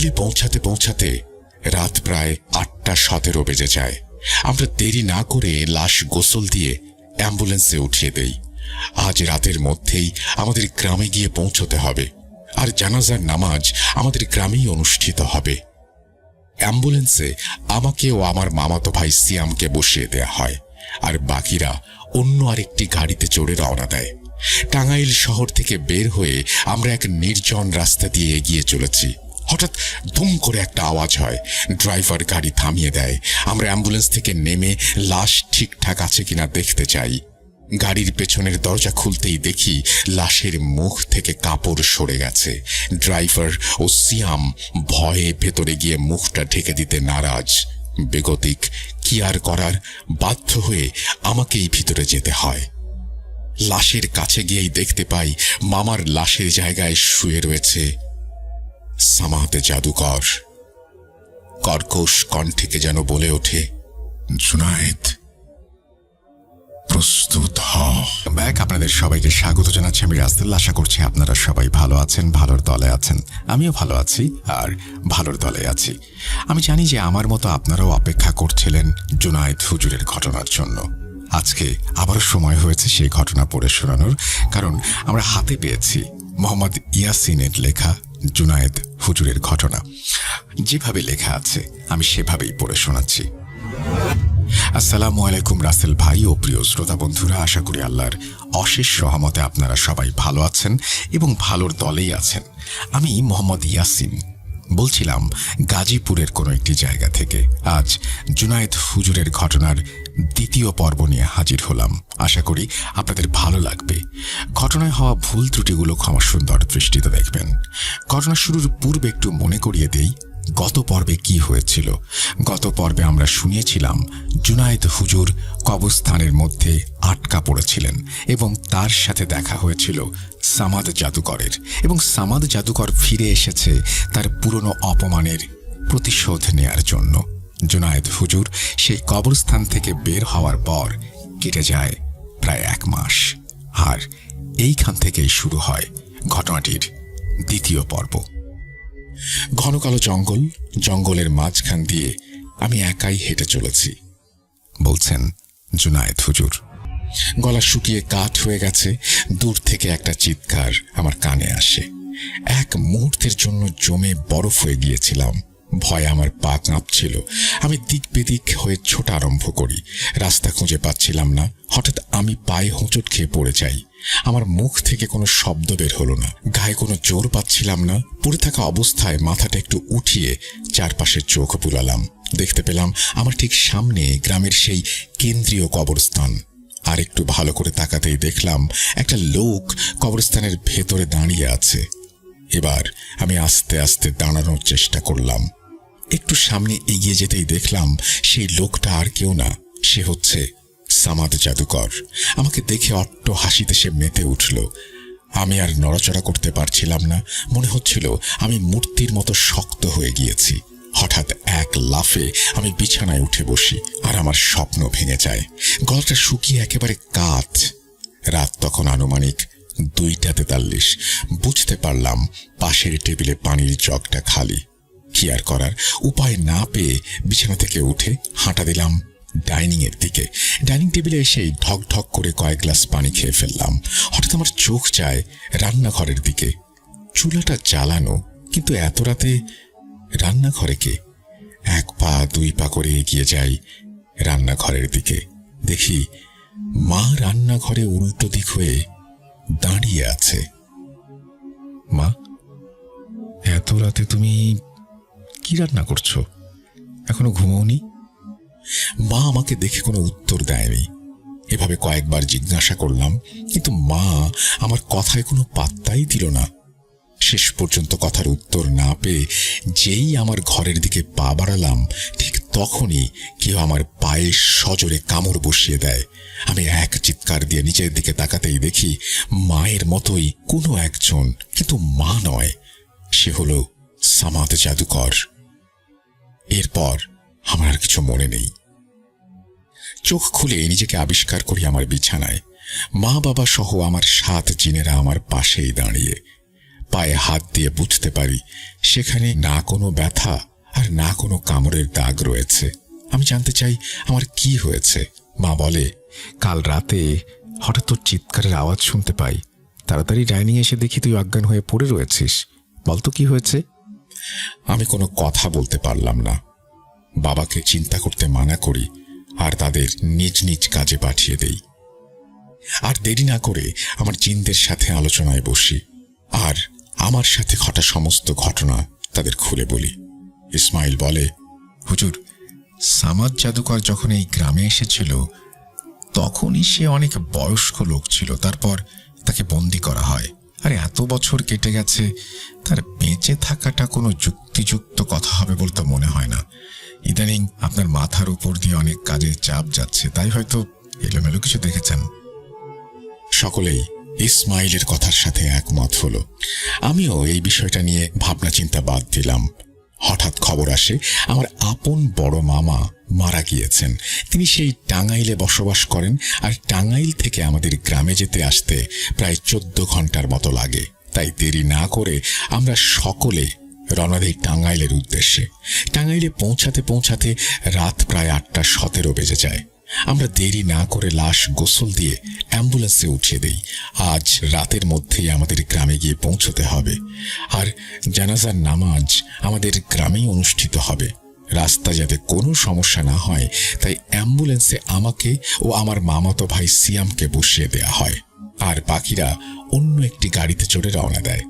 টেবিলে পৌঁছাতে পৌঁছাতে রাত প্রায় 8:17 বেজে যায়। আমরা দেরি না করে লাশ গোসল দিয়ে অ্যাম্বুলেন্সে উঠিয়ে দেই। আজ রাতের মধ্যেই আমাদের গ্রামে গিয়ে পৌঁছতে হবে, আর জানাজার নামাজ আমাদের গ্রামেই অনুষ্ঠিত হবে। অ্যাম্বুলেন্সে আমাকে ও আমার মামাতো ভাই সিয়ামকে বসিয়ে দেয়া হয়, আর বাকিরা অন্য আরেকটি গাড়িতে চড়ে রওনা দেয়। টাঙ্গাইল শহর থেকে বের হয়ে আমরা এক নির্জন রাস্তা দিয়ে এগিয়ে চলেছি। হঠাৎ ধুম করে একটা আওয়াজ হয়। ড্রাইভার গাড়ি থামিয়ে দেয়। আমরা অ্যাম্বুলেন্স থেকে নেমে লাশ ঠিকঠাক আছে কিনা দেখতে চাই। গাড়ির পেছনের দরজা খুলতেই দেখি লাশের মুখ থেকে কাপড় সরে গেছে। ড্রাইভার ও সিয়াম ভয়ে ভেতরে গিয়ে মুখটা ঢেকে দিতে নারাজ। বেগতিক কি আর করার, বাধ্য হয়ে আমাকেই ভিতরে যেতে হয়। লাশের কাছে গিয়েই দেখতে পাই মামার লাশের জায়গায় শুয়ে রয়েছে সামাদ জাদুকর। কর্কশ কণ্ঠে যেন বলে ওঠে, জুনায়েদ, প্রস্তুত হ। ব্যাক আপনাদের সবাইকে স্বাগত জানাচ্ছি আমি রাসেল। আশা করছি আপনারা সবাই ভালো আছেন, ভালোর দলে আছেন। আমিও ভালো আছি আর ভালোর দলে আছি। আমি জানি যে আমার মতো আপনারাও অপেক্ষা করছিলেন জুনায়েদ হুজুরের ঘটনার জন্য। আজকে আবারও সময় হয়েছে সেই ঘটনা পড়ে শোনানোর, কারণ আমরা হাতে পেয়েছি মোহাম্মদ ইয়াসিনের লেখা জুনায়েদ হুজুরের ঘটনা। যেভাবে লেখা আছে আমি সেভাবেই পড়ে শোনাচ্ছি। আসসালামু আলাইকুম রাসেল ভাই ও প্রিয় শ্রোতা বন্ধুরা, আশা করি আল্লাহর অশেষ রহমতে আপনারা সবাই ভালো আছেন এবং ভালোর দলেই আছেন। আমি মোহাম্মদ ইয়াসিন বলছিলাম গাজীপুরের কোনো একটি জায়গা থেকে। আজ জুনায়েদ হুজুরের ঘটনার দ্বিতীয় পর্ব নিয়ে হাজির হলাম। আশা করি আপনাদের ভালো লাগবে। ঘটনায় হওয়া ভুল ত্রুটিগুলো ক্ষমা সুন্দর দৃষ্টিতে দেখবেন। ঘটনা শুরুর পূর্বে একটু মনে করিয়ে দেই গত পর্বে কি হয়েছিল। গত পর্বে আমরা শুনিয়েছিলাম জুনায়েদ হুজুর কবরস্থানের মধ্যে আটকা পড়েছিলেন এবং তার সাথে দেখা হয়েছিল সামাদ জাদুকরের, এবং সামাদ জাদুকর ফিরে এসেছে তার পুরনো অপমানের প্রতিশোধ নেয়ার জন্য। জুনায়েদ হুজুর সেই কবরস্থান থেকে বের হওয়ার পর কেটে যায় প্রায় 1 মাস, আর এইখান থেকেই শুরু হয় ঘটনাটির দ্বিতীয় পর্ব। ঘন কালো জঙ্গল, জঙ্গলের মাঝখান দিয়ে আমি একাই হেঁটে চলেছি, বলছেন জুনায়েদ হুজুর। গলা শুকিয়ে কাঠ হয়ে গেছে। দূর থেকে একটা চিৎকার আমার কানে আসে। এক মুহূর্তের জন্য জমে বরফ হয়ে গিয়েছিলাম। ভয়ে আমার পা কাঁপছিল। আমি দিক বেদিক হয়ে ছোটা আরম্ভ করি। রাস্তা খুঁজে পাচ্ছিলাম না। হঠাৎ আমি পায়ে হোঁচট খেয়ে পড়ে যাই। আমার মুখ থেকে কোনো শব্দ বের হলো না। গায়ে কোনো জোর পাচ্ছিলাম না। পড়ে থাকা অবস্থায় মাথাটা একটু উঠিয়ে চারপাশে চোখ বুলালাম। দেখতে পেলাম আমার ঠিক সামনে গ্রামের সেই কেন্দ্রীয় কবরস্থান। আর একটু ভালো করে তাকাতেই দেখলাম একটা লোক কবরস্থানের ভেতরে দাঁড়িয়ে আছে। এবার আমি আস্তে আস্তে দাঁড়ানোর চেষ্টা করলাম। একটু সামনে এগিয়ে যেতেই দেখলাম সেই লোকটা আর কেউ না, সে হচ্ছে সামাদ জাদুকর। আমাকে দেখে অট্ট হাসিতে সে মেতে উঠল। আমি আর নড়াচড়া করতে পারছিলাম না। মনে হচ্ছিল আমি মূর্তির মতো শক্ত হয়ে গিয়েছি। হঠাৎ এক লাফে আমি বিছানায় উঠে বসি, আর আমার স্বপ্ন ভেঙে যায়। গলাটা শুকিয়ে একেবারে কাঠ। রাত তখন আনুমানিক 2:43। বুঝতে পারলাম পাশের টেবিলে পানির জগটা খালি। কি আর করার, উপায় না পেয়ে বিছানা থেকে উঠে হাঁটা দিলাম ডাইনিং এর দিকে। ডাইনিং টেবিলে এসেই ঢক ঢক করে কয়েক গ্লাস পানি খেয়ে ফেললাম। হঠাৎ আমার চোখ যায় রান্নাঘরের দিকে। চুলাটা জ্বালানো, কিন্তু এত রাতে রান্নাঘরে কে? 1 পা 2 পা করে এগিয়ে যাই রান্নাঘরের দিকে। দেখি মা রান্নাঘরে উল্টো দিক হয়ে দাঁড়িয়ে আছে। মা, এত রাতে তুমি কি রান্না করছো? এখনো ঘুমোওনি? মা আমাকে দেখে কোনো উত্তর দেয়নি। এভাবে কয়েকবার জিজ্ঞাসা করলাম, কিন্তু মা আমার কথায় কোনো পাত্তাই দিল না। শেষ পর্যন্ত কথার উত্তর না পেয়ে যেই আমার ঘরের দিকে পা বাড়ালাম, ঠিক তখনই কেউ আমার পায়ে সজোরে কামড় বসিয়ে দেয়। আমি এক চিৎকার দিয়ে নিচের দিকে তাকাতেই দেখি মায়ের মতোই কোনো একজন, কিন্তু মা নয়, সে হলো সামাদ জাদুকর। এরপর আমার আর কিছু মনে নেই। চোখ খুলে নিজেকে আবিষ্কার করি আমার বিছানায়। মা বাবা সহ আমার 7 জিনেরা আমার পাশেই দাঁড়িয়ে। পায়ে হাত দিয়ে বুঝতে পারি সেখানে না কোনো ব্যথা আর না কোনো কামড়ের দাগ রয়েছে। আমি জানতে চাই আমার কি হয়েছে। মা বলে, কাল রাতে হঠাৎ তোর চিৎকারের আওয়াজ শুনতে পাই, তাড়াতাড়ি ডাইনিং এসে দেখি তুই অজ্ঞান হয়ে পড়ে রয়েছিস। বলতো কি হয়েছে? আমি কোনো কথা বলতে পারলাম না। বাবাকে চিন্তা করতে মানা করি আর তাদের নিজ নিজ কাজে পাঠিয়ে দেই। আর দেরি না করে আমার জিনদের সাথে আলোচনায় বসি আর আমার সাথে ঘটা সমস্ত ঘটনা তাদের খুলে বলি। ইসমাইল বলে, হুজুর, সামাদ জাদুকর যখন এই গ্রামে এসেছিল তখনই সে অনেক বয়স্ক লোক ছিল। তারপর তাকে বন্দি করা হয়। আর এত বছর কেটে গেছে, তার বেঁচে থাকাটা কোনো যুক্তিযুক্ত কথা হবে বলতে মনে হয় না। ইদানিং আপনার মাথার উপর দিয়ে অনেক কাজের চাপ যাচ্ছে, তাই হয়তো এলোমেলো কিছু দেখেছেন। সকলেই ইসমাইলের কথার সাথে একমত হলো। আমিও এই বিষয়টা নিয়ে ভাবনা চিন্তা বাদ দিলাম। হঠাৎ খবর আসে আমার আপন বড় মামা মারা গিয়েছেন। তিনি সেই টাঙ্গাইলে বসবাস করেন আর টাঙ্গাইল থেকে আমাদের গ্রামে যেতে আসতে প্রায় 14 ঘন্টার মতো লাগে। তাই দেরি না করে আমরা সকলে রওনা দিই টাঙ্গাইলের উদ্দেশ্যে। টাঙ্গাইলে পৌঁছাতে পৌঁছাতে রাত প্রায় 8:17 বেজে যায়। আমরা দেরি না করে লাশ গোসল দিয়ে অ্যাম্বুলেন্সে উঠিয়ে দেই। আজ রাতের মধ্যেই আমাদের গ্রামে গিয়ে পৌঁছতে হবে আর জানাজার নামাজ আমাদের গ্রামেই অনুষ্ঠিত হবে। রাস্তা যাতে কোনো সমস্যা না হয় তাই অ্যাম্বুলেন্সে আমাকে ও আমার মামাতো ভাই সিয়ামকে বসিয়ে দেয়া হয় আর বাকিরা অন্য একটি গাড়িতে চড়ে রওনা দেয়।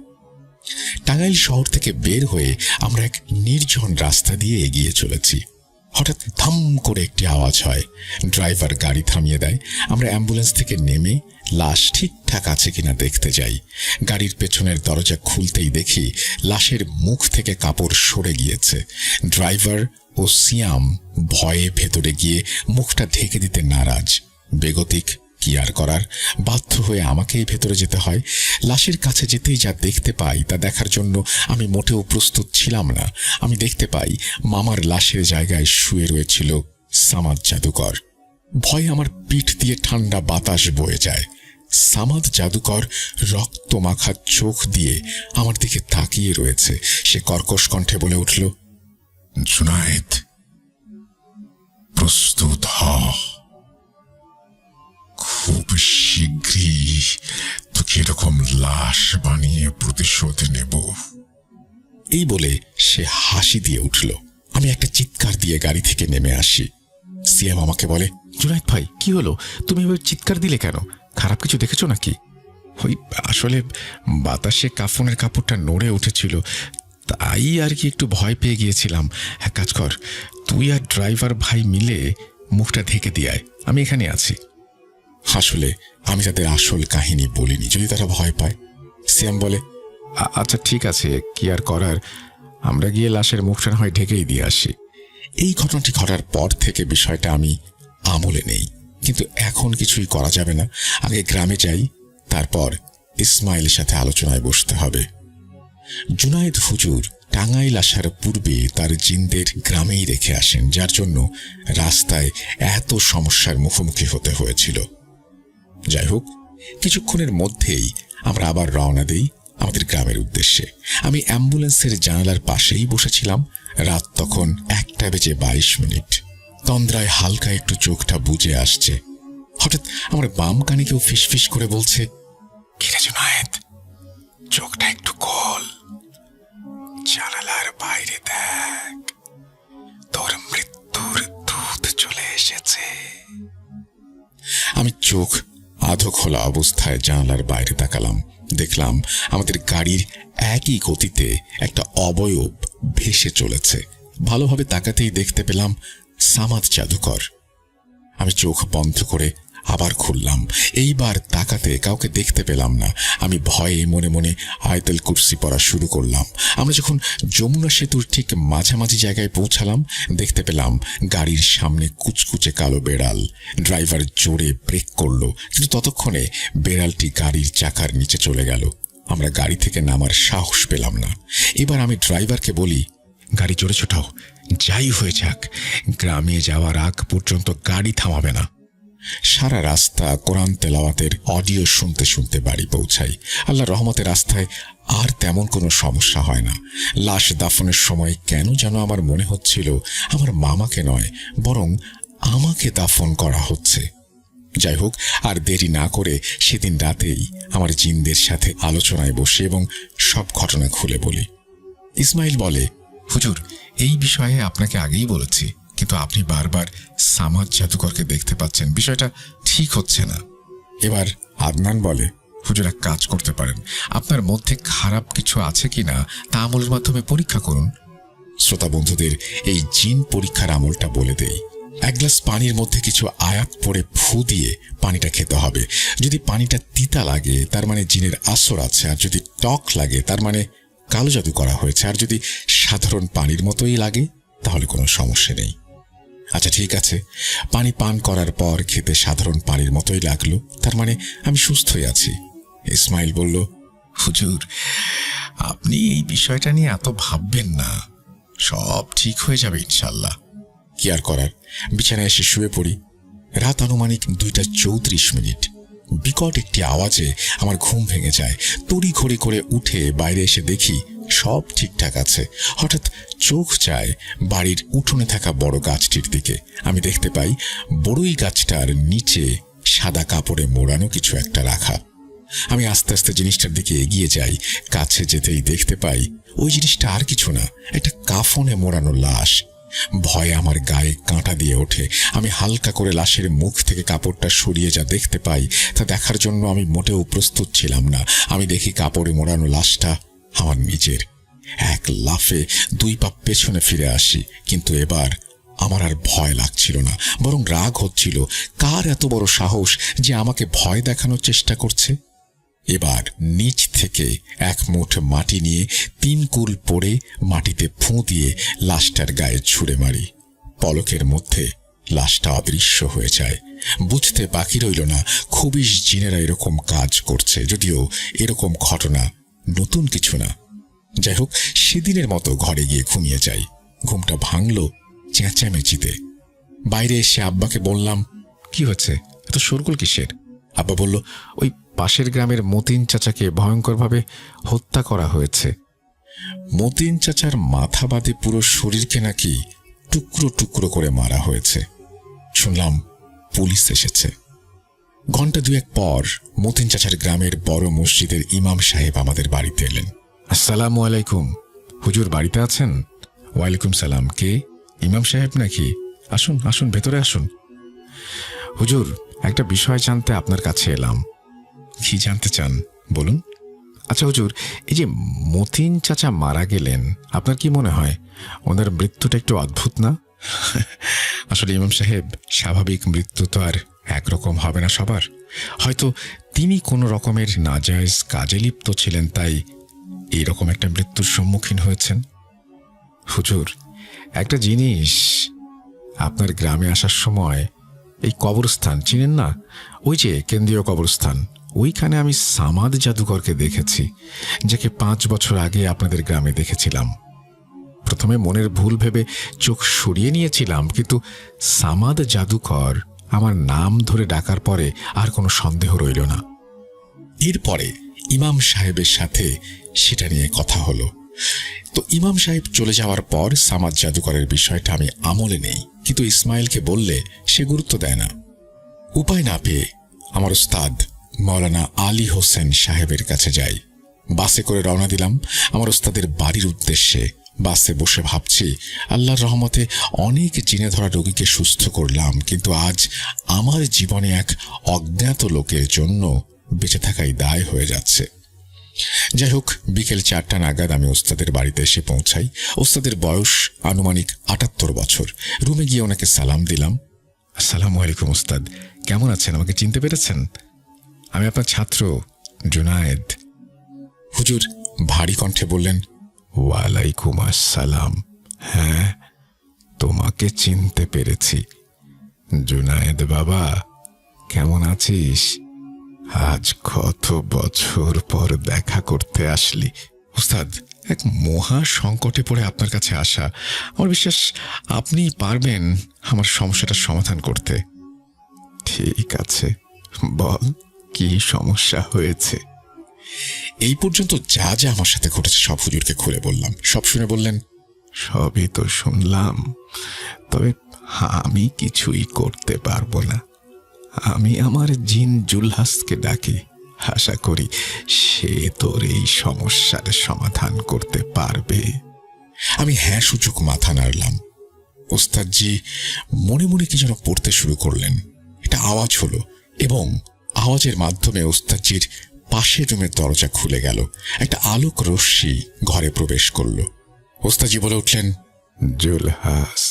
টাঙ্গাইল শহর থেকে বের হয়ে আমরা এক নির্জন রাস্তা দিয়ে এগিয়ে চলেছি। হঠাৎ থাম করে একটি আওয়াজ হয়। ড্রাইভার গাড়ি থামিয়ে দেয়। আমরা অ্যাম্বুলেন্স থেকে নেমে লাশ ঠিকঠাক আছে কিনা দেখতে যাই। গাড়ির পেছনের দরজা খুলতেই দেখি লাশের মুখ থেকে কাপড় সরে গিয়েছে। ড্রাইভার ও সিয়াম ভয়ে ভেতরে গিয়ে মুখটা ঢেকে দিতে নারাজ। বেগতিক কি আর করার, বাধ্য হয়ে আমাকেই ভেতরে যেতে হয়। লাশের কাছে যেতেই যা দেখতে পাই তা দেখার জন্য আমি মোটেও প্রস্তুত ছিলাম না। আমি দেখতে পাই মামার লাশের জায়গায় শুয়ে রয়েছিল সামাদ জাদুকর। ভয়ে আমার পিঠ দিয়ে ঠান্ডা বাতাস বয়ে যায়। সামাদ জাদুকর রক্ত মাখা চোখ দিয়ে আমার দিকে তাকিয়ে রয়েছে। সে কর্কশ কণ্ঠে বলে উঠল, জুনায়েদ, প্রস্তুত হ, খুব শীঘ্রই তোকে এরকম লাশ বানিয়ে প্রতিশোধ নেব। এই বলে সে হাসি দিয়ে উঠল। আমি একটা চিৎকার দিয়ে গাড়ি থেকে নেমে আসি। সিয়াম আমাকে বলে, জুনায়েদ ভাই, কি হলো? তুমি এবার চিৎকার দিলে কেন? খারাপ কিছু দেখেছো নাকি? ওই আসলে বাতাসে কাফনের কাপড়টা নড়ে উঠেছিল, তাই আর কি একটু ভয় পেয়ে গিয়েছিলাম। হ্যাঁ, কাজ কর, তুই আর ড্রাইভার ভাই মিলে মুখটা ঢেকে দিয়ে, আমি এখানে আছি। আসলে আমি তাদের আসল কাহিনী বলিনি, যদি তারা ভয় পায়। সিয়াম বলে, আচ্ছা ঠিক আছে, কি আর করার, আমরা গিয়ে লাশের মুখটা না হয় ঢেকেই দিয়ে আসি। এই ঘটনাটি ঘটার পর থেকে বিষয়টা আমি আমলে নেই, কিন্তু এখন কিছুই করা যাবে না। আগে গ্রামে যাই, তারপর ইসমাইলের সাথে আলোচনায় বসতে হবে। জুনায়েদ হুজুর টাঙ্গাইল আসার পূর্বে তার জিনদের গ্রামেই রেখে আসেন, যার জন্য রাস্তায় এত সমস্যার মুখোমুখি হতে হয়েছিল। যাই হোক, কিছুক্ষণের মধ্যেই আমরা আবার রওনা দিই আমাদের গ্রামের উদ্দেশ্যে। আমি অ্যাম্বুলেন্সের জানালার পাশেই বসেছিলাম। রাত তখন 1:22। তন্দ্রায় হালকা একটু চোখটা বুজে আসছে। হঠাৎ আমার বাম কানে কেউ ফিসফিস করে বলছে, কিরে জুনায়েদ, চোখটা একটু খোল, জানালার বাইরে দেখ, তোর মৃত্যুর দূত চলে এসেছে। আমি চোখ আধো খোলা অবস্থায় জানালার বাইরে তাকালাম। দেখলাম আমাদের গাড়ির একই গতিতে একটা অবয়ব ভেসে চলেছে। ভালোভাবে তাকাতেই দেখতে পেলাম সামাদ জাদুকর। আমি চোখ বন্ধ করে আবার খুললাম। এইবার তাকাতে কাউকে দেখতে পেলাম না। আমি ভয়ে মনে মনে আয়াতুল কুরসি পড়া শুরু করলাম। আমরা যখন যমুনা সেতুর ঠিক মাঝামাঝি জায়গায় পৌঁছালাম, দেখতে পেলাম গাড়ির সামনে কুচকুচে কালো বেড়াল। ড্রাইভার জোরে ব্রেক করলো, কিন্তু ততক্ষণে বেড়ালটি গাড়ির চাকার নিচে চলে গেল। আমরা গাড়ি থেকে নামার সাহস পেলাম না। এবার আমি ড্রাইভারকে বলি, গাড়ি জোরে ছোটাও, যাই হয়ে যাক গ্রামে যাওয়ার আগ পর্যন্ত গাড়ি থামাবে না। সারা রাস্তা কোরআন তেলাওয়াতের অডিও শুনতে শুনতে বাড়ি পৌঁছাই। আল্লাহর রহমতের রাস্তায় আর তেমন কোনো সমস্যা হয় না। লাশ দাফনের সময় কেন যেন আমার মনে হচ্ছিল আমার মামাকে নয়, বরং আমাকে দাফন করা হচ্ছে। যাই হোক, আর দেরি না করে সেদিন রাতেই আমার জিনদের সাথে আলোচনায় বসে এবং সব ঘটনা খুলে বলি। ইসমাইল বলে, হুজুর, এই বিষয়ে আপনাকে আগেই বলেছি, কিন্তু আপনি বারবার সামাদ জাদুকরকে দেখতে পাচ্ছেন, বিষয়টা ঠিক হচ্ছে না। এবার আদনান বলে, হুজুর, এক কাজ করতে পারেন, আপনার মধ্যে খারাপ কিছু আছে কিনা তা আমলের মাধ্যমে পরীক্ষা করুন। শ্রোতা বন্ধুদের এই জিন পরীক্ষার আমলটা বলে দেই। এক গ্লাস পানির মধ্যে কিছু আয়াত পড়ে ফু দিয়ে পানিটা খেতে হবে। যদি পানিটা তিতা লাগে তার মানে জিনের আসর আছে, আর যদি টক লাগে তার মানে কালো জাদু করা হয়েছে, আর যদি সাধারণ পানির মতোই লাগে তাহলে কোনো সমস্যা নেই। আচ্ছা ঠিক আছে, পানি পান করার পর খেতে সাধারণ পানির মতোই লাগলো, তার মানে আমি সুস্থই আছি। ইসমাইল বলল, হুজুর, আপনি এই বিষয়টা নিয়ে এত ভাববেন না, সব ঠিক হয়ে যাবে ইনশাল্লাহ। কি আর করার, বিছানায় এসে শুয়ে পড়ি। রাত আনুমানিক 2:34। বিকট একটি আওয়াজে আমার ঘুম ভেঙে যায়। তড়ি ঘড়ি করে উঠে বাইরে এসে দেখি সব ঠিকঠাক আছে। হঠাৎ চোখ যায় বাড়ির উঠোনে থাকা বড় গাছটির দিকে। আমি দেখতে পাই বড়ই গাছটার নিচে সাদা কাপড়ে মোড়ানো কিছু একটা রাখা। আমি আস্তে আস্তে জিনিসটার দিকে এগিয়ে যাই। কাছে যেতেই দেখতে পাই ওই জিনিসটা আর কিছু না, একটা কাফনে মোড়ানো লাশ। ভয়ে আমার গায়ে কাঁটা দিয়ে ওঠে। আমি হালকা করে লাশের মুখ থেকে কাপড়টা সরিয়ে যা দেখতে পাই তা দেখার জন্য আমি মোটেও প্রস্তুত ছিলাম না। আমি দেখি কাপড়ে মোড়ানো লাশটা আমার নিজের। এক লাফে 2 পা পেছনে ফিরে আসি, কিন্তু এবার আমার আর ভয় লাগছিল না, বরং রাগ হচ্ছিল। কার এত বড় সাহস যে আমাকে ভয় দেখানোর চেষ্টা করছে? এবার নিচ থেকে এক মুঠ মাটি নিয়ে 3 কুল পড়ে মাটিতে ফুঁ দিয়ে লাশটার গায়ে ছুঁড়ে মারি। পলকের মধ্যে লাশটা অদৃশ্য হয়ে যায়। বুঝতে বাকি রইল না খুবই জিনেরা এরকম কাজ করছে, যদিও এরকম ঘটনা নতুন কিছু না। যাই হোক, সেদিনের মতো ঘরে গিয়ে ঘুমিয়ে যাই। ঘুমটা ভাঙল চেঁচামেচিতে। বাইরে এসে আব্বাকে বললাম, কি হচ্ছে, এত শোরগোল কিসের? আব্বা বলল, ওই পাশের গ্রামের মতিন চাচাকে ভয়ঙ্করভাবে হত্যা করা হয়েছে। মতিন চাচার মাথা বাদে পুরো শরীরকে নাকি টুকরো টুকরো করে মারা হয়েছে। শুনলাম পুলিশ এসেছে। ঘন্টা 2 পর মতিন চাচার গ্রামের বড় মসজিদের ইমাম সাহেব আমাদের বাড়িতে এলেন। আসসালামু আলাইকুম, হুজুর বাড়িতে আছেন? ওয়ালাইকুম সালাম। কে? ইমাম সাহেব নাকি? আসুন আসুন, ভেতরে আসুন। হুজুর, একটা বিষয় জানতে আপনার কাছে এলাম। কি জানতে চান বলুন। আচ্ছা হুজুর, এই যে মতিন চাচা মারা গেলেন, আপনার কি মনে হয় ওনার মৃত্যুটা একটু অদ্ভুত না? আসলে ইমাম সাহেব, স্বাভাবিক মৃত্যু তো আর একরকম হবে না সবার। হয়তো তিনি কোনো রকমের নাজায়েজ কাজে লিপ্ত ছিলেন, তাই এইরকম একটা মৃত্যুর সম্মুখীন হয়েছেন। হুজুর, একটা জিনিস, আপনার গ্রামে আসার সময় এই কবরস্থান চিনেন না? ওই যে কেন্দ্রীয় কবরস্থান, ওইখানে আমি সামাদ জাদুকরকে দেখেছি, যাকে 5 বছর আগে আপনাদের গ্রামে দেখেছিলাম। প্রথমে মনের ভুল ভেবে চোখ সরিয়ে নিয়েছিলাম, কিন্তু সামাদ জাদুকর আমার নাম ধরে ডাকার পরে আর কোনো সন্দেহ রইল না। এরপরে ইমাম সাহেবের সাথে সেটা নিয়ে কথা হলো। তো ইমাম সাহেব চলে যাওয়ার পর সামাদ জাদুকরের বিষয়টা আমি আমলে নেই, কিন্তু ইসমাইলকে বললে সে গুরুত্ব দেয় না। উপায় না পেয়ে আমার উস্তাদ মৌলানা আলী হোসেন সাহেবের কাছে যাই। বাসে করে রওনা দিলাম আমার উস্তাদের বাড়ির উদ্দেশ্যে। বাসে বসে ভাবছি, আল্লাহর রহমতে অনেক জিনে ধরা রোগীকে সুস্থ করলাম, কিন্তু আজ আমার জীবনে এক অজ্ঞাত লোকের জন্য বেঁচে থাকাই দায় হয়ে যাচ্ছে। যাই হোক, বিকেল 4টা নাগাদ আমি ওস্তাদের বাড়িতে এসে পৌঁছাই। ওস্তাদের বয়স আনুমানিক 78 বছর। রুমে গিয়ে ওনাকে সালাম দিলাম। আসসালামু আলাইকুম ওস্তাদ, কেমন আছেন? আমাকে চিনতে পেরেছেন? আমি আপনার ছাত্র জুনায়েদ। হুজুর ভারী কণ্ঠে বললেন, ওয়ালাইকুম আসসালাম। হ্যাঁ, তোমাকে চিনতে পেরেছি। জুনায়েদ বাবা, কেমন আছিস? আজ কত বছর পর দেখা করতে আসলি। উস্তাদ, এক মহা সংকটে পড়ে আপনার কাছে আসা। আমার বিশ্বাস আপনি পারবেন আমার সমস্যাটার সমাধান করতে। ঠিক আছে, বল কি সমস্যা হয়েছে। এই পর্যন্ত যা যা আমার সাথে ঘটেছে সব হুজুরকে খুলে বললাম। সব শুনে বললেন, সবই তো শুনলাম, তবে আমি কিছুই করতে পারবো না। আমি আমার জিন জুলহাসকে ডাকি, আশা করি সে তোর এই সমস্যার সমাধান করতে পারবে। আমি হ্যাঁ সূচক মাথা নাড়লাম। ওস্তাদজি মনে মনে কি যেন পড়তে শুরু করলেন। একটা আওয়াজ হলো এবং আওয়াজের মাধ্যমে ওস্তাদজির পাশের রুমের দরজা খুলে গেল। একটা আলোক রশ্মি ঘরে প্রবেশ করল। ওস্তাদজি বলে উঠলেন, জুলহাস,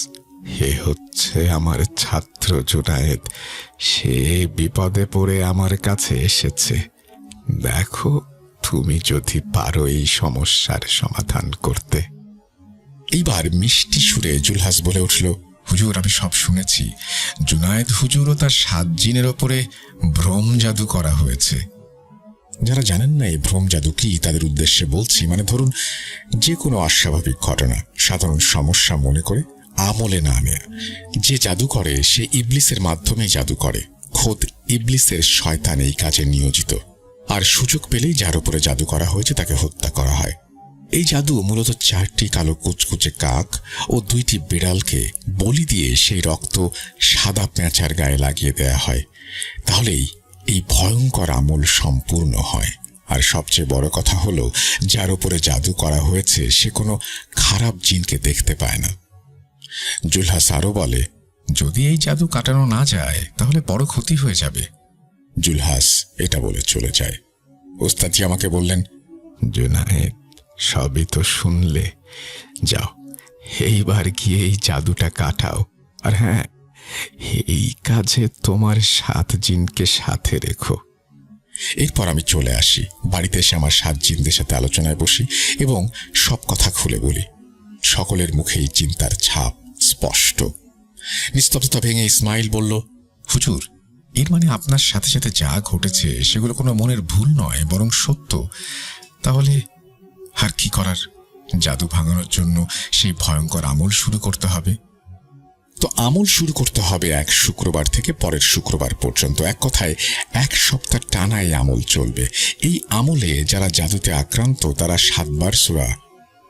হে হচ্ছে আমার ছাত্র জুনায়েদ। সে বিপদে পড়ে আমার কাছে এসেছে। দেখো, তুমি যদি পারো এই সমস্যার সমাধান করতে। এইবার মিষ্টি সুরে জুলহাস বলে উঠল, হুজুর, আমি সব শুনেছি। জুনায়েদ হুজুর ও তার 7 জিনের ওপরে ভ্রম জাদু করা হয়েছে। যারা জানেন না এই ভ্রম জাদু কি, তাদের উদ্দেশ্যে বলছি। মানে ধরুন, যে কোনো অস্বাভাবিক ঘটনা, সাধারণ সমস্যা মনে করে আমলে না নেয়া। যে জাদু করে সে ইবলিসের মাধ্যমে জাদু করে। খোদ ইবলিসের শয়তান এই কাজে নিয়োজিত। আর সুযোগ পেলেই যার উপরে জাদু করা হয়েছে তাকে হত্যা করা হয়। এই জাদু মূলত 4টি কালো কুচকুচে কাক ও 2টি বিড়ালকে বলি দিয়ে সেই রক্ত সাদা পেঁচার গায়ে লাগিয়ে দেয়া হয়। তাহলেই এই ভয়ঙ্কর আমল সম্পূর্ণ হয়। আর সবচেয়ে বড় কথা হলো, যার উপরে জাদু করা হয়েছে সে কোনো খারাপ জিনকে দেখতে পায় না। জুলহাস আরো বলে, যদি এই জাদু কাটানো না যায় তাহলে বড় ক্ষতি হয়ে যাবে। জুলহাস এটা বলে চলে যায়। ওস্তাদজি আমাকে বললেন, জুনায়েদ, সবই তো শুনলে, যাও এইবার গিয়ে এই জাদুটা কাটাও। আর হ্যাঁ, এই কাজে তোমার 7 জিনকে সাথে রেখো। এরপর আমি চলে আসি। বাড়িতে এসে আমার 7 জিনদের সাথে আলোচনায় বসি এবং সব কথা খুলে বলি। সকলের মুখেই চিন্তার ছাপ স্পষ্ট। নিস্তব্ধতা ভেঙে ইসমাইল বলল, হুজুর, এর মানে আপনার সাথে সাথে যা ঘটেছে সেগুলো কোনো মনের ভুল নয়, বরং সত্য। তাহলে আর কি করার? জাদু ভাঙানোর জন্য সেই ভয়ঙ্কর আমল শুরু করতে হবে। তো আমল শুরু করতে হবে এক শুক্রবার থেকে পরের শুক্রবার পর্যন্ত। এক কথায় 1 সপ্তাহ টানা এই আমল চলবে। এই আমলে যারা জাদুতে আক্রান্ত তারা 7 বার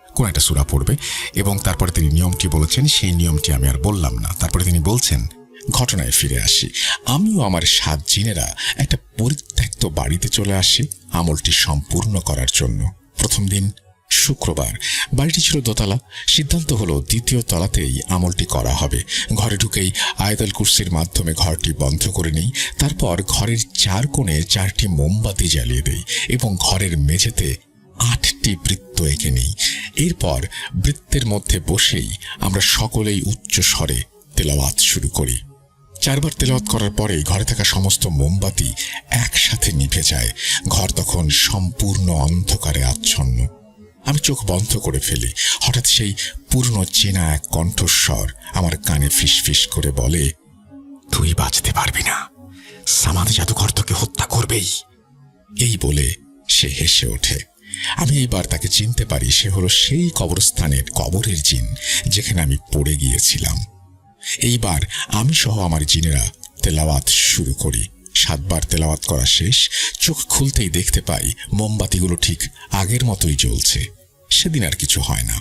কোন একটা সূরা পড়বে এবং তারপরে তিনি নিয়মটি বলেছেন, সেই নিয়মটি আমি আর বললাম না। তারপরে তিনি বলছেন, ঘটনায় ফিরে আসি। আমিও আমার 7 জিনেরা একটা পরিত্যক্ত বাড়িতে চলে আসি আমলটি সম্পূর্ণ করার জন্য। প্রথম দিন শুক্রবার। বাড়িটি ছিল দোতলা। সিদ্ধান্ত হলো 2য় তলাতেই আমলটি করা হবে। ঘরে ঢুকেই আয়াতুল কুরসির মাধ্যমে ঘরটি বন্ধ করে নেই। তারপর ঘরের 4 কোণে 4টি মোমবাতি জ্বালিয়ে দেই এবং ঘরের মেঝেতে 8টি বৃত্ত এঁকে নেই। এরপর বৃত্তের মধ্যে বসেই আমরা সকলেই উচ্চ স্বরে তেলাওয়াত শুরু করি। 4 বার তেলাওয়াত করার পরে ঘরে থাকা সমস্ত মোমবাতি একসাথে নিভে যায়। ঘর তখন সম্পূর্ণ অন্ধকারে আচ্ছন্ন। আমি চোখ বন্ধ করে ফেলি। হঠাৎ সেই পুরনো চেনা এক কণ্ঠস্বর আমার কানে ফিসফিস করে বলে, তুই বাঁচতে পারবি না, সামাদ জাদুকর তোকে হত্যা করবেই। এই বলে সে হেসে ওঠে। আমি এইবার তাকে চিনতে পারি। সে হলো সেই কবরস্থানের কবরের জিন যেখানে আমি পড়ে গিয়েছিলাম। এইবার আমি সহ আমার জিনেরা তেলাওয়াত শুরু করি। 7 বার তেলাওয়াত করা শেষ। চোখ খুলতেই দেখতে পাই মোমবাতিগুলো ঠিক আগের মতোই জ্বলছে। সেদিন আর কিছু হয় না।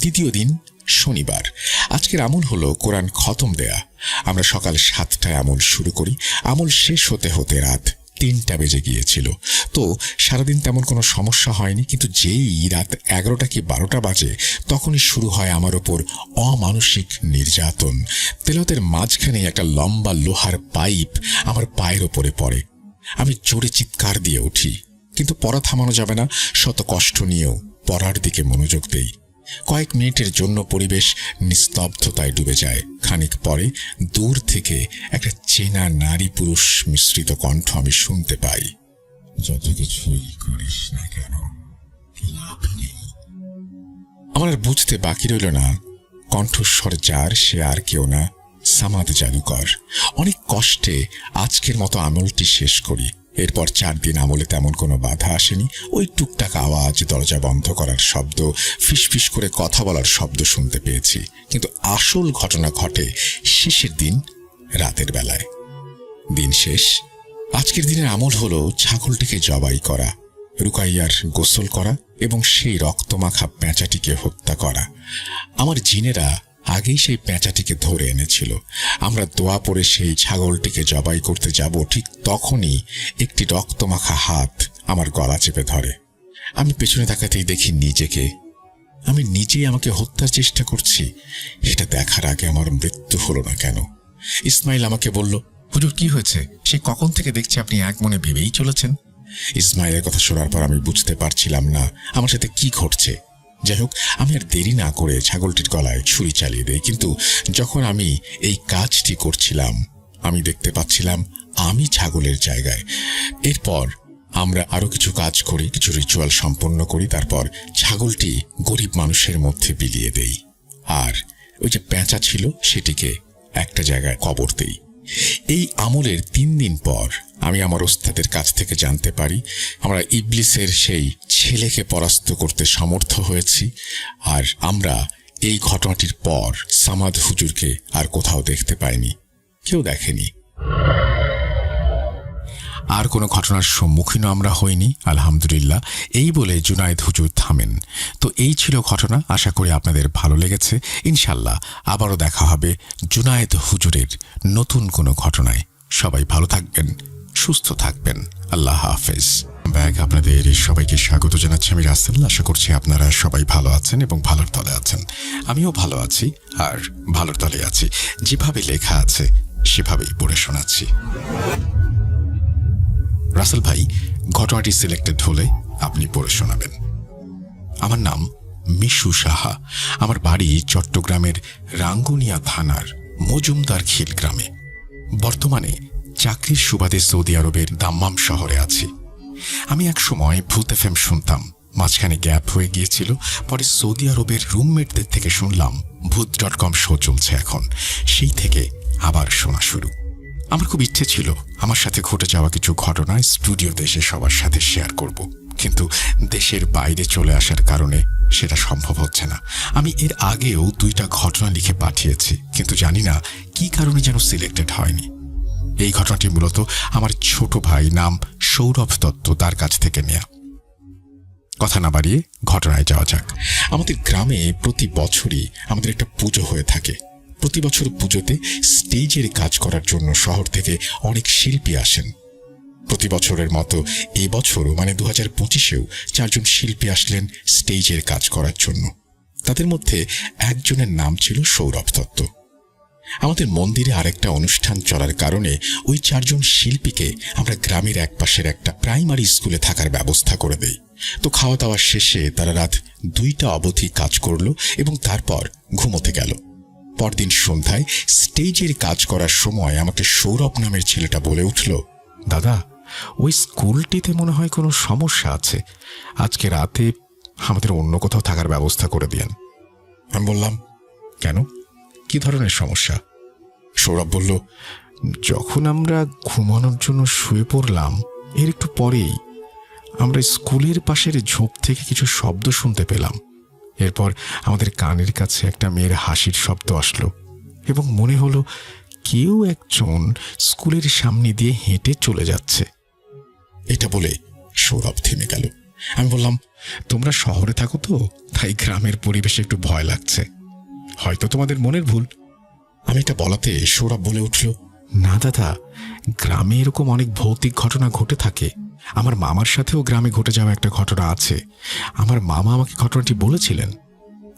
2য় দিন শনিবার। আজকের আমল হলো কোরআন খতম দেয়া। আমরা সকাল 7টায় আমল শুরু করি। আমল শেষ হতে হতে রাত 3টা বেজে গিয়েছিল। তো সারাদিন তেমন কোনো সমস্যা হয়নি, কিন্তু যেই রাত 11টা কি 12টা বাজে তখনই শুরু হয় আমার ওপর অমানসিক নির্যাতন। তেলাওয়াতের মাঝখানে একটা লম্বা লোহার পাইপ আমার পায়ের ওপরে পড়ে। আমি জোরে চিৎকার দিয়ে উঠি, কিন্তু পড়া থামানো যাবে না। শত কষ্ট নিয়েও পড়ার দিকে মনোযোগ দেই। কয়েক মিনিটের জন্য পরিবেশ নিস্তব্ধতায় ডুবে যায়। খানিক পরে দূর থেকে একটা চেনা নারী পুরুষ মিশ্রিত কণ্ঠ আমি শুনতে পাই, যত কিছুই করিস না কেন লাভ নেই। আমার আর বুঝতে বাকি রইল না কণ্ঠস্বর যার সে আর কেউ না, সামাদ জাদুকর। অনেক কষ্টে আজকের মতো আমলটি শেষ করি। এরপর 4 দিন আমলে তেমন কোনো বাধা আসেনি। ওই টুকটাক আওয়াজ, দরজা বন্ধ করার শব্দ, ফিসফিস করে কথা বলার শব্দ শুনতে পেয়েছি। কিন্তু আসল ঘটনা ঘটে শেষের দিন রাতের বেলায়। দিন শেষ। আজকের দিনের আমল হলো ছাগলটিকে জবাই করা, রুকাইয়ার গোসল করা এবং সেই রক্তমাখা পেঁচাটিকে হত্যা করা। আমার জিনেরা আগেই সেই পেঁচাটিকে ধরে এনেছিল। আমরা দোয়া পড়ে সেই ছাগলটিকে জবাই করতে যাব, ঠিক তখনই একটি রক্তমাখা হাত আমার গলা চেপে ধরে। আমি পেছনে তাকাতেই দেখি নিজেকে। আমি নিজেই আমাকে হত্যার চেষ্টা করছি। এটা দেখার আগে আমার মৃত্যু হলো না কেন? ইসমাইল আমাকে বলল, হুজুর কি হয়েছে? সে কখন থেকে দেখছি আপনি এক মনে ভেবেই চলেছেন। ইসমাইলের কথা শোনার পর আমি বুঝতে পারছিলাম না আমার সাথে কি ঘটছে। যাই হোক, আমি আর দেরি না করে ছাগলটির গলায় ছুরি চালিয়ে দেই। কিন্তু যখন আমি এই কাজটি করছিলাম, আমি দেখতে পাচ্ছিলাম আমি ছাগলের জায়গায়। এরপর আমরা আরো কিছু কাজ করি, কিছু রিচুয়াল সম্পন্ন করি। তারপর ছাগলটি গরিব মানুষের মধ্যে বিলিয়ে দেই, আর ওই যে পেঁচা ছিল সেটিকে একটা জায়গায় কবর দেই। এই আমলের 3 দিন পর আমি আমার ওস্তাদের কাছ থেকে জানতে পারি আমরা ইবলিসের সেই ছেলেকে পরাস্ত করতে সমর্থ হয়েছি। আর আমরা এই ঘটনাটির পর সামাদ হুজুরকে আর কোথাও দেখতে পাইনি, কেউ দেখেনি। আর কোনো ঘটনার সম্মুখীন আমরা হইনি, আলহামদুলিল্লাহ। এই বলে জুনায়েদ হুজুর থামেন। তো এই ছিল ঘটনা। আশা করি আপনাদের ভালো লেগেছে। ইনশাল্লাহ আবারও দেখা হবে জুনায়েদ হুজুরের নতুন কোনো ঘটনায়। সবাই ভালো থাকবেন, সুস্থ থাকবেন। আল্লাহ হাফেজ। ব্যাগ আপনাদের সবাইকে স্বাগত জানাচ্ছি আমি রাসেল। আশা করছি আপনারা সবাই ভালো আছেন এবং ভালোর তলে আছেন। আমিও ভালো আছি আর ভালোর তলে আছি। যেভাবে লেখা আছে সেভাবেই পড়ে শোনাচ্ছি। রাসেল ভাই, ঘটনাটি সিলেক্টেড হলে আপনি পড়ে শোনাবেন। আমার নাম মিশু সাহা। আমার বাড়ি চট্টগ্রামের রাঙ্গুনিয়া থানার মজুমদার খিল গ্রামে। বর্তমানে চাকরির সুবাদে সৌদি আরবের দাম্মাম শহরে আছি। আমি এক সময় ভূত এফএম শুনতাম, মাঝখানে গ্যাপ হয়ে গিয়েছিল। পরে সৌদি আরবের রুমমেটদের থেকে শুনলাম ভূত.com শো চলছে এখন। সেই থেকে আবার শোনা শুরু। আমার খুব ইচ্ছে ছিল আমার সাথে ঘটে যাওয়া কিছু ঘটনা স্টুডিওতে এসে সবার সাথে শেয়ার করব, কিন্তু দেশের বাইরে চলে আসার কারণে সেটা সম্ভব হচ্ছে না। আমি এর আগেও 2টা ঘটনা লিখে পাঠিয়েছি, কিন্তু জানি না কি কারণে যেন সিলেক্টেড হয়নি। এই ঘটনাটি মূলত আমার ছোট ভাই, নাম সৌরভ দত্ত, তার কাছ থেকে নেয়া। কথা না বাড়িয়ে ঘটনায় যাওয়া যাক। আমাদের গ্রামে প্রতি বছরই আমাদের একটা পুজো হয়ে থাকে। প্রতি বছর পুজোতে স্টেজের কাজ করার জন্য শহর থেকে অনেক শিল্পী আসেন। প্রতি বছরের মতো এবছরও মানে 2025-এও 4 জন শিল্পী আসলেন স্টেজের কাজ করার জন্য। তাদের মধ্যে একজনের নাম ছিল সৌরভ দত্ত। আমাদের মন্দিরে আরেকটা অনুষ্ঠান চলার কারণে ওই 4 জন শিল্পীকে আমরা গ্রামের একপাশের একটা প্রাইমারি স্কুলে থাকার ব্যবস্থা করে দেই। তো খাওয়া দাওয়া শেষে তারা রাত 2টা অবধি কাজ করলো এবং তারপর ঘুমোতে গেল। পরদিন সন্ধ্যায় স্টেজের কাজ করার সময় আমাকে সৌরভ নামের ছেলেটা বলে উঠল, দাদা, ওই স্কুলটিতে মনে হয় কোনো সমস্যা আছে। আজকে রাতে আমাদের অন্য কোথাও থাকার ব্যবস্থা করে দিয়েন। আমি বললাম, কেন, কি ধরনের সমস্যা? সৌরভ বলল, যখন আমরা ঘুমানোর জন্য শুয়ে পড়লাম এর একটু পরেই আমরা স্কুলের পাশের ঝোপ থেকে কিছু শব্দ শুনতে পেলাম। এরপর আমাদের কানের কাছে একটা মেয়ের হাসির শব্দ আসলো এবং মনে হলো কেউ একজন স্কুলের সামনে দিয়ে হেঁটে চলে যাচ্ছে। এটা বলে সৌরভ থেমে গেল। আমি বললাম, তোমরা শহরে থাকো তো, তাই গ্রামের পরিবেশে একটু ভয় লাগছে, হয়তো তোমাদের মনের ভুল। আমি এটা বলাতে সৌরভ বলে উঠল, না দাদা, গ্রামে এরকম অনেক ভৌতিক ঘটনা ঘটে থাকে। আমার মামার সাথেও গ্রামে ঘটে যাওয়া একটা ঘটনা আছে। আমার মামা আমাকে ঘটনাটি বলেছিলেন।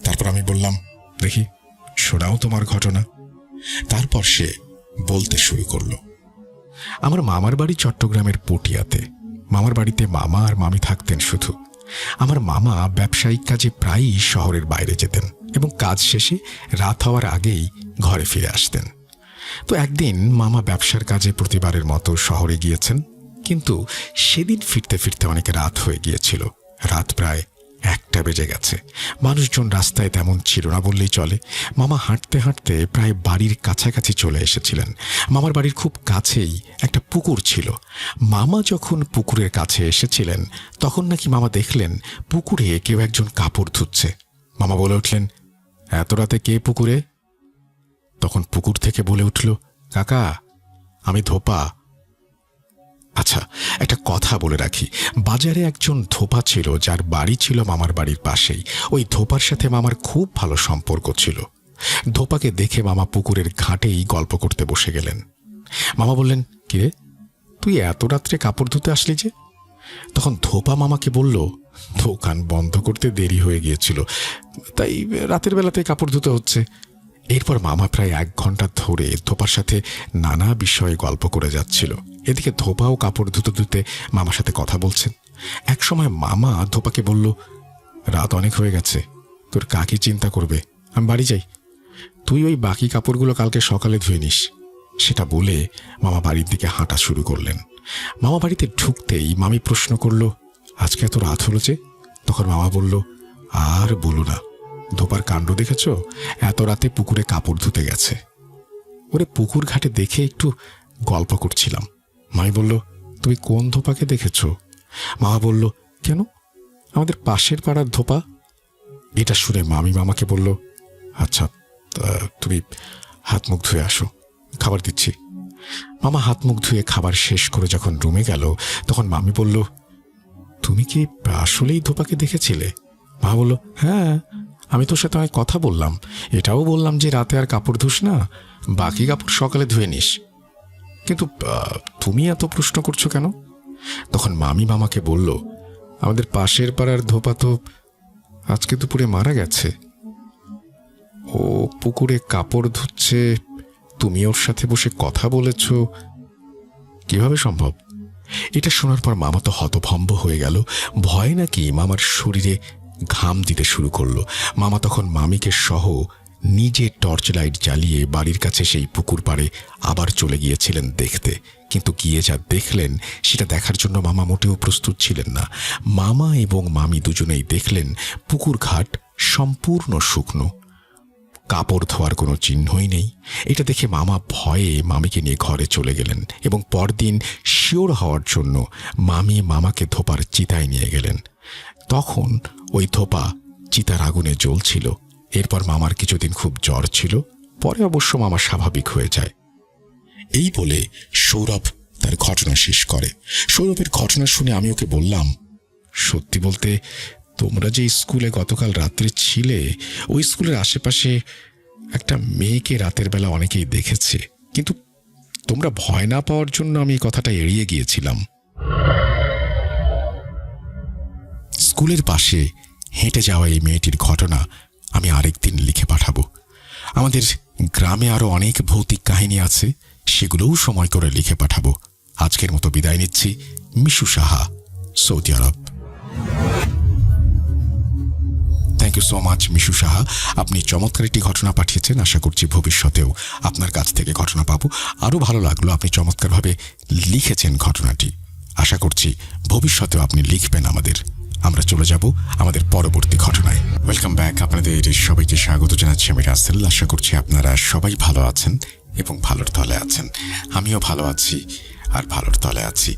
তারপর আমি বললাম, দেখি শোনাও তোমার ঘটনা। তারপর সে বলতে শুরু করলো। আমার মামার বাড়ি চট্টগ্রামের পটিয়াতে। মামার বাড়িতে মামা আর মামি থাকতেন শুধু। আমার মামা ব্যবসায়িক কাজে প্রায়ই শহরের বাইরে যেতেন এবং কাজ শেষে রাত হওয়ার আগেই ঘরে ফিরে আসতেন। তো একদিন মামা ব্যবসার কাজে প্রতিবারের মতো শহরে গিয়েছেন, কিন্তু সেদিন ফিরতে ফিরতে অনেক রাত হয়ে গিয়েছিল। রাত প্রায় 1টা বেজে গেছে। মানুষজন রাস্তায় তেমন ছিল না বললেই চলে। মামা হাঁটতে হাঁটতে প্রায় বাড়ির কাছাকাছি চলে এসেছিলেন। মামার বাড়ির খুব কাছেই একটা পুকুর ছিল। মামা যখন পুকুরের কাছে এসেছিলেন তখন নাকি মামা দেখলেন পুকুরে কেউ একজন কাপড় ধুচ্ছে। মামা বলে উঠলেন, এত রাতে কে পুকুরে? তখন পুকুর থেকে বলে উঠল, কাকা, আমি ধোপা, আচ্ছা, একটা কথা বলে রাখি, বাজারে একজন ধোপা ছিল যার বাড়ি ছিল মামার বাড়ির পাশেই। ওই ধোপার সাথে মামার খুব ভালো সম্পর্ক ছিল। ধোপাকে দেখে মামা পুকুরের ঘাটেই গল্প করতে বসে গেলেন। মামা বললেন, কিরে, তুই এত রাত্রে কাপড় ধুতে আসলি যে? তখন ধোপা মামাকে বলল, দোকান বন্ধ করতে দেরি হয়ে গিয়েছিল, তাই রাতের বেলাতে কাপড় ধুতে হচ্ছে। এরপর মামা প্রায় 1 ঘন্টা ধরে ধোপার সাথে নানা বিষয়ে গল্প করে যাচ্ছিল। এদিকে ধোপাও কাপড় ধুতে ধুতে মামার সাথে কথা বলছেন। এক সময় মামা ধোপাকে বলল, রাত অনেক হয়ে গেছে, তোর কাকি চিন্তা করবে, আমি বাড়ি যাই, তুই ওই বাকি কাপড়গুলো কালকে সকালে ধুয়ে নিস। সেটা বলে মামা বাড়ির দিকে হাঁটা শুরু করলেন। মামা বাড়িতে ঢুকতেই মামি প্রশ্ন করল, আজকে এত রাত হলো যে? তখন মামা বলল, আর বলো না, ধোপার কাণ্ড দেখেছ? এত রাতে পুকুরে কাপড় ধুতে গেছে। ওরে পুকুর ঘাটে দেখে একটু গল্প করছিলাম। মামি বলল, তুমি কোন ধোপাকে দেখেছ? মামা বলল, কেন, আমাদের পাশের পাড়ার ধোপা। এটা শুনে মামি মামাকে বলল, আচ্ছা, তুমি হাত মুখ ধুয়ে আসো, খাবার দিচ্ছি। মামা হাত মুখ ধুয়ে খাবার শেষ করে যখন রুমে গেল, তখন মামি বলল, তুমি কি আসলেই ধোপাকে দেখেছিলে? মা বলল, হ্যাঁ, আমি তোর সাথে অনেক কথা বললাম, এটাও বললাম যে রাতে আর কাপড় ধুস না, বাকি কাপড় সকালে ধুয়ে নিস, কিন্তু তুমি এত প্রশ্ন করছো কেন? তখন মামি মামাকে বলল, আমাদের পাশের পাড়ার ধোপা তো আজকে দুপুরে মারা গেছে। ও পুকুরে কাপড় ধুচ্ছে, তুমি ওর সাথে বসে কথা বলেছ, কিভাবে সম্ভব? এটা শোনার পর মামা তো হতভম্ব হয়ে গেল। ভয় নাকি মামার শরীরে ঘাম দিতে শুরু করলো। মামা তখন মামিকে সহ নিজে টর্চ লাইট জ্বালিয়ে বাড়ির কাছে সেই পুকুর পাড়ে আবার চলে গিয়েছিলেন দেখতে। কিন্তু গিয়ে যা দেখলেন সেটা দেখার জন্য মামা মোটেও প্রস্তুত ছিলেন না। মামা এবং মামি দুজনেই দেখলেন পুকুর ঘাট সম্পূর্ণ শুকনো, কাপড় ধোয়ার কোনো চিহ্নই নেই। এটা দেখে মামা ভয়ে মামিকে নিয়ে ঘরে চলে গেলেন এবং পরদিন শিওর হওয়ার জন্য মামি মামাকে ধোপার চিতায় নিয়ে গেলেন। তখন ওই ধোপা চিতার আগুনে জ্বলছিল। এরপর মামার কিছুদিন খুব জ্বর ছিল, পরে অবশ্য মামা স্বাভাবিক হয়ে যায়। এই বলে সৌরভ তার ঘটনা শেষ করে। সৌরভের ঘটনা শুনে আমি ওকে বললাম, সত্যি বলতে, তোমরা যে স্কুলে গতকাল রাত্রে ছিলে, ওই স্কুলের আশেপাশে একটা মেয়েকে রাতের বেলা অনেকেই দেখেছে, কিন্তু তোমরা ভয় না পাওয়ার জন্য আমি এই কথাটা এড়িয়ে গিয়েছিলাম। স্কুলের পাশে হেঁটে যাওয়া এই মেয়েটির ঘটনা আমি আরেকদিন লিখে পাঠাবো। আমাদের গ্রামে আরো অনেক ভৌতিক কাহিনী আছে, সেগুলোও সময় করে লিখে পাঠাবো। আজকের মতো বিদায় নিচ্ছি। মিশু সাহা, সৌদি আরব। Thank you so much Mishu Saha, আপনি চমৎকার একটি ঘটনা পাঠিয়েছেন। আশা করছি ভবিষ্যতেও আপনার কাছ থেকে ঘটনা পাবো। আরও ভালো লাগলো আপনি চমৎকারভাবে লিখেছেন ঘটনাটি। আশা করছি ভবিষ্যতেও আপনি লিখবেন আমাদের। আমরা চলে যাব আমাদের পরবর্তী ঘটনায়। ওয়েলকাম ব্যাক, আপনাদের সবাইকে স্বাগত জানাচ্ছি আমি রাসেল। আশা করছি আপনারা সবাই ভালো আছেন এবং ভালোর তলে আছেন। আমিও ভালো আছি আর ভালোর তলে আছি।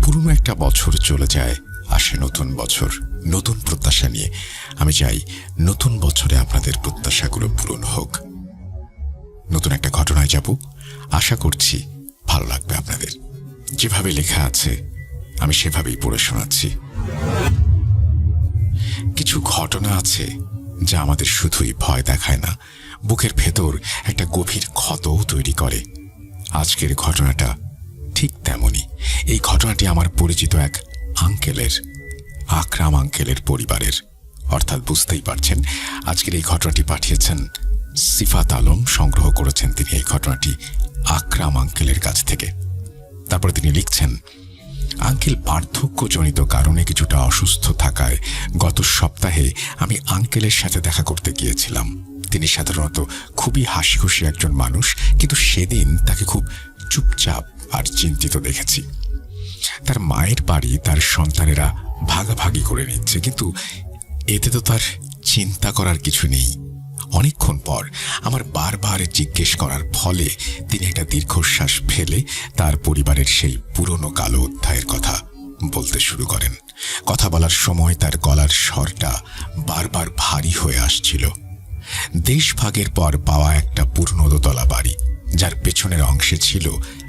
পুরনো একটা বছর চলে যায়, আসে নতুন বছর নতুন প্রত্যাশা নিয়ে। আমি চাই নতুন বছরে আপনাদের প্রত্যাশাগুলো পূরণ হোক। নতুন একটা ঘটনায় যাব, আশা করছি ভালো লাগবে আপনাদের। যেভাবে লেখা আছে আমি সেভাবেই পড়ে শোনাচ্ছি। কিছু ঘটনা আছে যা আমাদের শুধুই ভয় দেখায় না, বুকের ভেতর একটা গভীর ক্ষতও তৈরি করে। আজকের ঘটনাটা ঠিক তেমনই। এই ঘটনাটি আমার পরিচিত এক আঙ্কেলের, আকরাম আঙ্কেলের পরিবারের। অর্থাৎ বুঝতেই পারছেন, আজকের এই ঘটনাটি পাঠিয়েছেন সিফাত আলম, সংগ্রহ করেছেন তিনি এই ঘটনাটি আকরাম আঙ্কেলের কাছ থেকে। তারপরে তিনি লিখছেন, আঙ্কেল বার্ধক্যজনিত কারণে কিছুটা অসুস্থ থাকায় গত সপ্তাহে আমি আঙ্কেলের সাথে দেখা করতে গিয়েছিলাম। তিনি সাধারণত খুবই হাসি খুশি একজন মানুষ, কিন্তু সেদিন তাকে খুব চুপচাপ আর চিন্তিত দেখেছি। তার মায়ের বাড়ি তার সন্তানেরা ভাগাভাগি করে নিচ্ছে, কিন্তু এতে তো তার চিন্তা করার কিছু নেই। অনেকক্ষণ পর আমার বারবার জিজ্ঞেস করার ফলে তিনি একটা দীর্ঘশ্বাস ফেলে তার পরিবারের সেই পুরনো কালো অধ্যায়ের কথা বলতে শুরু করেন। কথা বলার সময় তার গলার স্বরটা বারবার ভারী হয়ে আসছিল। দেশভাগের পর পাওয়া একটা পুরনো দোতলা বাড়ি, যার পেছনের অংশে ছিল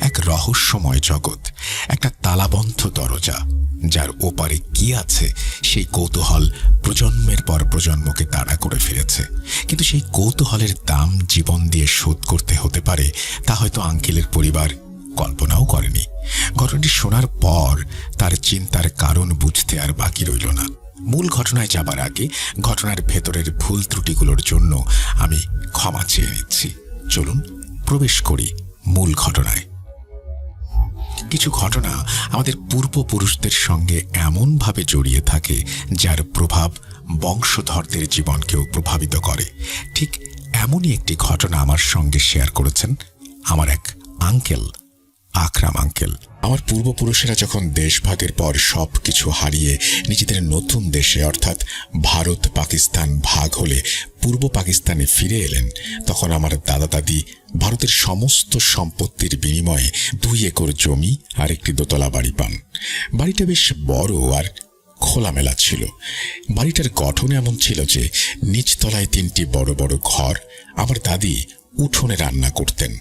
এক রহস্যময় জগৎ, একটা তালাবন্ধ দরজা যার ওপারে কি আছে সেই কৌতূহল প্রজন্মের পর প্রজন্মকে তাড়া করে ফিরেছে। কিন্তু সেই কৌতূহলের দাম জীবন দিয়ে শোধ করতে হতে পারে তা হয়তো আঙ্কেলের পরিবার কল্পনাও করেনি। ঘটনাটি শোনার পর তার চিন্তার কারণ বুঝতে আর বাকি রইল না। মূল ঘটনায় যাবার আগে ঘটনার ভেতরের ভুল ত্রুটিগুলোর জন্য আমি ক্ষমা চেয়ে নিচ্ছি। চলুন প্রবেশ করি মূল ঘটনায়। কিছু ঘটনা আমাদের পূর্বপুরুষদের সঙ্গে এমনভাবে জড়িয়ে থাকে যার প্রভাব বংশধরদের জীবনকেও প্রভাবিত করে। ঠিক এমনই একটি ঘটনা আমার সঙ্গে শেয়ার করেছেন আমার এক আঙ্কেল, আকরাম আঙ্কেল। আমার পূর্বপুরুষেরা যখন দেশভাগের পর সব কিছু হারিয়ে নিজেদের নতুন দেশে অর্থাৎ ভারত পাকিস্তান ভাগ হলে পূর্ব পাকিস্তানে ফিরে এলেন, তখন আমার দাদা দাদি ভারতের সমস্ত সম্পত্তির বিনিময়ে 2 একর জমি আর একটি দোতলা বাড়ি পান। বাড়িটা বেশ বড় আর খোলামেলা ছিল। বাড়িটার গঠন এমন ছিল যে নিচতলায় 3টি বড় বড় ঘর। আমার দাদি উঠোনে রান্না করতেন।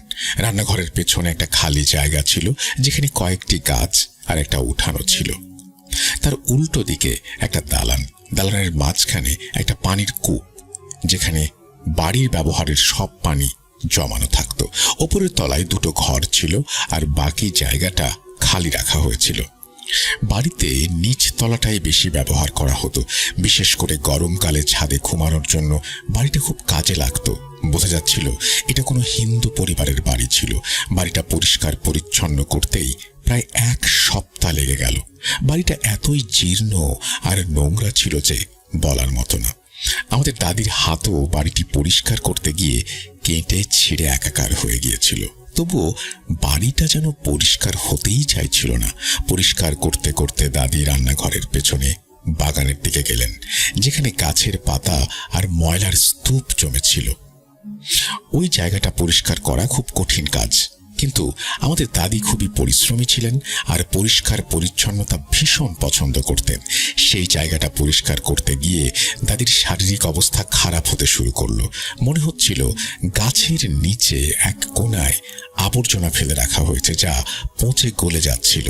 রান্নাঘরের পেছনে একটা খালি জায়গা ছিল যেখানে কয়েকটি গাছ আর একটা উঠানও ছিল। তার উল্টো দিকে একটা দালান, দালানের মাঝখানে একটা পানির কূপ যেখানে বাড়ির ব্যবহারের সব পানি জমানো থাকতো। ওপরের তলায় 2টো ঘর ছিল আর বাকি জায়গাটা খালি রাখা হয়েছিল। বাড়িতে নিচ তলাটাই বেশি ব্যবহার করা হতো, বিশেষ করে গরমকালে ছাদে ঘুমানোর জন্য বাড়িটা খুব কাজে লাগতো। বোঝা যাচ্ছিল এটা কোনো হিন্দু পরিবারের বাড়ি ছিল। বাড়িটা পরিষ্কার পরিচ্ছন্ন করতেই প্রায় 1 সপ্তাহ লেগে গেল। বাড়িটা এতই জীর্ণ আর নোংরা ছিল যে বলার মতো না। আমাদের দাদির হাতও বাড়িটি পরিষ্কার করতে গিয়ে কেটে ছিঁড়ে একাকার হয়ে গিয়েছিল। তবুও বাড়িটা যেন পরিষ্কার হতেই চাইছিল না। পরিষ্কার করতে করতে দাদি রান্নাঘরের পেছনে বাগানের দিকে গেলেন, যেখানে গাছের পাতা আর ময়লার স্তূপ জমেছিল। ওই জায়গাটা পরিষ্কার করা খুব কঠিন কাজ, কিন্তু আমাদের দাদি খুবই পরিশ্রমী ছিলেন আর পরিষ্কার পরিচ্ছন্নতা ভীষণ পছন্দ করতেন। সেই জায়গাটা পরিষ্কার করতে গিয়ে দাদির শারীরিক অবস্থা খারাপ হতে শুরু করলো। মনে হচ্ছিল গাছের নিচে এক কোণায় আবর্জনা ফেলে রাখা হয়েছে যা পচে গলে যাচ্ছিল।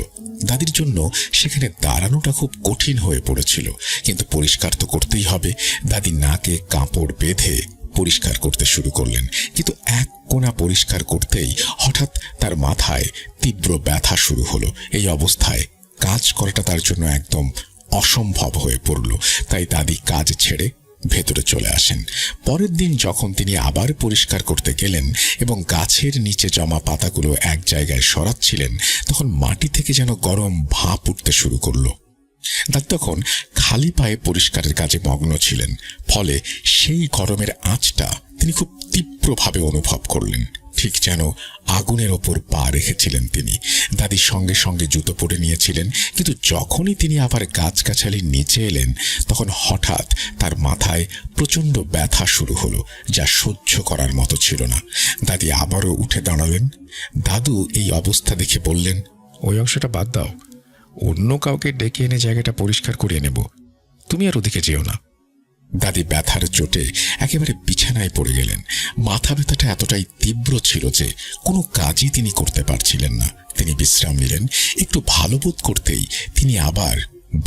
দাদির জন্য সেখানে দাঁড়ানোটা খুব কঠিন হয়ে পড়েছিল, কিন্তু পরিষ্কার তো করতেই হবে। দাদি নাকে কাপড় বেঁধে পরিষ্কার করতে শুরু করলেন, কিন্তু এক কোণা পরিষ্কার করতেই হঠাৎ তার মাথায় তীব্র ব্যথা শুরু হলো। এই অবস্থায় কাজ করাটা তার জন্য একদম অসম্ভব হয়ে পড়ল। তাই দাদি কাজ ছেড়ে ভেতরে চলে আসেন। পরের দিন যখন তিনি আবার পরিষ্কার করতে গেলেন এবং গাছের নিচে জমা পাতাগুলো এক জায়গায় সরাচ্ছিলেন, তখন মাটি থেকে যেন গরম ভাপ উঠতে শুরু করলো। দাদি তখন খালি পায়ে পরিষ্কারের কাজে মগ্ন ছিলেন, ফলে সেই গরমের আঁচটা তিনি খুব তীব্রভাবে অনুভব করলেন, ঠিক যেন আগুনের ওপর পা রেখেছিলেন তিনি। দাদি সঙ্গে সঙ্গে জুতো পরে নিয়েছিলেন, কিন্তু যখনই তিনি আবার গাছগাছালির নিচে এলেন তখন হঠাৎ তার মাথায় প্রচণ্ড ব্যথা শুরু হলো, যা সহ্য করার মতো ছিল না। দাদি আবারও উঠে দাঁড়ালেন। দাদু এই অবস্থা দেখে বললেন, ওই অংশটা বাদ দাও, অন্য কাউকে ডেকে এনে জায়গাটা পরিষ্কার করিয়ে নেব, তুমি আর ওদিকে যেও না। দাদি ব্যথার চোটে একেবারে বিছানায় পড়ে গেলেন। মাথা ব্যথাটা এতটাই তীব্র ছিল যে কোনো কাজই তিনি করতে পারছিলেন না। তিনি বিশ্রাম নিলেন। একটু ভালো বোধ করতেই তিনি আবার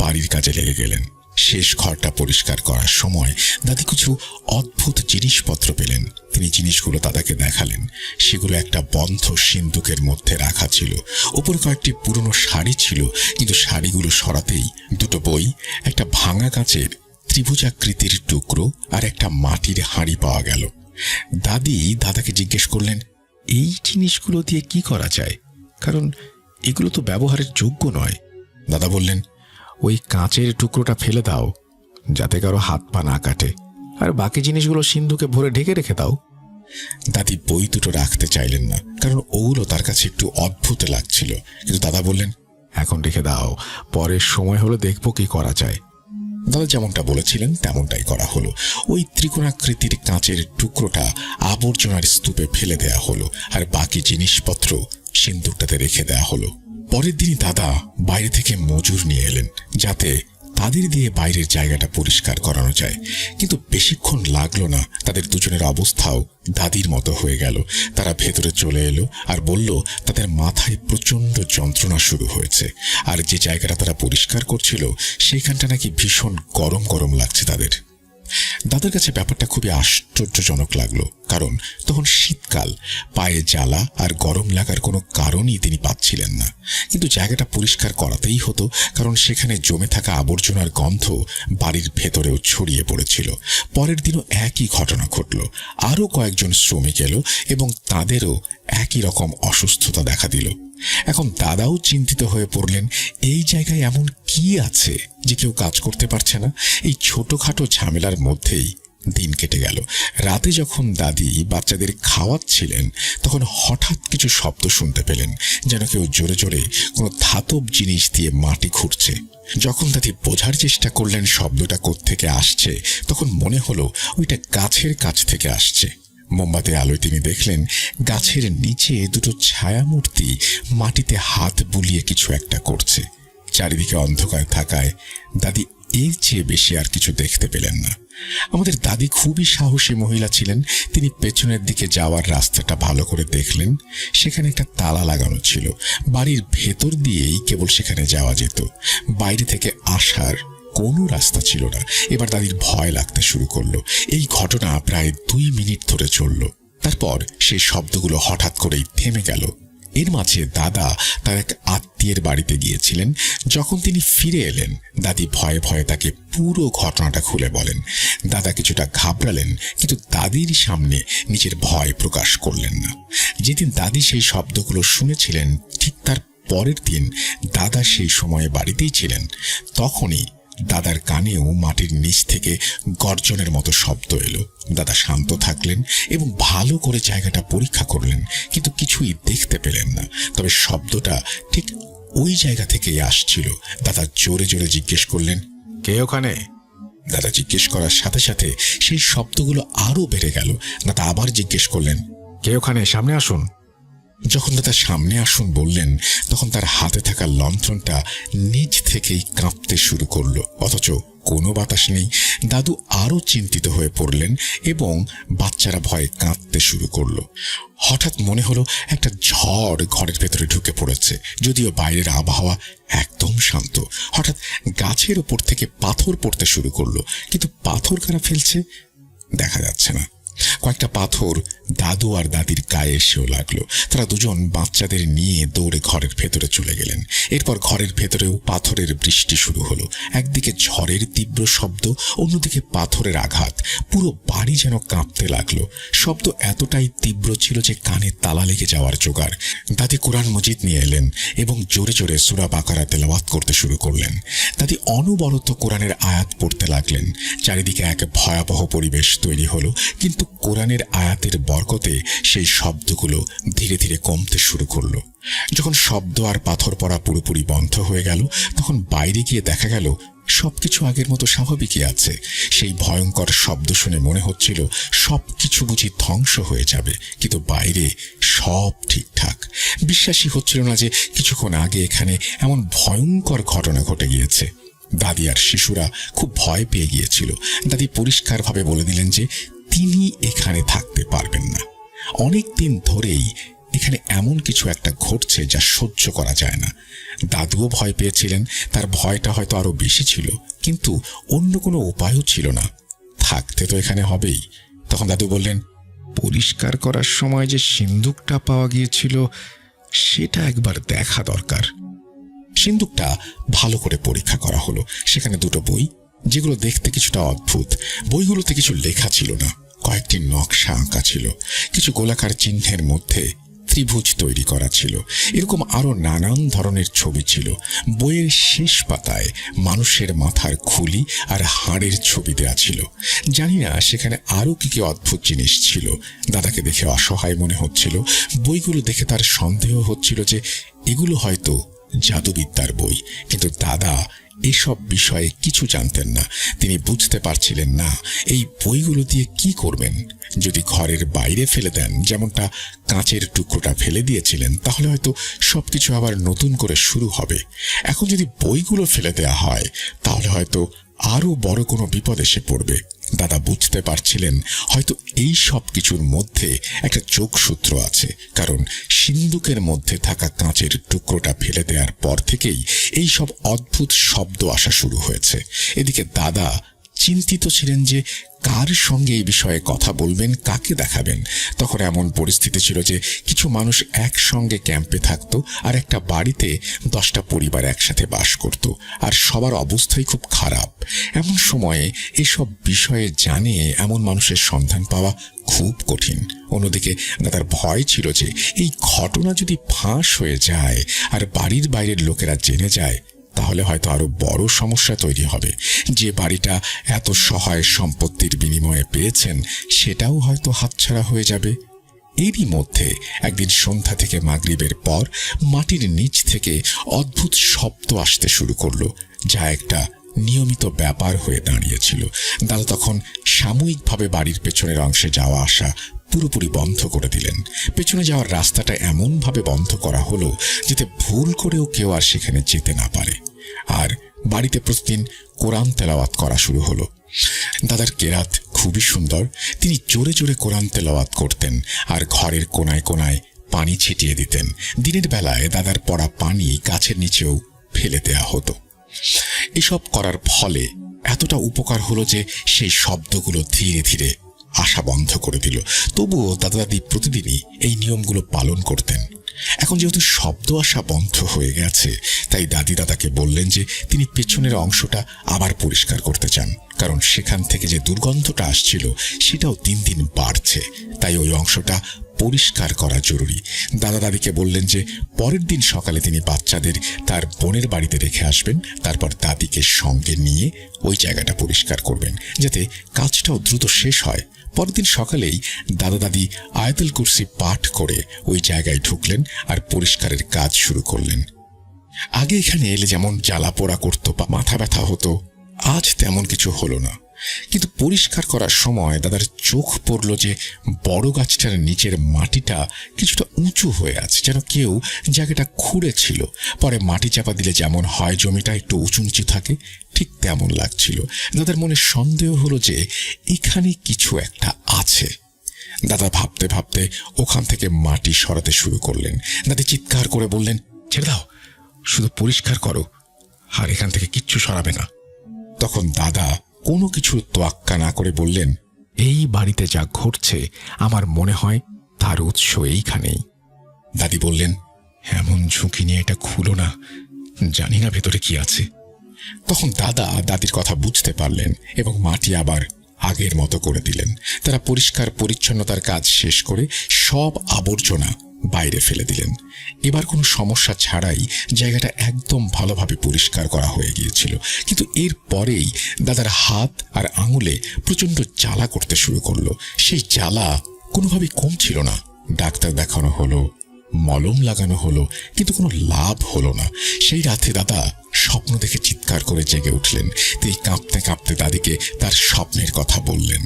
বাড়ির কাজে লেগে গেলেন। শেষ ঘরটা পরিষ্কার করার সময় দাদি কিছু অদ্ভুত জিনিসপত্র পেলেন। তিনি জিনিসগুলো দাদাকে দেখালেন। সেগুলো একটা বন্ধ সিন্দুকের মধ্যে রাখা ছিল। ওপর কয়েকটি পুরনো শাড়ি ছিল, কিন্তু শাড়িগুলো সরাতেই 2টো বই, একটা ভাঙা কাচের ত্রিভুজাকৃতির টুকরো আর একটা মাটির হাঁড়ি পাওয়া গেল। দাদি দাদাকে জিজ্ঞেস করলেন, এই জিনিসগুলো দিয়ে কি করা যায়? কারণ এগুলো তো ব্যবহারের যোগ্য নয়। দাদা বললেন, ওই কাঁচের টুকরোটা ফেলে দাও, যাতে কারো হাত পা না কাটে, আর বাকি জিনিসগুলো সিন্ধুকে ভরে ঢেকে রেখে দাও। দাদি বই 2টো রাখতে চাইলেন না, কারণ ওগুলো তার কাছে একটু অদ্ভুত লাগছিল। কিন্তু দাদা বললেন, এখন রেখে দাও, পরের সময় হলে দেখবো কি করা যায়। দাদা যেমনটা বলেছিলেন তেমনটাই করা হলো। ওই ত্রিকোণাকৃতির কাঁচের টুকরোটা আবর্জনার স্তূপে ফেলে দেয়া হলো, আর বাকি জিনিসপত্র সিন্দুকটাতে রেখে দেয়া হলো। পরের দিনই দাদা বাইরে থেকে মজুর নিয়ে এলেন, যাতে তাদের দিয়ে বাইরের জায়গাটা পরিষ্কার করানো যায়। কিন্তু বেশিক্ষণ লাগলো না, তাদের দুজনের অবস্থাও দাদির মতো হয়ে গেল। তারা ভেতরে চলে এলো আর বলল তাদের মাথায় প্রচণ্ড যন্ত্রণা শুরু হয়েছে, আর যে জায়গাটা তারা পরিষ্কার করছিল সেইখানটা নাকি ভীষণ গরম গরম লাগছে তাদের। দাদার কাছে ব্যাপারটা খুবই আশ্চর্যজনক লাগলো, কারণ তখন শীতকাল, পায়ে জ্বালা আর গরম লাগার কোনো কারণই তিনি পাচ্ছিলেন না। কিন্তু জায়গাটা পরিষ্কার করাতেই হতো, কারণ সেখানে জমে থাকা আবর্জনার গন্ধ বাড়ির ভেতরেও ছড়িয়ে পড়েছিল। পরের দিনও একই ঘটনা ঘটল। আরও কয়েকজন শ্রমিক এলো এবং তাদেরও একই রকম অসুস্থতা দেখা দিল। এখন দাদাও চিন্তিত হয়ে পড়লেন, এই জায়গায় এমন কি আছে যে কেউ কাজ করতে পারছে না। এই ছোটখাটো ঝামেলার মধ্যেই দিন কেটে গেল। রাতে যখন দাদি বাচ্চাদের খাওয়াচ্ছিলেন, তখন হঠাৎ কিছু শব্দ শুনতে পেলেন, যেন কেউ জোরে জোরে কোনো ধাতব জিনিস দিয়ে মাটি খুঁড়ছে। যখন দাদি বোঝার চেষ্টা করলেন শব্দটা কোত্থেকে আসছে, তখন মনে হলো ওইটা গাছের কাছ থেকে আসছে। মোমবাতি আলোয় তিনি দেখলেন গাছের নিচে দুটো ছায়ামূর্তি মাটিতে হাত বুলিয়ে কিছু একটা করছে। চারিদিকে অন্ধকার থাকায় দাদি এর চেয়ে বেশি আর কিছু দেখতে পেলেন না। আমাদের দাদি খুবই সাহসী মহিলা ছিলেন। তিনি পেছনের দিকে যাওয়ার রাস্তাটা ভালো করে দেখলেন। সেখানে একটা তালা লাগানো ছিল। বাড়ির ভেতর দিয়েই কেবল সেখানে যাওয়া যেত, বাইরে থেকে আসার কোনো রাস্তা ছিল না। এবার দাদির ভয় লাগতে শুরু করলো। এই ঘটনা প্রায় 2 মিনিট ধরে চলল। তারপর সেই শব্দগুলো হঠাৎ করেই থেমে গেল। এর মাঝে দাদা তার এক আত্মীয়ের বাড়িতে গিয়েছিলেন। যখন তিনি ফিরে এলেন, দাদি ভয়ে ভয়ে তাকে পুরো ঘটনাটা খুলে বলেন। দাদা কিছুটা ঘাবড়ালেন, কিন্তু দাদির সামনে নিজের ভয় প্রকাশ করলেন না। যেদিন দাদি সেই শব্দগুলো শুনেছিলেন, ঠিক তার পরের দিন দাদা সেই সময়ে বাড়িতেই ছিলেন। তখনই দাদার কানেও মাটির নিচ থেকে গর্জনের মতো শব্দ এলো। দাদা শান্ত থাকলেন এবং ভালো করে জায়গাটা পরীক্ষা করলেন, কিন্তু কিছুই দেখতে পেলেন না। তবে শব্দটা ঠিক ওই জায়গা থেকেই আসছিল। দাদা জোরে জোরে জিজ্ঞেস করলেন, কে ওখানে? দাদা জিজ্ঞেস করার সাথে সাথে সেই শব্দগুলো আরো বেড়ে গেল। দাদা আবার জিজ্ঞেস করলেন, কে ওখানে? সামনে আসুন। যখন দাদা সামনে আসুন বললেন, তখন তার হাতে থাকা লণ্ঠনটা নিজ থেকেই কাঁপতে শুরু করলো, অথচ কোনো বাতাস নেই। দাদু আরো চিন্তিত হয়ে পড়লেন এবং বাচ্চারা ভয়ে কাঁদতে শুরু করলো। হঠাৎ মনে হলো একটা ঝড় ঘরের ভেতরে ঢুকে পড়েছে, যদিও বাইরের আবহাওয়া একদম শান্ত। হঠাৎ গাছের ওপর থেকে পাথর পড়তে শুরু করলো, কিন্তু পাথর কারা ফেলছে দেখা যাচ্ছে না। কয়েকটা পাথর দাদু আর দাদির গায়ে এসেও লাগলো। তারা দুজন বাচ্চাদের নিয়ে দৌড়ে ঘরের ভেতরে চলে গেলেন। এরপর ঘরের ভেতরেও পাথরের বৃষ্টি শুরু হলো। একদিকে ঝড়ের তীব্র শব্দ, অন্যদিকে পাথরের আঘাত। পুরো বাড়ি যেন কাঁপতে লাগলো। শব্দ এতটাই তীব্র ছিল যে কানে তালা লেগে যাওয়ার জোগাড়। দাদি কোরআন মজিদ নিয়ে এলেন এবং জোরে জোরে সূরা বাকারা তেলাওয়াত করতে শুরু করলেন। দাদি অনবরত কোরআনের আয়াত পড়তে লাগলেন। চারিদিকে এক ভয়াবহ পরিবেশ তৈরি হলো, কিন্তু কোরআনের আয়াতের বরকতে সেই শব্দগুলো ধীরে ধীরে কমতে শুরু করলো। যখন শব্দ আর পাথর পড়া পুরোপুরি বন্ধ হয়ে গেল, তখন বাইরে গিয়ে দেখা গেল সবকিছু আগের মতো স্বাভাবিকই আছে। সেই ভয়ঙ্কর শব্দ শুনে মনে হচ্ছিল সবকিছু বুঝি ধ্বংস হয়ে যাবে, কিন্তু বাইরে সব ঠিকঠাক। বিশ্বাসই হচ্ছিল না যে কিছুক্ষণ আগে এখানে এমন ভয়ঙ্কর ঘটনা ঘটে গিয়েছে। দাদি আর শিশুরা খুব ভয় পেয়ে গিয়েছিল। দাদি পরিষ্কারভাবে বলে দিলেন যে তিনি এখানে থাকতে পারবেন না। অনেক দিন ধরেই এখানে এমন কিছু একটা ঘটছে যা সহ্য করা যায় না। দাদুও ভয় পেয়েছিলেন। তার ভয়টা হয়তো আরো বেশি ছিল, কিন্তু অন্য কোনো উপায়ও ছিল না। থাকতে তো এখানে হবেই। তখন দাদু বললেন, পরিষ্কার করার সময় যে সিন্দুকটা পাওয়া গিয়েছিল, সেটা একবার দেখা দরকার। সিন্দুকটা ভালো করে পরীক্ষা করা হলো। সেখানে দুটো বই, যেগুলো দেখতে কিছুটা অদ্ভুত। বইগুলোতে কিছু লেখা ছিল না, কয়েকটি নকশা আঁকা ছিল। কিছু গোলাকার চিহ্নের মধ্যে ত্রিভুজ তৈরি করা ছিল। এরকম আরো নানান ধরনের ছবি ছিল। বইয়ের শেষ পাতায় মানুষের মাথার খুলি আর হাড়ের ছবি দেওয়া ছিল। জানি না সেখানে আরো কি কি অদ্ভুত জিনিস ছিল। দাদাকে দেখে অসহায় মনে হচ্ছিল। বইগুলো দেখে তার সন্দেহ হচ্ছিল যে এগুলো হয়তো জাদুবিদ্যার বই, কিন্তু দাদা এসব বিষয়ে কিছু জানতেন না। তিনি বুঝতে পারছিলেন না এই বইগুলো দিয়ে কি করবেন। যদি ঘরের বাইরে ফেলে দেন, যেমনটা কাঁচের টুকরোটা ফেলে দিয়েছিলেন, তাহলে হয়তো সবকিছু আবার নতুন করে শুরু হবে। এখন যদি বইগুলো ফেলে দেওয়া হয়, তাহলে হয়তো আরো বড় কোনো বিপদ এসে পড়বে। দাদা বুঝতে পারছিলেন হয়তো এই সব কিছুর মধ্যে একটা যোগসূত্র আছে, কারণ সিন্দুকের মধ্যে থাকা কাঁচের টুকরোটা ফেলে দেওয়ার পর থেকেই এই সব অদ্ভুত শব্দ আসা শুরু হয়েছে। এদিকে দাদা চিন্তিত ছিলেন যে কার সঙ্গে এই বিষয়ে কথা বলবেন, কাকে দেখাবেন। তখন এমন পরিস্থিতি ছিল যে কিছু মানুষ একসঙ্গে ক্যাম্পে থাকতো, আর একটা বাড়িতে 10টা পরিবার একসাথে বাস করত, আর সবার অবস্থাই খুব খারাপ। এমন সময়ে এসব বিষয়ে জানে এমন মানুষের সন্ধান পাওয়া খুব কঠিন। অন্যদিকে দাদার ভয় ছিল যে এই ঘটনা যদি ফাঁস হয়ে যায় আর বাড়ির বাইরের লোকেরা জেনে যায়, তাহলে হয়তো আরো বড় সমস্যা তৈরি হবে। যে বাড়িটা এত সহায় সম্পত্তির বিনিময়ে পেয়েছেন, সেটাও হয়তো হাতছাড়া হয়ে যাবে। এরই মধ্যে একদিন সন্ধ্যা থেকে মাগরিবের পর মাটির নিচ থেকে অদ্ভুত শব্দ আসতে শুরু করলো, যা একটা নিয়মিত ব্যাপার হয়ে দাঁড়িয়েছিল। দাদা তখন সাময়িকভাবে বাড়ির পেছনের অংশে যাওয়া আসা পুরোপুরি বন্ধ করে দিলেন। পেছনে যাওয়ার রাস্তাটা এমনভাবে বন্ধ করা হলো যাতে ভুল করেও কেউ আর সেখানে যেতে না পারে। আর বাড়িতে প্রতিদিন কোরআন তেলাওয়াত করা শুরু হলো। দাদার কেরাত খুবই সুন্দর। তিনি জোরে জোরে কোরআন তেলাওয়াত করতেন আর ঘরের কোনায় কোনায় পানি ছিটিয়ে দিতেন। দিনের বেলায় দাদার পড়া পানি গাছের নিচেও ফেলে দেয়া হতো। এসব করার ফলে এতটা উপকার হলো যে সেই শব্দগুলো ধীরে ধীরে আসা বন্ধ করে দিল। তবুও দাদা দাদি প্রতিদিনই এই নিয়মগুলো পালন করতেন। এখন যেহেতু শব্দ আসা বন্ধ হয়ে গেছে, তাই দাদি দাদাকে বললেন যে তিনি পেছনের অংশটা আবার পরিষ্কার করতে চান, কারণ সেখান থেকে যে দুর্গন্ধটা আসছিল সেটাও দিন দিন বাড়ছে। তাই ওই অংশটা পরিষ্কার করা জরুরি। দাদা দাদিকে বললেন যে পরের দিন সকালে তিনি বাচ্চাদের তার বোনের বাড়িতে রেখে আসবেন, তারপর দাদিকে সঙ্গে নিয়ে ওই জায়গাটা পরিষ্কার করবেন, যাতে কাজটাও দ্রুত শেষ হয়। পরের দিন সকালেই দাদা দাদি আয়াতুল কুরসি পাঠ করে ওই জায়গায় ঢুকলেন আর পরিষ্কারের কাজ শুরু করলেন। আগে এখানে এলে যেমন জ্বালা পোড়া করতো বা মাথা ব্যথা হতো, আজ তেমন কিছু হলো না। কিন্তু পরিষ্কার করার সময় দাদার চোখ পড়ল যে বড় গাছটার নিচের মাটিটা কিছুটা উঁচু হয়ে আছে, যেন কেউ জায়গাটা খুঁড়েছিল। পরে মাটি চাপা দিলে যেমন হয় জমিটা একটু উঁচু নিচু থাকে, ঠিক তেমন লাগছিল। দাদার মনে সন্দেহ হলো যে এখানে কিছু একটা আছে। দাদা ভাবতে ভাবতে ওখান থেকে মাটি সরাতে শুরু করলেন। দাদি চিৎকার করে বললেন, ছেড়ে দাও, শুধু পরিষ্কার করো, আর এখান থেকে কিচ্ছু সরাবে না। তখন দাদা কোনো কিছুর তোয়াক্কা না করে বললেন, এই বাড়িতে যা ঘটছে আমার মনে হয় তার উৎস এইখানেই। দাদি বললেন, এমন ঝুঁকি নিয়ে এটা খুলো না, জানি না ভেতরে কি আছে। তখন দাদা দাদির কথা বুঝতে পারলেন এবং মাটি আবার আগের মতো করে দিলেন। তারা পরিষ্কার পরিচ্ছন্নতার কাজ শেষ করে সব আবর্জনা বাইরে ফেলে দিলেন। এবার কোনো সমস্যা ছাড়াই জায়গাটা একদম ভালোভাবে পরিষ্কার করা হয়ে গিয়েছিল। কিন্তু এর পরেই দাদার হাত আর আঙুলে প্রচণ্ড জ্বালা করতে শুরু করলো। সেই জ্বালা কোনোভাবেই কমছিল না। ডাক্তার দেখানো হলো, মলম লাগানো হলো, কিন্তু কোনো লাভ হলো না। সেই রাতে দাদা স্বপ্ন দেখে চিৎকার করে জেগে উঠলেন। তিনি কাঁপতে কাঁপতে দাদিকে তার স্বপ্নের কথা বললেন।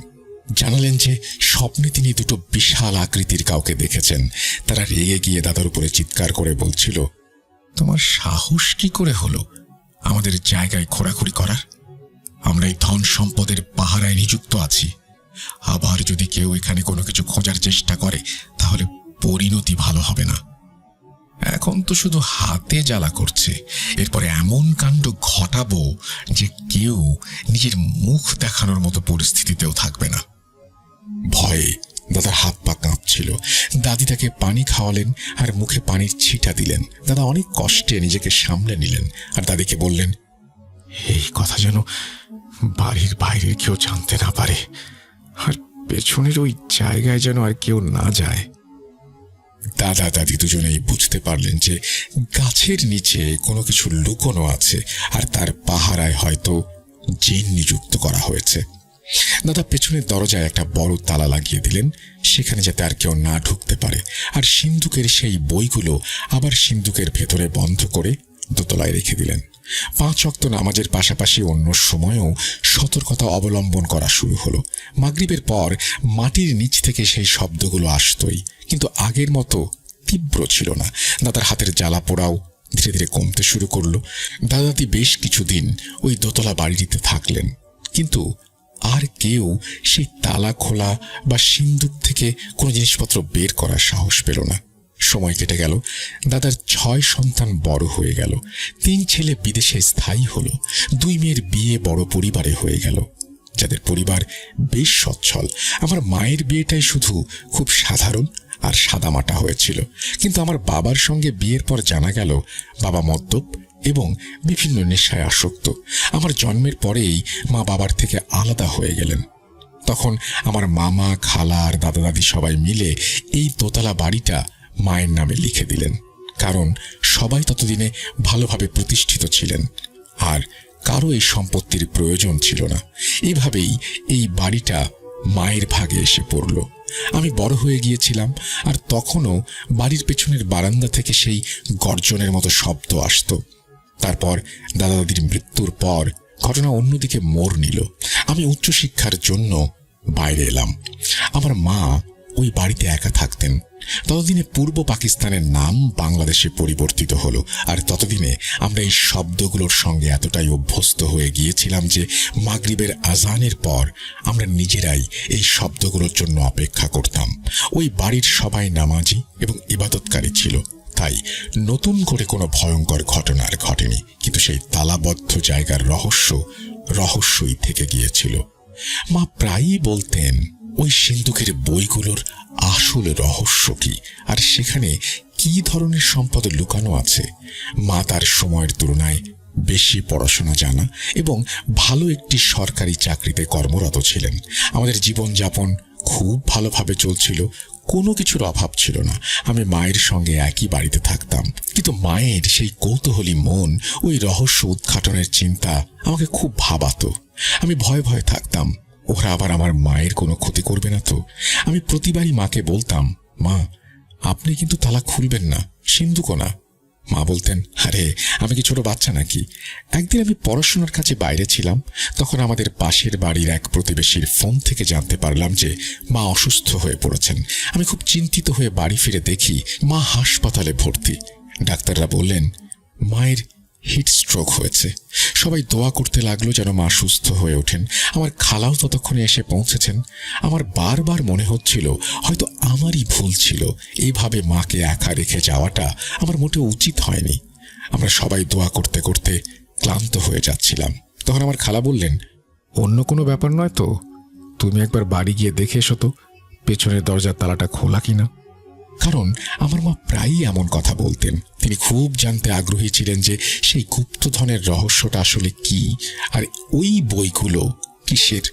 জানালেন যে স্বপ্নে তিনি দুটো বিশাল আকৃতির কাউকে দেখেছেন। তারা রেগে গিয়ে দাদার উপরে চিৎকার করে বলছিল, তোমার সাহস কি করে হলো আমাদের জায়গায় খোঁড়াখুড়ি করার? আমরা এই ধন সম্পদের পাহারায় নিযুক্ত আছি। আবার যদি কেউ এখানে কোনো কিছু খোঁজার চেষ্টা করে, তাহলে পরিণতি ভালো হবে না। এখন তো শুধু হাতে জ্বালা করছে, এরপরে এমন কাণ্ড ঘটাবো যে কেউ নিজের মুখ দেখানোর মতো পরিস্থিতিতেও থাকবে না। ভয়ে দাদার হাত পা কাঁপছিল। দাদি তাকে পানি খাওয়ালেন আর মুখে পানির ছিটা দিলেন। দাদা অনেক কষ্টে নিজেকে সামলে নিলেন আর দাদিকে বললেন, এই কথা যেন বাড়ির বাইরের কেউ জানতে না পারে, আর পেছনের ওই জায়গায় যেন আর কেউ না যায়। দাদা দাদি দুজনেই বুঝতে পারলেন যে গাছের নিচে কোনো কিছু লুকোনো আছে, আর তার পাহারায় হয়তো জিন নিযুক্ত করা হয়েছে। দাদা পেছনের দরজায় একটা বড় তালা লাগিয়ে দিলেন, সেখানে যাতে আর কেউ না ঢুকতে পারে। আর সিন্দুকের সেই বইগুলো আবার সিন্দুকের ভেতরে বন্ধ করে দোতলায় রেখে দিলেন। 5 ওয়াক্ত নামাজের পাশাপাশি অন্য সময়েও সতর্কতা অবলম্বন করা শুরু হলো। মাগরিবের পর মাটির নিচ থেকে সেই শব্দগুলো আসতই, কিন্তু আগের মতো তীব্র ছিল না। দাদার হাতের জ্বালা পোড়াও ধীরে ধীরে কমতে শুরু করলো। দাদাদি বেশ কিছুদিন ওই দোতলা বাড়িটিতে থাকলেন, কিন্তু আর কেউ সেই তালা খোলা বা সিন্দুক থেকে কোনো জিনিসপত্র বের করার সাহস পেল না। সময় কেটে গেল। দাদার 6 সন্তান বড় হয়ে গেল। 3 ছেলে বিদেশে স্থায়ী হলো। 2 মেয়ের বিয়ে বড় পরিবারে হয়ে গেল, যাদের পরিবার বেশ সচ্ছল। আমার মায়ের বিয়েটাই শুধু খুব সাধারণ আর সাদামাটা হয়েছিল, কিন্তু আমার বাবার সঙ্গে বিয়ের পর জানা গেল বাবা মদ্যপ এবং বিভিন্ন নেশায় আসক্ত। আমার জন্মের পরেই মা বাবার থেকে আলাদা হয়ে গেলেন। তখন আমার মামা, খালা আর দাদা দাদি সবাই মিলে এই দোতলা বাড়িটা মায়ের নামে লিখে দিলেন, কারণ সবাই ততদিনে ভালোভাবে প্রতিষ্ঠিত ছিলেন আর কারো এই সম্পত্তির প্রয়োজন ছিল না। এভাবেই এই বাড়িটা মায়ের ভাগে এসে পড়ল। আমি বড় হয়ে গিয়েছিলাম, আর তখনও বাড়ির পেছনের বারান্দা থেকে সেই গর্জনের মতো শব্দ আসত। তারপর দাদা দাদির মৃত্যুর পর ঘটনা অন্যদিকে মোড় নিল। আমি উচ্চশিক্ষার জন্য বাইরে এলাম। আমার মা ওই বাড়িতে একা থাকতেন। ততদিনে পূর্ব পাকিস্তানের নাম বাংলাদেশে পরিবর্তিত হলো, আর ততদিনে আমরা এই শব্দগুলোর সঙ্গে এতটাই অভ্যস্ত হয়ে গিয়েছিলাম যে মাগরিবের আজানের পর আমরা নিজেরাই এই শব্দগুলোর জন্য অপেক্ষা করতাম। ওই বাড়ির সবাই নামাজি এবং ইবাদতকারী ছিল, তাই নতুন করে কোনো ভয়ঙ্কর ঘটনা আর ঘটেনি, কিন্তু সেই তালাবদ্ধ জায়গার রহস্যই থেকে গিয়েছিল। মা প্রায়ই বলতেন ওই সিন্ধুকের বইগুলোর আসল রহস্য কি, আর সেখানে কি ধরনের সম্পদ লুকানো আছে। মা তার সময়ের তুলনায় বেশি পড়াশোনা জানা এবং ভালো একটি সরকারি চাকরিতে কর্মরত ছিলেন। আমাদের জীবনযাপন খুব ভালোভাবে চলছিল, কোনো কিছুর অভাব ছিল না। আমি মায়ের সঙ্গে একই বাড়িতে থাকতাম, কিন্তু মায়ের সেই কৌতূহলী মন, ওই রহস্য উদ্ঘাটনের চিন্তা আমাকে খুব ভাবাতো। আমি ভয়ে ভয়ে থাকতাম, ওরা আবার আমার মায়ের কোনো ক্ষতি করবে না তো। আমি প্রতিবারই মাকে বলতাম, মা আপনি কিন্তু তালা খুলবেন না, সিন্ধুকও না। মা বলতেন, আরে আমি কি ছোট বাচ্চা নাকি। একদিন আমি পড়াশোনার কাছে বাইরে ছিলাম, তখন আমাদের পাশের বাড়ির এক প্রতিবেশীর ফোন থেকে জানতে পারলাম যে মা অসুস্থ হয়ে পড়েছেন। আমি খুব চিন্তিত হয়ে বাড়ি ফিরে দেখি মা হাসপাতালে ভর্তি। ডাক্তাররা বললেন মায়ের হিট স্ট্রোক হয়েছে। সবাই দোয়া করতে লাগলো যেন মা সুস্থ হয়ে ওঠেন। আমার খালাও ততক্ষণে এসে পৌঁছেছেন। আমার বারবার মনে হচ্ছিল হয়তো আমারই ভুল ছিল, এইভাবে মাকে একা রেখে যাওয়াটা আমার মোটেও উচিত হয়নি। আমরা সবাই দোয়া করতে করতে ক্লান্ত হয়ে যাচ্ছিলাম। তখন আমার খালা বললেন, অন্য কোনো ব্যাপার নয় তো, তুমি একবার বাড়ি গিয়ে দেখে এসো তো পেছনের দরজার তালাটা খোলা কিনা। কারণ আমার মা প্রায়ই এমন কথা বলতেন। তিনি খুব জানতে আগ্রহী ছিলেন যে সেই গুপ্তধনের রহস্যটা আসলে কি, আর ওই বইগুলো কিসের।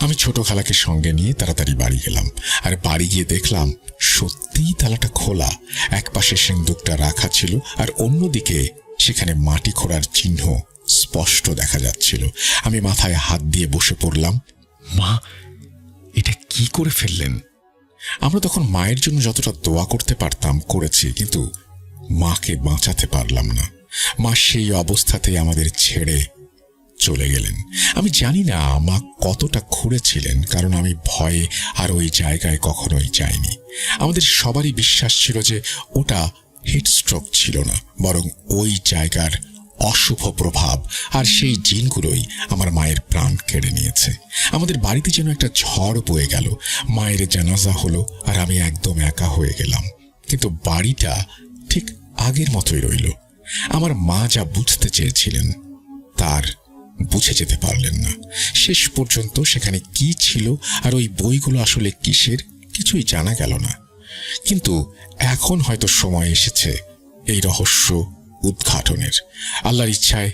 আমি ছোট খালাকে সঙ্গে নিয়ে তাড়াতাড়ি বাড়ি গেলাম, আর বাড়ি গিয়ে দেখলাম সত্যিই তালাটা খোলা। এক পাশে সিন্দুকটা রাখা ছিল, আর অন্যদিকে সেখানে মাটি খোঁড়ার চিহ্ন স্পষ্ট দেখা যাচ্ছিল। আমি মাথায় হাত দিয়ে বসে পড়লাম। মা এটা কি করে ফেললেন? আমরা তখন মায়ের জন্য যতটা দোয়া করতে পারতাম করেছি, কিন্তু মাকে বাঁচাতে পারলাম না। মা সেই অবস্থাতেই আমাদের ছেড়ে চলে গেলেন। আমি জানি না মা কতটা খুঁড়েছিলেন, কারণ আমি ভয়ে আর ওই জায়গায় কখনোই যাইনি। আমাদের সবারই বিশ্বাস ছিল যে ওটা হিট স্ট্রোক ছিল না, বরং ওই জায়গার অশুভ প্রভাব আর সেই জিনগুলোই আমার মায়ের প্রাণ কেড়ে নিয়েছে। আমাদের বাড়িতে যেন একটা ঝড় বয়ে গেল। মায়ের জানাজা হলো, আর আমি একদম একা হয়ে গেলাম। কিন্তু বাড়িটা ঠিক আগের মতোই রইল। আমার মা যা বুঝতে চেয়েছিলেন তার বুঝে যেতে পারলেন না। শেষ পর্যন্ত সেখানে কি ছিল আর ওই বইগুলো আসলে কিসের কিছুই জানা গেল না। কিন্তু এখন হয়তো সময় এসেছে এই রহস্য উদ্ঘাটনের। আল্লাহর ইচ্ছায়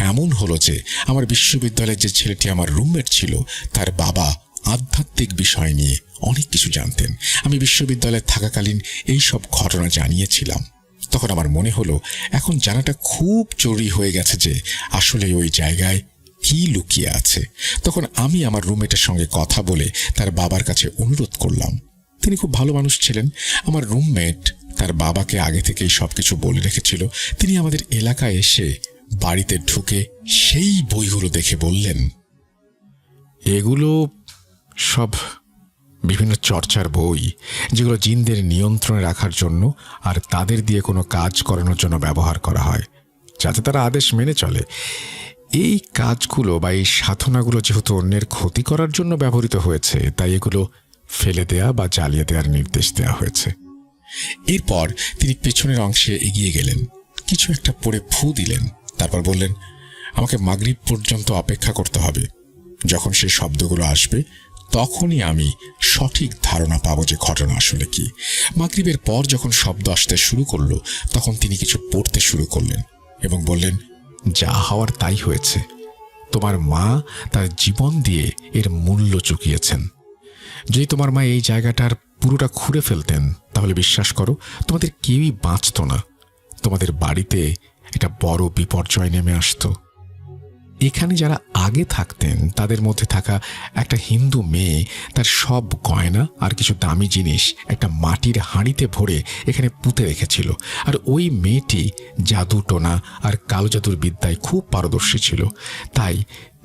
এমন হলো যে আমার বিশ্ববিদ্যালয়ের যে ছেলেটি আমার রুমমেট ছিল, তার বাবা আধ্যাত্মিক বিষয় নিয়ে অনেক কিছু জানতেন। আমি বিশ্ববিদ্যালয়ে থাকাকালীন এই সব ঘটনা জানিয়েছিলাম। তখন আমার মনে হলো এখন জানাটা খুব জরুরি হয়ে গেছে যে আসলে ওই জায়গায় কি লুকিয়ে আছে। তখন আমি আমার রুমমেটের সঙ্গে কথা বলে তার বাবার কাছে অনুরোধ করলাম। তিনি খুব ভালো মানুষ ছিলেন। আমার রুমমেট তার বাবাকে আগে থেকেই সবকিছু বলে রেখেছিল। তিনি আমাদের এলাকায় এসে বাড়িতে ঢুকে সেই বইগুলো দেখে বললেন, এগুলো সব বিভিন্ন চর্চার বই, যেগুলো জিনদের নিয়ন্ত্রণে রাখার জন্য আর তাদের দিয়ে কোনো কাজ করানোর জন্য ব্যবহার করা হয়, যাতে তারা আদেশ মেনে চলে। এই কাজগুলো বা এই সাধনাগুলো যেহেতু অন্যের ক্ষতি করার জন্য ব্যবহৃত হয়েছে, তাই এগুলো ফেলে দেয়া বা জ্বালিয়ে দেওয়ার নির্দেশ দেওয়া হয়েছে। এরপর তিনি পেছনের অংশে এগিয়ে গেলেন, কিছু একটা পড়ে ফু দিলেন, তারপর বললেন, আমাকে মাগরিব পর্যন্ত অপেক্ষা করতে হবে। যখন সেই শব্দগুলো আসবে তখনই আমি সঠিক ধারণা পাবো যে ঘটনা আসলে কি। মাগরিবের পর যখন শব্দ আসতে শুরু করলো তখন তিনি কিছু পড়তে শুরু করলেন এবং বললেন, যা হওয়ার তাই হয়েছে। তোমার মা তার জীবন দিয়ে এর মূল্য চুকিয়েছেন। যদি তোমার মা এই জায়গাটার পুরোটা খুঁড়ে ফেলতেন, তাহলে বিশ্বাস করো তোমাদের কেউই বাঁচত না। তোমাদের বাড়িতে এটা বড় বিপর্যয় নেমে আসতো। এখানে যারা আগে থাকতেন তাদের মধ্যে থাকা একটা হিন্দু মেয়ে তার সব গয়না আর কিছু দামি জিনিস একটা মাটির হাঁড়িতে ভরে এখানে পুঁতে রেখেছিল। আর ওই মেয়েটি জাদু টোনা আর কালো জাদুর বিদ্যায় খুব পারদর্শী ছিল। তাই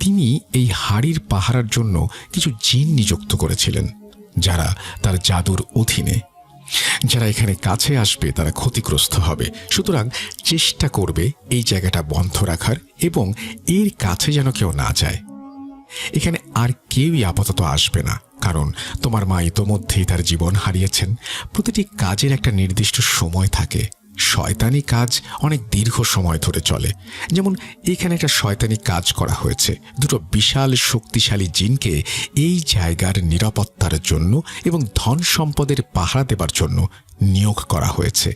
তিনি এই হাঁড়ির পাহারার জন্য কিছু জিন নিযুক্ত করেছিলেন, যারা তার জাদুর অধীনে। যারা এখানে কাছে আসবে তারা ক্ষতিগ্রস্ত হবে। সুতরাং চেষ্টা করবে এই জায়গাটা বন্ধ রাখার এবং এর কাছে যেন কেউ না যায়। এখানে আর কেউই আপাতত আসবে না, কারণ তোমার মা ইতোমধ্যেই তার জীবন হারিয়েছেন। প্রতিটি কাজের একটা নির্দিষ্ট সময় থাকে। শয়তানি কাজ অনেক দীর্ঘ সময় ধরে চলে। যেমন এখানে একটা শয়তানি কাজ করা হয়েছে। দুটো বিশাল শক্তিশালী জিনকে এই জায়গার নিরাপত্তার জন্য এবং ধন সম্পদের পাহারা দেবার জন্য নিয়োগ করা হয়েছে।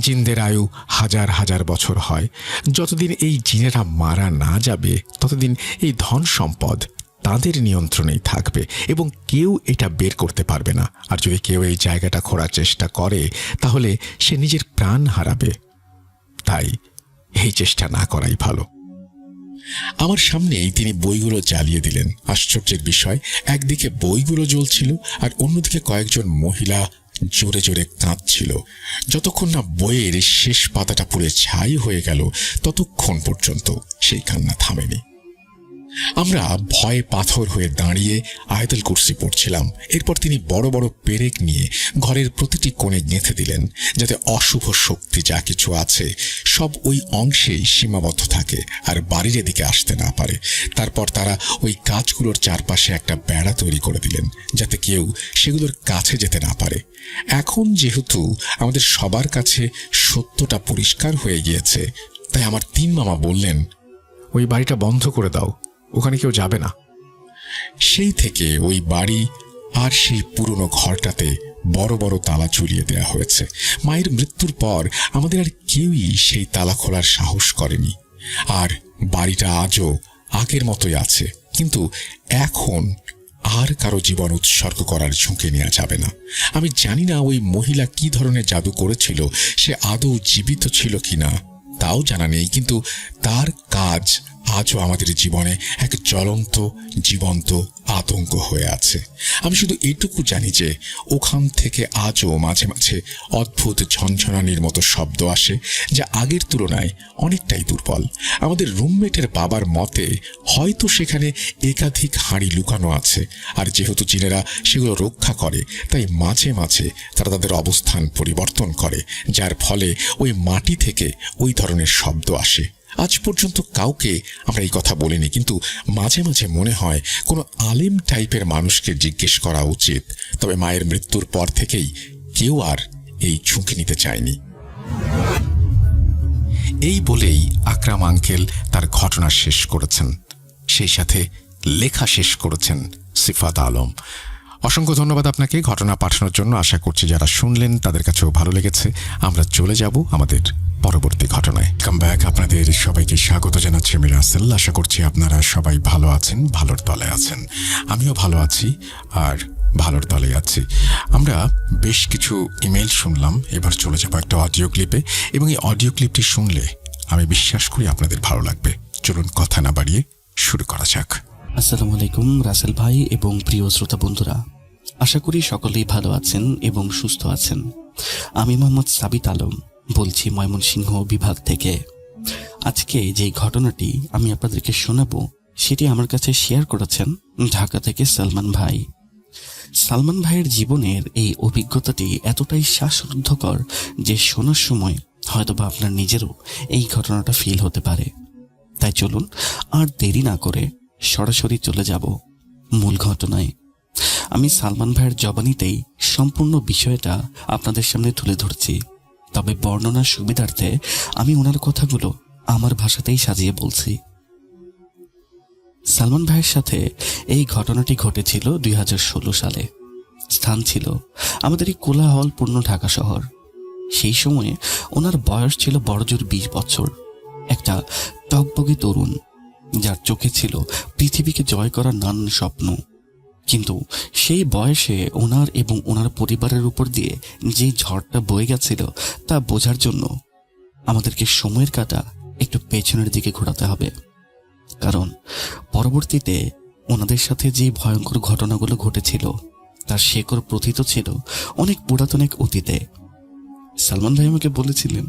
জিনদের আয়ু হাজার হাজার বছর হয়। যতদিন এই জিনেরা মারা না যাবে ততদিন এই ধন সম্পদ তাদের নিয়ন্ত্রণেই থাকবে এবং কেউ এটা বের করতে পারবে না। আর যদি কেউ এই জায়গাটা খোঁড়ার চেষ্টা করে তাহলে সে নিজের প্রাণ হারাবে। তাই এই চেষ্টা না করাই ভালো। আমার সামনেই তিনি বইগুলো জ্বালিয়ে দিলেন। আশ্চর্যের বিষয়, একদিকে বইগুলো জ্বলছিল আর অন্যদিকে কয়েকজন মহিলা জোরে জোরে কাঁদছিল। যতক্ষণ না বইয়ের শেষ পাতাটা পুড়ে ছাই হয়ে গেল ততক্ষণ পর্যন্ত সেই কান্না থামেনি। আমরা ভয়ে পাথর হয়ে দাঁড়িয়ে আয়াতুল কুরসি পড়ছিলাম। এরপর তিনি বড় বড় পেরেক নিয়ে ঘরের প্রতিটি কোণে গেঁথে দিলেন, যাতে অশুভ শক্তি যা কিছু আছে সব ওই অংশেই সীমাবদ্ধ থাকে আর বাড়ির এদিকে আসতে না পারে। তারপর তারা ওই কাজগুলোর চারপাশে একটা বেড়া তৈরি করে দিলেন, যাতে কেউ সেগুলোর কাছে যেতে না পারে। এখন যেহেতু আমাদের সবার কাছে সত্যটা পরিষ্কার হয়ে গিয়েছে, তাই আমার তিন মামা বললেন, ওই বাড়িটা বন্ধ করে দাও, ওখানে কেউ যাবে না। সেই থেকে ওই বাড়ি আর সেই পুরনো ঘরটাতে বড় বড় তালা ঝুলিয়ে দেওয়া হয়েছে। মায়ের মৃত্যুর পর আমাদের আর কেউই সেই তালা খোলার সাহস করেনি। আর বাড়িটা আজও আগের মতোই আছে, কিন্তু এখন আর কারো জীবন উৎসর্গ করার ঝুঁকি নেওয়া যাবে না। আমি জানি না ওই মহিলা কি ধরনের জাদু করেছিল, সে আদৌ জীবিত ছিল কিনা তাও জানা নেই, কিন্তু তার কাজ আজও আমাদের জীবনে এক জ্বলন্ত জীবন্ত আতঙ্ক হয়ে আছে। আমি শুধু এটুকু জানি যে ওখান থেকে আজও মাঝে মাঝে অদ্ভুত ঝনঝনানির মতো শব্দ আসে, যা আগের তুলনায় অনেকটাই দুর্বল। আমাদের রুমমেটের বাবার মতে হয়তো সেখানে একাধিক হাঁড়ি লুকানো আছে, আর যেহেতু জিনেরা সেগুলো রক্ষা করে তাই মাঝে মাঝে তারা তাদের অবস্থান পরিবর্তন করে, যার ফলে ওই মাটি থেকে ওই ধরনের শব্দ আসে। আজ পর্যন্ত কাউকে আমরা এই কথা বলিনি, কিন্তু মাঝে মাঝে মনে হয় কোনো আলেম টাইপের মানুষকে জিজ্ঞেস করা উচিত। তবে মায়ের মৃত্যুর পর থেকেই কেউ আর এই ঝুঁকি নিতে চায়নি। এই বলেই আকরাম আঙ্কেল তার ঘটনা শেষ করেছেন, সেই সাথে লেখা শেষ করেছেন সিফাত আলম। অসংখ্য ধন্যবাদ আপনাকে ঘটনা পাঠানোর জন্য। আশা করছি যারা শুনলেন তাদের কাছেও ভালো লেগেছে। আমরা চলে যাব আমাদের পরবর্তী ঘটনায়। কাম ব্যাক, আপনাদের সবাইকে স্বাগত জানাচ্ছি আমি রাসেল। আশা করছি আপনারা সবাই ভালো আছেন, ভালোর দলে আছেন। আমিও ভালো আছি আর ভালোর দলে আছি। আমরা বেশ কিছু ইমেল শুনলাম, এবার চলে যাব একটা অডিও ক্লিপে, এবং এই অডিও ক্লিপটি শুনলে আমি বিশ্বাস করি আপনাদের ভালো লাগবে। চলুন কথা না বাড়িয়ে শুরু করা যাক। আসসালামু আলাইকুম রাসেল ভাই এবং প্রিয় শ্রোতা বন্ধুরা, আশা করি সকলেই ভালো আছেন এবং সুস্থ আছেন। আমি মোহাম্মদ সাবিত আলম বলছি ময়মনসিংহ বিভাগ থেকে। আজকে যে ঘটনাটি আমি আপনাদেরকে শোনাবো সেটি আমার কাছে শেয়ার করেছেন ঢাকা থেকে সালমান ভাই। সালমান ভাইয়ের জীবনের এই অভিজ্ঞতাটি এতটাই শ্বাসরুদ্ধকর যে শোনার সময় হয়তোবা আপনার নিজেরও এই ঘটনাটা ফিল হতে পারে। তাই চলুন আর দেরি না করে সরাসরি চলে যাব মূল ঘটনায়। আমি সালমান ভাইয়ের জবানিতেই সম্পূর্ণ বিষয়টা আপনাদের সামনে তুলে ধরছি, তবে বর্ণনার সুবিধার্থে আমি ওনার কথাগুলো আমার ভাষাতেই সাজিয়ে বলছি। সালমান ভাইয়ের সাথে এই ঘটনাটি ঘটেছিল 2016 সালে। স্থান ছিল আমাদের এই কোলাহলপূর্ণ ঢাকা শহর। সেই সময়ে ওনার বয়স ছিল বড়জোর 20 বছর। একটা টকবগে তরুণ, যার চোখে ছিল পৃথিবীকে জয় করার নানান স্বপ্ন। কিন্তু সেই বয়সে ওনার এবং ওনার পরিবারের উপর দিয়ে যে ঝড়টা বয়ে গেছিল তা বোঝার জন্য আমাদেরকে সময়ের কাঁটা একটু পেছনের দিকে ঘোরাতে হবে। কারণ পরবর্তীতে ওনাদের সাথে যে ভয়ঙ্কর ঘটনাগুলো ঘটেছিল তার শেকড় প্রথিত ছিল অনেক পুরাতন এক অতীতে। সালমান ভাই আমাকে বলেছিলেন,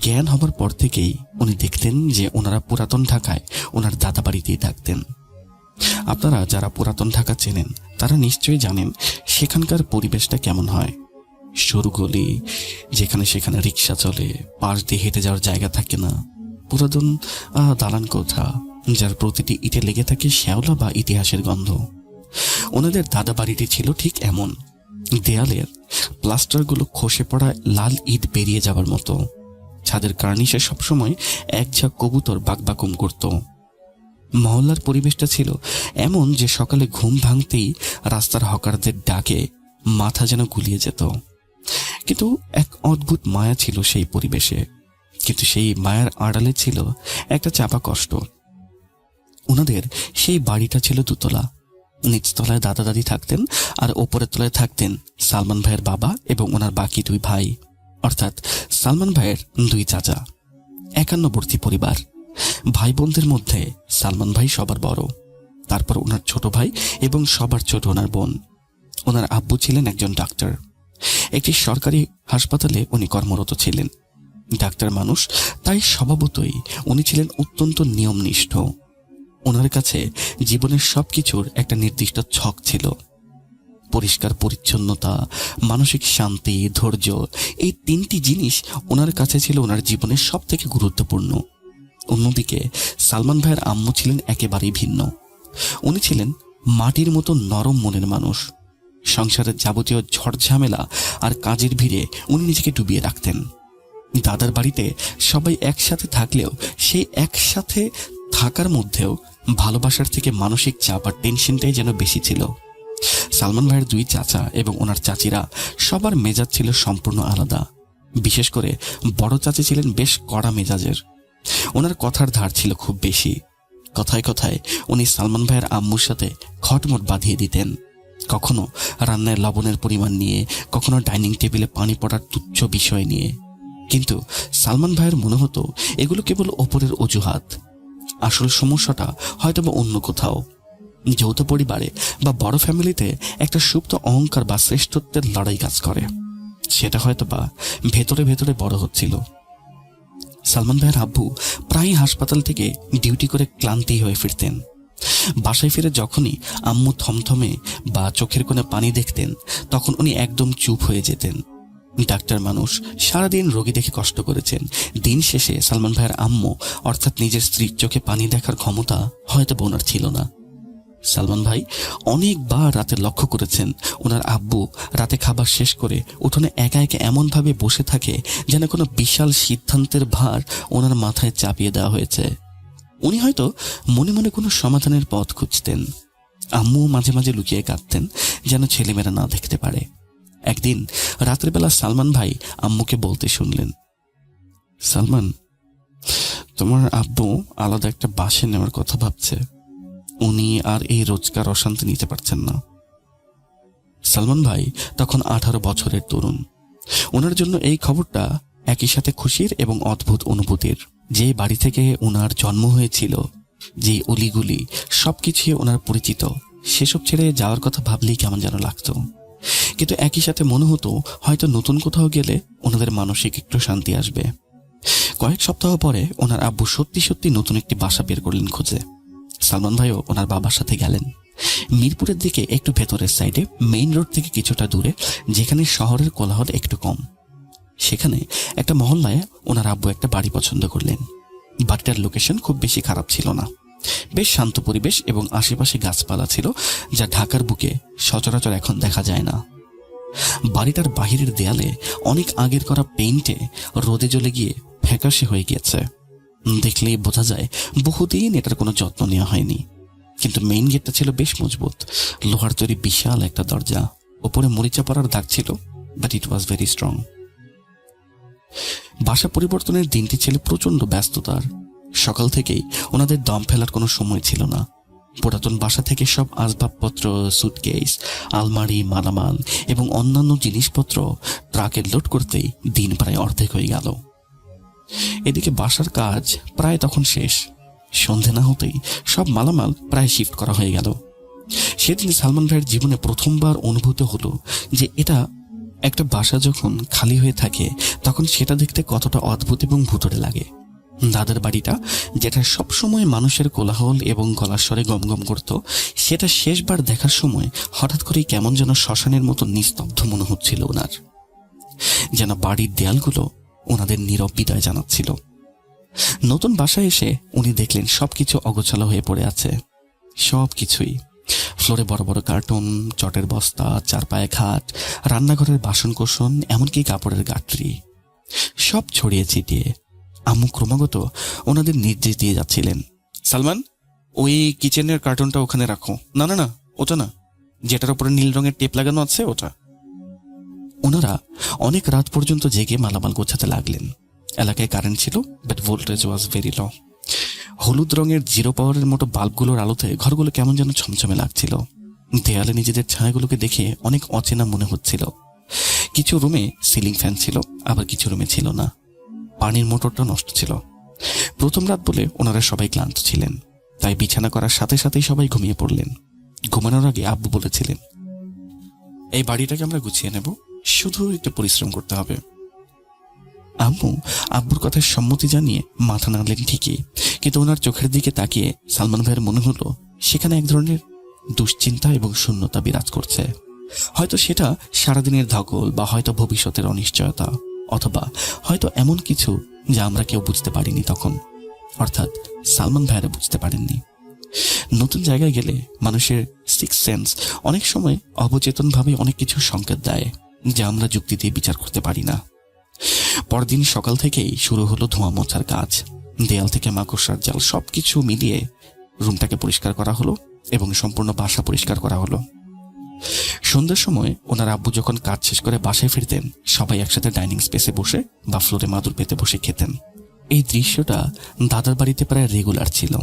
জ্ঞান হবার পর থেকেই উনি দেখতেন যে ওনারা পুরাতন ঢাকায় ওনার দাদা বাড়িতেই থাকতেন। আপনারা যারা পুরাতন ঢাকা চেনেন তারা নিশ্চয়ই জানেন সেখানকার পরিবেশটা কেমন হয়। সরু গলি, যেখানে সেখানে রিক্সা চলে, পাশ দিয়ে হেঁটে যাওয়ার জায়গা থাকে না, পুরাতন দালান কোঠা যার প্রতিটি ইটে লেগে থাকে শ্যাওলা বা ইতিহাসের গন্ধ। ওনাদের দাদা বাড়িটি ছিল ঠিক এমন। দেয়ালের প্লাস্টারগুলো খসে পড়া লাল ইট বেরিয়ে যাওয়ার মতো। ছাদের কার্নিশে সবসময় এক ঝাঁক কবুতর বাকবাকুম করত। মহল্লার পরিবেশটা ছিল এমন যে সকালে ঘুম ভাঙতেই রাস্তার হকারদের ডাকে মাথা যেন গুলিয়ে যেত। কিন্তু এক অদ্ভুত মায়া ছিল সেই পরিবেশে। কিন্তু সেই মায়ার আড়ালে ছিল একটা চাপা কষ্ট। ওনাদের সেই বাড়িটা ছিল দুতলা। নিচতলায় দাদা দাদি থাকতেন আর ওপরের তলায় থাকতেন সালমান ভাইয়ের বাবা এবং ওনার বাকি দুই ভাই, অর্থাৎ সালমান ভাইয়ের দুই চাচা। 51বর্তী পরিবার। ভাই বোনদের মধ্যে সালমান ভাই সবার বড়, তারপর ওনার ছোট ভাই এবং সবার ছোট ওনার বোন। ওনার আব্বু ছিলেন একজন ডাক্তার। একটি সরকারি হাসপাতালে উনি কর্মরত ছিলেন। ডাক্তার মানুষ, তাই স্বভাবতই উনি ছিলেন অত্যন্ত নিয়মনিষ্ঠ। ওনার কাছে জীবনের সবকিছুর একটা নির্দিষ্ট ছক ছিল। পরিষ্কার পরিচ্ছন্নতা, মানসিক শান্তি, ধৈর্য, এই তিনটি জিনিস ওনার কাছে ছিল ওনার জীবনের সব থেকে গুরুত্বপূর্ণ। অন্যদিকে সালমান ভাইয়ের আম্মু ছিলেন একেবারেই ভিন্ন। উনি ছিলেন মাটির মতো নরম মনের মানুষ। সংসারের যাবতীয় ঝড়ঝামেলা আর কাজের ভিড়ে উনি নিজেকে ডুবিয়ে রাখতেন। দাদার বাড়িতে সবাই একসাথে থাকলেও সেই একসাথে থাকার মধ্যেও ভালোবাসার থেকে মানসিক চাপ আর টেনশনটাই যেন বেশি ছিল। সালমান ভাইয়ের দুই চাচা এবং ওনার চাচিরা সবার মেজাজ ছিল সম্পূর্ণ আলাদা। বিশেষ করে বড় চাচি ছিলেন বেশ কড়া মেজাজের। ওনার কথার ধার ছিল খুব বেশি। কথায় কথায় উনি সালমান ভাইয়ের আম্মুর সাথে খটমট বাঁধিয়ে দিতেন। কখনো রান্নায় লবণের পরিমাণ নিয়ে, কখনো ডাইনিং টেবিলে পানি পড়ার তুচ্ছ বিষয় নিয়ে। কিন্তু সালমান ভাইয়ের মনে হতো এগুলো কেবল ওপরের অজুহাত। আসল সমস্যাটা হয়তোবা অন্য কোথাও। যৌথ পরিবারে বা বড় ফ্যামিলিতে একটা সুপ্ত অহংকার বা শ্রেষ্ঠত্বের লড়াই কাজ করে। সেটা হয়তোবা ভেতরে ভেতরে বড় হচ্ছিল। সালমান ভাইয়ের আব্বু প্রায় হাসপাতাল থেকে ডিউটি করে ক্লান্তি হয়ে ফিরতেন। বাসায় ফিরে যখনই আম্মু থমথমে বা চোখের কোণে পানি দেখতেন তখন উনি একদম চুপ হয়ে যেতেন। ডাক্তার মানুষ, সারাদিন রোগী দেখে কষ্ট করেছেন। দিন শেষে সালমান ভাইয়ের আম্মু অর্থাৎ নিজের স্ত্রীর চোখে পানি দেখার ক্ষমতা হয়তো ওনার ছিল না। সালমান ভাই অনেকবার রাতে লক্ষ্য করেছেন ওনার আব্বু রাতে খাবার শেষ করে উঠোনে একা একা এমনভাবে বসে থাকে যেন কোনো বিশাল সিদ্ধান্তের ভার ওনার মাথায় চাপিয়ে দেওয়া হয়েছে। উনি হয়তো মনে মনে কোনো সমাধানের পথ খুঁজতেন। আম্মু মাঝে মাঝে লুকিয়ে কাঁদতেন যেন ছেলেমেয়েরা না দেখতে পারে। একদিন রাতের বেলা সালমান ভাই আম্মুকে বলতে শুনলেন, সালমান, তোমার আব্বু আলাদা একটা বাসে নেওয়ার কথা ভাবছে। উনি আর এই রোজকার অশান্তি নিতে পারছেন না। সালমান ভাই তখন 18 বছরের তরুণ। ওনার জন্য এই খবরটা একই সাথে খুশির এবং অদ্ভুত অনুভূতির। যে বাড়ি থেকে ওনার জন্ম হয়েছিল, যে অলিগুলি সবকিছুই ওনার পরিচিত, সেসব ছেড়ে যাওয়ার কথা ভাবলেই কেমন যেন লাগতো। কিন্তু একই সাথে মনে হতো হয়তো নতুন কোথাও গেলে ওনাদের মানসিক একটু শান্তি আসবে। কয়েক সপ্তাহ পরে ওনার আব্বু সত্যি সত্যি নতুন একটি বাসা বের করলেন খুঁজে। সালমান ভাইও ওনার বাবার সাথে গেলেন। মিরপুরের দিকে একটু ভেতরের সাইডে, মেইন রোড থেকে কিছুটা দূরে, যেখানে শহরের কোলাহল একটু কম, সেখানে একটা মহল্লায় ওনার আব্বু একটা বাড়ি পছন্দ করলেন। বাড়িটার লোকেশন খুব বেশি খারাপ ছিল না, বেশ শান্ত পরিবেশ এবং আশেপাশে গাছপালা ছিল, যা ঢাকার বুকে সচরাচর এখন দেখা যায় না। বাড়িটার বাহিরের দেয়ালে অনেক আগের করা পেইন্টে রোদে জ্বলে গিয়ে ফ্যাকাশে হয়ে গিয়েছে। দেখলেই বোঝা যায় বহুদিন এটার কোনো যত্ন নেওয়া হয়নি। কিন্তু মেইন গেটটা ছিল বেশ মজবুত, লোহার তৈরি বিশাল একটা দরজা, ওপরে মরিচা পড়ার দাগ ছিল, but it was very strong. বাসা পরিবর্তনের দিনটি ছিল প্রচন্ড ব্যস্ততার। সকাল থেকেই ওনাদের দম ফেলার কোনো সময় ছিল না। পুরাতন বাসা থেকে সব আসবাবপত্র, সুটকেস, আলমারি, মালামাল এবং অন্যান্য জিনিসপত্র ট্রাকে লোড করতেই দিন প্রায় অর্ধেক হয়ে গেল। এদিকে বাসার কাজ প্রায় তখন শেষ। সন্ধে না হতেই সব মালামাল প্রায় শিফট করা হয়ে গেল। সেদিন সালমান ভাইয়ের জীবনে প্রথমবার অনুভূত হলো যে এটা একটা বাসা যখন খালি হয়ে থাকে তখন সেটা দেখতে কতটা অদ্ভুত এবং ভুতুড়ে লাগে। দাদার বাড়িটা, যেটা সবসময় মানুষের কোলাহল এবং গলার স্বরে গমগম করত, সেটা শেষবার দেখার সময় হঠাৎ করেই কেমন যেন শ্মশানের মতো নিস্তব্ধ মনে হচ্ছিল ওনার, যেন বাড়ির দেয়ালগুলো ওনাদের নীরব বিদায় জানাচ্ছিল। নতুন বাসায় এসে উনি দেখলেন সবকিছু অগোছালো হয়ে পড়ে আছে। সবকিছুই, ফ্লোরে বড় বড় কার্টুন, চটের বস্তা, চারপায়ে খাট, রান্নাঘরের বাসনকোসন, এমনকি কাপড়ের গাঁটরি, সব ছড়িয়ে ছিটিয়ে। আম্মু ক্রমাগত ওনাদের নির্দেশ দিয়ে যাচ্ছিলেন, সালমান, ওই কিচেনের কার্টুনটা ওখানে রাখো। না না না, ওটা না, যেটার উপরে নীল রঙের টেপ লাগানো আছে ওটা। ওনারা অনেক রাত পর্যন্ত জেগে মালামাল গোছাতে লাগলেন। এলাকায় কারেন্ট ছিল, but voltage was very low. হলুদ রঙের জিরো পাওয়ারের মতো বাল্বগুলোর আলোতে ঘরগুলো কেমন যেন ছমছমে লাগছিল। দেয়ালে নিজেদের ছায়াগুলোকে দেখে অনেক অচেনা মনে হচ্ছিল। কিছু রুমে সিলিং ফ্যান ছিল, আবার কিছু রুমে ছিল না। পানির মোটরটা নষ্ট ছিল। প্রথম রাত বলে ওনারা সবাই ক্লান্ত ছিলেন, তাই বিছানা করার সাথে সাথেই সবাই ঘুমিয়ে পড়লেন। ঘুমানোর আগে আব্বু বলেছিলেন, এই বাড়িটাকে আমরা গুছিয়ে নেব, শুধু একটু পরিশ্রম করতে হবে। আম্মু আব্বুর কথায় সম্মতি জানিয়ে মাথা নাড়লেন ঠিকই, কিন্তু ওনার চোখের দিকে তাকিয়ে সালমান ভাইয়ের মনে হলো সেখানে এক ধরনের দুশ্চিন্তা এবং শূন্যতা বিরাজ করছে। হয়তো সেটা সারাদিনের ধকল, বা হয়তো ভবিষ্যতের অনিশ্চয়তা, অথবা হয়তো এমন কিছু যা আমরা কেউ বুঝতে পারিনি তখন, অর্থাৎ সালমান ভাইয়েরা বুঝতে পারেননি। নতুন জায়গায় গেলে মানুষের সিক্স সেন্স অনেক সময় অবচেতনভাবে অনেক কিছু সংকেত দেয় যা আমরা যুক্তি দিয়ে বিচার করতে পারি না। পরদিন সকাল থেকেই শুরু হলো ধোঁয়া মোছার কাজ। দেয়াল থেকে মাকড়সার জাল সবকিছু মিলিয়ে রুমটাকে পরিষ্কার করা হলো এবং সম্পূর্ণ বাসা পরিষ্কার করা হলো। সন্ধ্যার সময় ওনার আব্বু যখন কাজ শেষ করে বাসায় ফিরতেন, সবাই একসাথে ডাইনিং স্পেসে বসে বা ফ্লোরে মাদুর পেতে বসে খেতেন। এই দৃশ্যটা দাদার বাড়িতে প্রায় রেগুলার ছিল।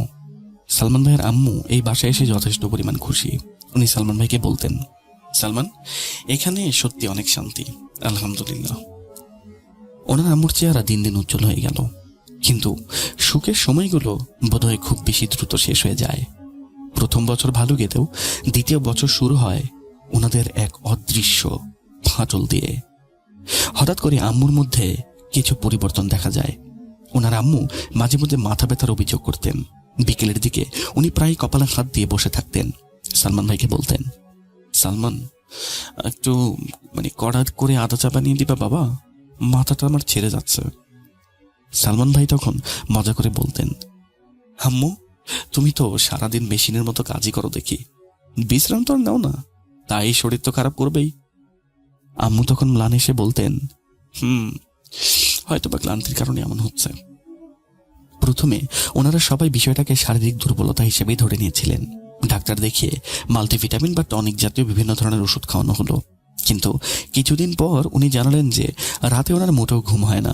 সালমান ভাইয়ের আম্মু এই বাসায় এসে যথেষ্ট পরিমাণ খুশি। উনি সালমান ভাইকে বলতেন, সালমান, এখানে সত্যি অনেক শান্তি, আলহামদুলিল্লাহ। ওনার আম্মুর চেহারা দিন দিন উজ্জ্বল হয়ে গেল, কিন্তু সুখের সময়গুলো বোধহয় খুব বেশি দ্রুত শেষ হয়ে যায়। প্রথম বছর ভালো গেতেও দ্বিতীয় বছর শুরু হয় ওনাদের এক অদৃশ্য ফাটল দিয়ে। হঠাৎ করে আম্মুর মধ্যে কিছু পরিবর্তন দেখা যায়। ওনার আম্মু মাঝে মধ্যে মাথা ব্যথার অভিযোগ করতেন। বিকেলের দিকে উনি প্রায় কপালে হাত দিয়ে বসে থাকতেন। সালমান ভাইকে বলতেন, সালমান, একটু কড়া করে আদা চা বানিয়ে দিবা বাবা, মাথাটা আমার ছেড়ে যাচ্ছে। সালমান ভাই তখন মজা করে বলতেন, আম্মু, তুমি তো সারাদিন মেশিনের মতো কাজই করো দেখি, বিশ্রাম তো আর নাও না, তাই শরীর তো খারাপ করবেই। আম্মু তখন ম্লান এসে বলতেন, হয়তো বা ক্লান্তির কারণে এমন হচ্ছে। প্রথমে ওনারা সবাই বিষয়টাকে শারীরিক দুর্বলতা হিসেবেই ধরে নিয়েছিলেন। ডাক্তার দেখিয়ে মাল্টিভিটামিন বা টনিক জাতীয় বিভিন্ন ধরনের ওষুধ খাওয়ানো হলো, কিন্তু কিছুদিন পর উনি জানালেন যে রাতে ওনার মোটেও ঘুম হয় না।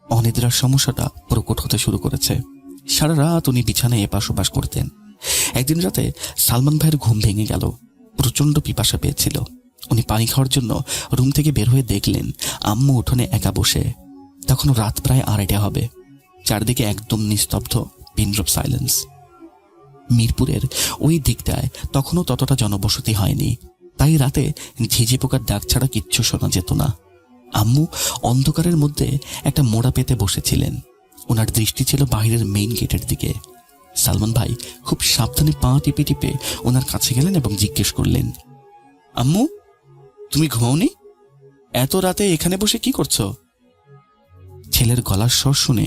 অনিদ্রার সমস্যাটা প্রকট হতে শুরু করেছে। সারা রাত উনি বিছানায় এপাশ ওপাশ করতেন। একদিন রাতে সালমান ভাইয়ের ঘুম ভেঙে গেল। প্রচন্ড পিপাসা পেয়েছিল। উনি পানি খাওয়ার জন্য রুম থেকে বের হয়ে দেখলেন আম্মু উঠোনে একা বসে। তখন রাত প্রায় 2:30 হবে। চারদিকে একদম নিস্তব্ধ, পিনড্রপ সাইলেন্স। মিরপুরের ওই দিকটায় তখনও ততটা জনবসতি হয়নি, তাই রাতে ঝিঝি পোকার ডাক ছাড়া কিচ্ছু শোনা যেত না। আম্মু অন্ধকারের মধ্যে একটা মোড়া পেতে বসেছিলেন। ওনার দৃষ্টি ছিল বাইরের মেইন গেটের দিকে। সালমান ভাই খুব সাবধানে পা টিপে টিপে ওনার কাছে গেলেন এবং জিজ্ঞেস করলেন, আম্মু, তুমি ঘুমাওনি? এত রাতে এখানে বসে কি করছো? ছেলের গলার স্বর শুনে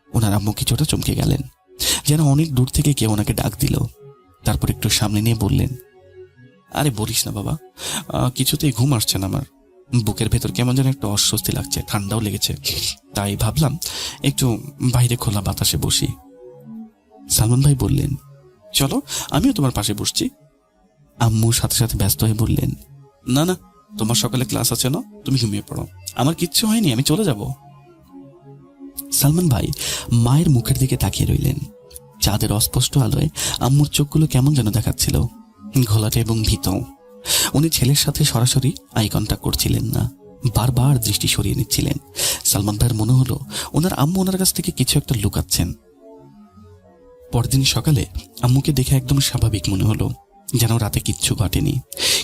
ওনার আম্মু কিছুটা চমকে গেলেন, যেন অনেক দূর থেকে কেউ ওনাকে ডাক দিল। তারপর একটু সামনে নিয়ে বললেন, আরে বলিস না বাবা, কিছুতেই ঘুম আসছে না আমার। বুকের ভেতর কেমন যেন একটা অস্বস্তি লাগছে, ঠান্ডাও লেগেছে। তাই ভাবলাম একটু বাইরে খোলা বাতাসে বসি। সালমান ভাই বললেন, চলো আমিও তোমার পাশে বসছি। আম্মু সাথে সাথে ব্যস্ত হয়ে বললেন, না না, তোমার সকালে ক্লাস আছে না, তুমি ঘুমিয়ে পড়ো, আমার কিচ্ছু হয়নি, আমি চলে যাব। সালমান ভাই মায়ের মুখের দিকে তাকিয়ে রইলেন। চাঁদের অস্পষ্ট আলোয় আম্মুর চোখগুলো কেমন যেন দেখাচ্ছিল, ঘোলাটে এবং ভীত। উনি ছেলের সাথে সরাসরি আই কন্ট্যাক্ট করছিলেন না, বারবার দৃষ্টি সরিয়ে নিচ্ছিলেন। সালমান ভাইয়ের মনে হলো ওনার আম্মু ওনার কাছ থেকে কিছু একটা লুকাচ্ছেন। পরদিন সকালে আম্মুকে দেখে একদম স্বাভাবিক মনে হলো, যেন রাতে কিচ্ছু ঘটেনি।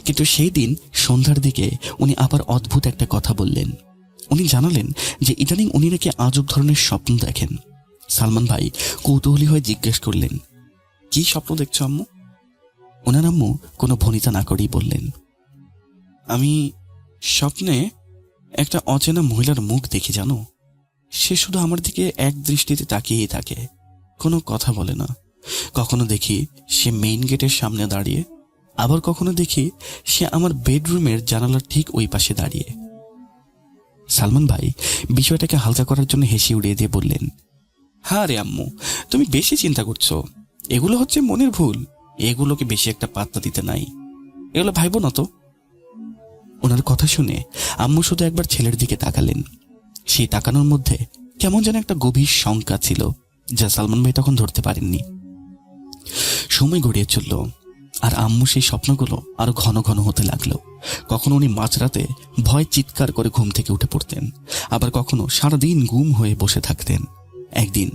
কিন্তু সেই দিন সন্ধ্যার দিকে উনি আবার অদ্ভুত একটা কথা বললেন। উনি জানালেন যে ইদানিং উনি নাকি আজব ধরনের স্বপ্ন দেখেন। সালমান ভাই কৌতূহলী হয়ে জিজ্ঞেস করলেন, কি স্বপ্ন দেখছো আম্মু? ওনার আম্মু কোনো ভনিতা না করেই বললেন, আমি স্বপ্নে একটা অচেনা মহিলার মুখ দেখি জানো। সে শুধু আমার দিকে এক দৃষ্টিতে তাকিয়েই থাকে, কোনো কথা বলে না। কখনো দেখি সে মেইন গেটের সামনে দাঁড়িয়ে, আবার কখনো দেখি সে আমার বেডরুমের জানালার ঠিক ওই পাশে দাঁড়িয়ে। সালমান ভাই বিষয়টাকে হালকা করার জন্য হেসে উড়িয়ে দিয়ে বললেন, হ্যাঁ রে আম্মু, তুমি বেশি চিন্তা করছো, এগুলো হচ্ছে মনের ভুল, এগুলোকে বেশি একটা পাত্তা দিতে নাই, এগুলো ভাইবো না তো। ওনার কথা শুনে আম্মু শুধু একবার ছেলের দিকে তাকালেন। সেই তাকানোর মধ্যে কেমন যেন একটা গভীর শঙ্কা ছিল, যা সালমান ভাই তখন ধরতে পারেননি। সময় গড়িয়ে চলল, আর আম্মু সেই স্বপ্নগুলো আরো ঘন ঘন হতে লাগলো। কখনো উনি মাঝরাতে ভয় চিৎকার করে ঘুম থেকে উঠে পড়তেন, আবার কখনো সারাদিন গুম হয়ে বসে থাকতেন। একদিন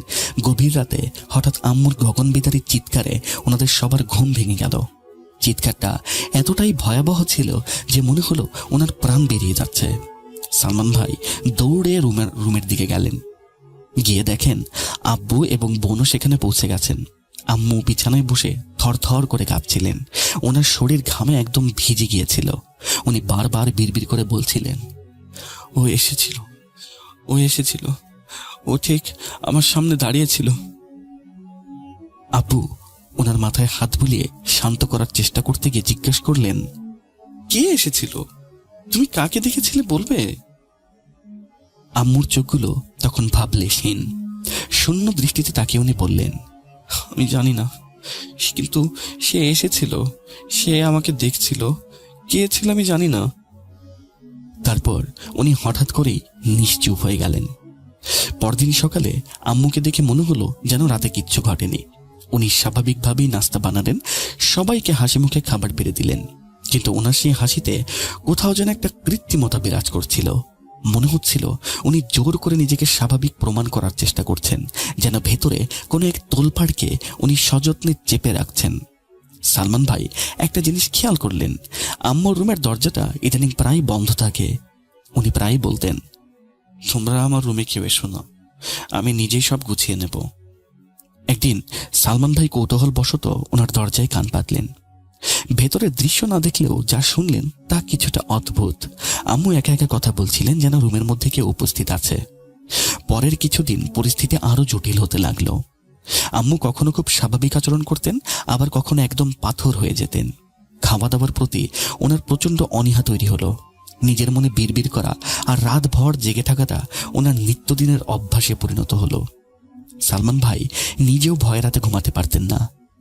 গভীর রাতে হঠাৎ আম্মুর গগনবিদারী চিৎকারে ওনাদের সবার ঘুম ভেঙে গেল। চিৎকারটা এতটাই ভয়াবহ ছিল যে মনে হলো ওনার প্রাণ বেরিয়ে যাচ্ছে। সালমান ভাই দৌড়ে রুমের দিকে গেলেন। গিয়ে দেখেন আব্বু এবং বোনও সেখানে পৌঁছে গেছেন। আম্মু বিছানায় বসে থরথর করে কাঁপছিলেন, ওনার শরীর ঘামে একদম ভিজে গিয়েছিল। উনি বারবার বিড়বিড় করে বলছিলেন, ও এসেছিল, ও এসেছিল, ও ঠিক আমার সামনে দাঁড়িয়েছিল। আব্বু ওনার মাথায় হাত বুলিয়ে শান্ত করার চেষ্টা করতে গিয়ে জিজ্ঞেস করলেন, কে এসেছিল? তুমি কাকে দেখেছিলে বলবে? আম্মুর চোখগুলো তখন ভাবলেশহীন, শূন্য দৃষ্টিতে তাকিয়ে উনি বললেন, আমি জানি না, কিন্তু সে এসেছিল, সে আমাকে দেখছিল, কে ছিল আমি জানি না। তারপর উনি হঠাৎ করেই নিশ্চুপ হয়ে গেলেন। পরদিন সকালে আম্মুকে দেখে মনে হলো যেন রাতে কিচ্ছু ঘটেনি। উনি স্বাভাবিকভাবেই নাস্তা বানালেন, সবাইকে হাসি মুখে খাবার বেড়ে দিলেন। কিন্তু ওনার সেই হাসিতে কোথাও যেন একটা কৃত্রিমতা বিরাজ করছিল। মনে হচ্ছিল উনি জোর করে নিজেকে স্বাভাবিক প্রমাণ করার চেষ্টা করছেন, যেন ভেতরে কোনো এক তোলপাড়কে উনি সযত্নে চেপে রাখছেন। সালমান ভাই একটা জিনিস খেয়াল করলেন, আম্মুর রুমের দরজাটা ইদানিং প্রায় বন্ধ থাকে। উনি প্রায় বলতেন, তোমরা আমার রুমে কেউ এসো না, আমি নিজেই সব গুছিয়ে নেব। একদিন সালমান ভাই কৌতূহলবশত ওনার দরজায় কান পাতলেন। ভেতরের দৃশ্য না দেখলেও যা শুনলেন তা কিছুটা অদ্ভুত। আম্মু একা একা কথা বলছিলেন, যেন রুমের মধ্যে কেউ উপস্থিত আছে। পরের কিছুদিন পরিস্থিতি আরো জটিল হতে লাগলো। আম্মু কখনো খুব স্বাভাবিক আচরণ করতেন, আবার কখনো একদম পাথর হয়ে যেতেন। খাওয়া দাওয়ার প্রতি ওনার প্রচন্ড অনীহা তৈরি হলো। নিজের মনে বিড়বিড় করা আর রাতভর জেগে থাকাটা ওনার নিত্যদিনের অভ্যাসে পরিণত হলো। সালমান ভাই নিজেও ভয় রাতে ঘুমাতে পারতেন না।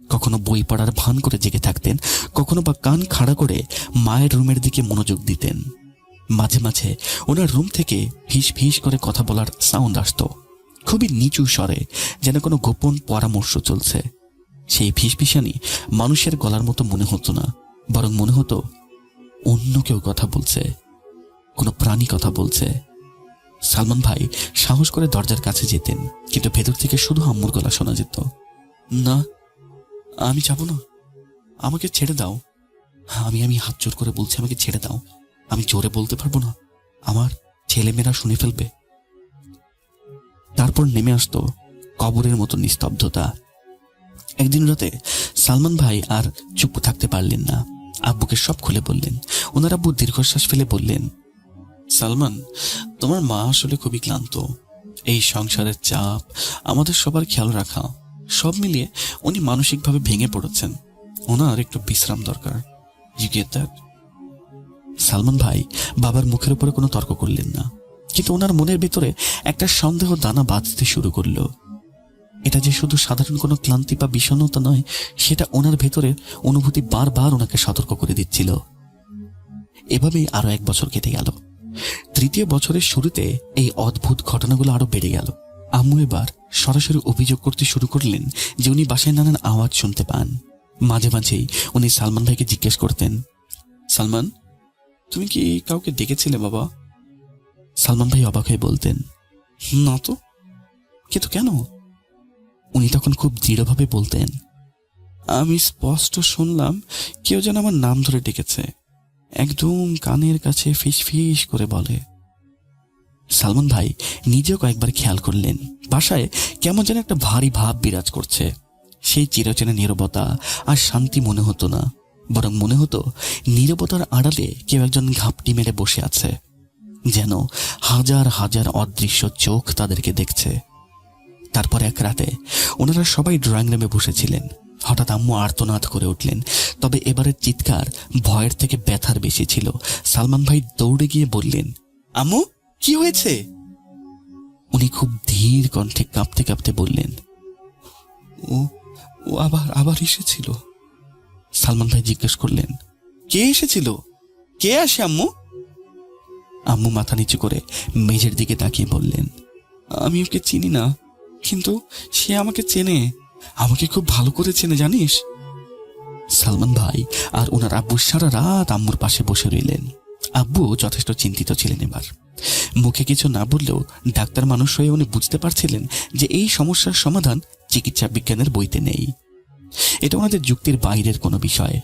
কখনো বই পড়ার ভান করে জেগে থাকতেন, কখনো বা কান খাড়া করে মায়ের রুমের দিকে মনোযোগ দিতেন। মাঝে মাঝে ওনার রুম থেকে ফিস ফিস করে কথা বলার সাউন্ড আসতো, খুবই নিচু স্বরে, যেন কোনো গোপন পরামর্শ চলছে। সেই ফিসফিসানি মানুষের গলার মতো মনে হতো না, বরং মনে হতো অন্য কেউ কথা বলছে, কোনো প্রাণী কথা বলছে। সালমান ভাই সাহস করে দরজার কাছে যেতেন, কিন্তু ভেতর থেকে শুধু আম্মুর গলা শোনা যেত, না আমি যাব না, আমাকে ছেড়ে দাও। আমি হাত জোর করে বলছি, আমাকে ছেড়ে দাও, আমি জোরে বলতে পারবো না, আমার ছেলেমেয়েরা শুনে ফেলবে। তারপর নেমে আসতো কবরের মতো নিস্তব্ধতা। একদিন রাতে সালমান ভাই আর চুপ থাকতে পারলেন না, আব্বুকে সব খুলে বললেন। ওনার আব্বু দীর্ঘশ্বাস ফেলে বললেন, সালমান, তোমার মা আসলে খুবই ক্লান্ত। এই সংসারের চাপ, আমাদের সবার খেয়াল রাখা, সব মিলিয়ে উনি মানসিকভাবে ভেঙে পড়েছেন। ওনার একটু বিশ্রাম দরকার। You get that? সালমান ভাই বাবার মুখের উপরে কোনো তর্ক করলেন না, কিন্তু ওনার মনের ভিতরে একটা সন্দেহ দানা বাঁধতে শুরু করলো। এটা যে শুধু সাধারণ কোনো ক্লান্তি বা বিষণ্ণতা নয়, সেটা ওনার ভেতরে অনুভূতি বারবার ওনাকে সতর্ক করে দিচ্ছিল। এভাবেই আরো 1 বছর কেটে গেল। 3য় বছরের শুরুতে এই অদ্ভুত ঘটনাগুলো আরো বেড়ে গেল। আম্মু এবার সরাসরি অভিযোগ করতে শুরু করলেন যে উনি বাসায় নানান আওয়াজ শুনতে পান। মাঝে মাঝেই উনি সালমান ভাইকে জিজ্ঞেস করতেন, সালমান, তুমি কি কাউকে দেখেছিলে বাবা? সালমান ভাই অবাক হয়ে বলতেন, না তো। কিন্তু কেন? উনি তখন খুব দৃঢ়ভাবে বলতেন, আমি স্পষ্ট শুনলাম কেউ যেন আমার নাম ধরে ডেকেছে, একদম কানের কাছে ফিস ফিস করে বলে। সালমান ভাই নিজেও কয়েকবার খেয়াল করলেন বাসায় কেমন যেন একটা ভারী ভাব বিরাজ করছে। সেই চিরচেনা নীরবতা আর শান্তি মনে হতো না, বরং মনে হতো নীরবতার আড়ালে কেউ একজন ঘাপটি মেরে বসে আছে, যেন হাজার হাজার অদৃশ্য চোখ তাদেরকে দেখছে। তারপর এক রাতে ওনারা সবাই ড্রয়িং রুমে বসেছিলেন। হঠাৎ আম্মু আর্তনাদ করে উঠলেন, তবে এবারের চিৎকার ভয়ের থেকে ব্যথার বেশি ছিল। সালমান ভাই দৌড়ে গিয়ে বললেন, আম্মু, কি হয়েছে? উনি খুব ধীর কণ্ঠে কাঁপতে কাঁপতে বললেন, ও ও আবার এসেছিল। সালমান ভাই জিজ্ঞেস করলেন, কে এসেছিল? কে আসে আম্মু? আম্মু মাথা নিচু করে মেঝের দিকে তাকিয়ে বললেন, আমি ওকে চিনি না, কিন্তু সে আমাকে চেনে, আমাকে খুব ভালো করে চেনে, জানিস? সালমান ভাই আর ওনার আব্বু সারা রাত আম্মুর পাশে বসে রইলেন। আব্বু যথেষ্ট চিন্তিত ছিলেন। এবার মুখে কিছু না বললেও ডাক্তার মানুষ হয়ে উনি বুঝতে পারছিলেন যে এই সমস্যার সমাধান চিকিৎসা বিজ্ঞানের বইতে নেই। এটা ওনাদের যুক্তির বাইরের কোনো বিষয়।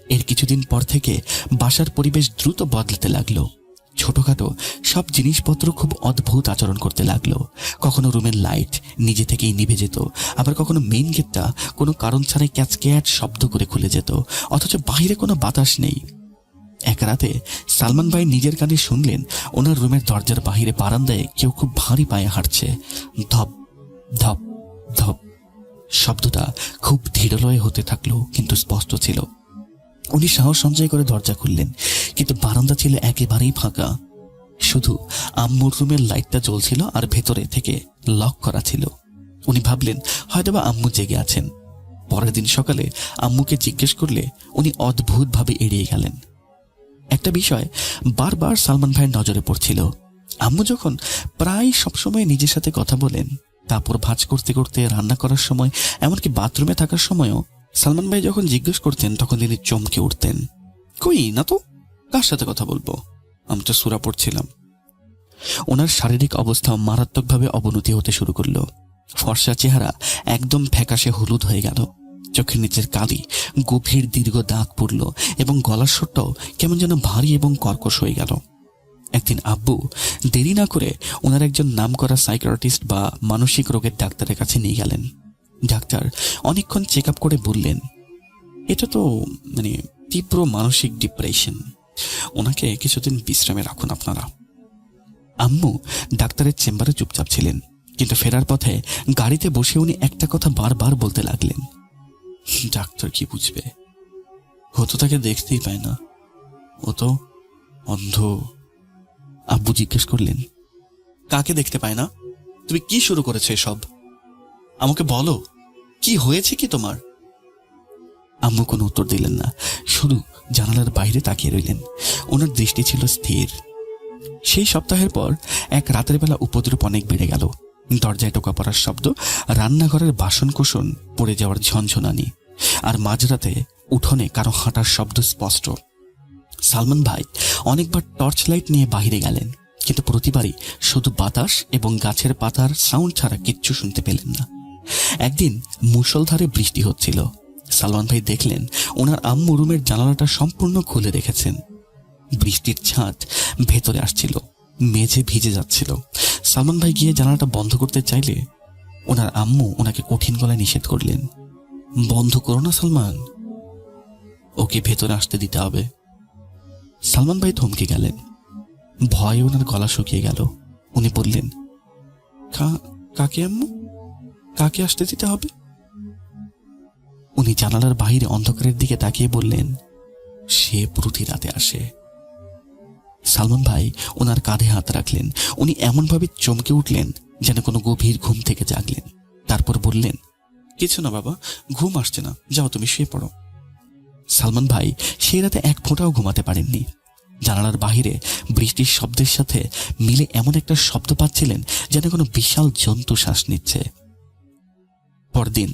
এর কিছুদিন পর থেকে বাসার পরিবেশ দ্রুত বদলাতে লাগলো। ছোটখাটো সব জিনিসপত্র খুব অদ্ভুত আচরণ করতে লাগলো। কখনো রুমের লাইট নিজে থেকেই নিভে যেত, আবার কখনো মেইন গেটটা কোনো কারণ ছাড়াই ক্যাচ ক্যাচ শব্দ করে খুলে যেত, অথচ বাইরে কোনো বাতাস নেই। এক রাতে সালমান ভাই নিজের কানে শুনলেন ওনার রুমের দরজার বাহিরে বারান্দায় কেউ খুব ভারী পায়ে হাঁটছে। ধপ ধপ ধপ শব্দটা খুব ধীরলয়ে হতে থাকলো, কিন্তু স্পষ্ট ছিল। উনি সাহস সঞ্চয় করে দরজা খুললেন, কিন্তু বারান্দা ছিল একেবারেই ফাঁকা। শুধু আম্মুর রুমের লাইটটা জ্বলছিল আর ভেতরে থেকে লক করা ছিল। উনি ভাবলেন হয়তোবা আম্মু জেগে আছেন। পরের দিন সকালে আম্মুকে জিজ্ঞেস করলে উনি অদ্ভুতভাবে এড়িয়ে গেলেন। একটা বিষয় বারবার সালমান ভাইয়ের নজরে পড়ছিল। আম্মু যখন প্রায় সবসময় নিজের সাথে কথা বলেন, তারপর ভাঁজ করতে করতে, রান্না করার সময়, এমনকি বাথরুমে থাকার সময়ও সালমান ভাই যখন জিজ্ঞেস করতেন তখন তিনি চমকে উঠতেন। কই না তো, কার সাথে কথা বলবো, আমি তো সূরা পড়ছিলাম। ওনার শারীরিক অবস্থা মারাত্মকভাবে অবনতি হতে শুরু করলো। ফর্সা চেহারা একদম ফ্যাকাশে হলুদ হয়ে গেল, চোখের নিচের কালি গভীর দীর্ঘ দাগ পড়ল এবং গলার স্বরটাও কেমন যেন ভারী এবং কর্কশ হয়ে গেল। একদিন আব্বু দেরি না করে ওনার একজন নামকরা সাইকিয়াট্রিস্ট বা মানসিক রোগের ডাক্তারের কাছে নিয়ে গেলেন। ডাক্তার অনেকক্ষণ চেক আপ করে বললেন, এটা তো তীব্র মানসিক ডিপ্রেশন, ওনাকে কিছুদিন বিশ্রামে রাখুন আপনারা। আম্মু ডাক্তারের চেম্বারে চুপচাপ ছিলেন, কিন্তু ফেরার পথে গাড়িতে বসে উনি একটা কথা বারবার বলতে লাগলেন, ডাক্তার কি বুঝবে, ও তো তাকে দেখতেই পায় না, ও তো অন্ধ। আব্বু জিজ্ঞেস করলেন, কাকে দেখতে পায় না? তুমি কি শুরু করেছো এসব? আমাকে বলো, কি হয়েছে কি তোমার? আম্মু কোনো উত্তর দিলেন না, শুধু জানালার বাইরে তাকিয়ে রইলেন। ওনার দৃষ্টি ছিল স্থির। সেই সপ্তাহের পর এক রাতের বেলা উপদ্রব অনেক বেড়ে গেল। দরজায় টোকা পড়ার শব্দ, রান্নাঘরের বাসনকোসন পড়ে যাওয়ার ঝনঝনানি, আর মাঝরাতে উঠোনে কারো হাঁটার শব্দ স্পষ্ট। সালমান ভাই অনেকবার টর্চ লাইট নিয়ে বাহিরে গেলেন, কিন্তু প্রতিবারই শুধু বাতাস এবং গাছের পাতার সাউন্ড ছাড়া কিচ্ছু শুনতে পেলেন না। একদিন মুষলধারে বৃষ্টি হচ্ছিল। সালমান ভাই দেখলেন ওনার আম্মু রুমের জানালাটা সম্পূর্ণ খুলে রেখেছেন। বৃষ্টির ছাঁট ভেতরে আসছিল, মেঝে ভিজে যাচ্ছিল। সালমান ভাই গিয়ে জানালাটা বন্ধ করতে চাইলে ওনার আম্মু ওনাকে কঠিন গলায় নিষেধ করলেন, বন্ধ করো না সালমান, ওকে ভেতরে আসতে দিতে হবে। সালমান ভাই থমকে গেলেন, ভয়ে ওনার গলা শুকিয়ে গেল। উনি বললেন, কাকে আম্মু, কাকে আসতে দিতে হবে? উনি জানালার বাইরে অন্ধকারের দিকে তাকিয়ে বললেন, সে প্রতি রাতে আসে। সালমান ভাই ওনার কাঁধে হাত রাখলেন। উনি এমনভাবে চমকে উঠলেন যেন কোনো গভীর ঘুম থেকে জাগলেন। তারপর বললেন, কিছু না বাবা, ঘুম আসছে না, যাও তুমি শুয়ে পড়ো। সালমান ভাই সেই রাতে এক ফোঁটাও ঘুমাতে পারেননি। জানালার বাহিরে বৃষ্টির শব্দের সাথে মিলে এমন একটা শব্দ পাচ্ছিলেন যেন কোনো বিশাল জন্তু শ্বাস নিচ্ছে। পরদিন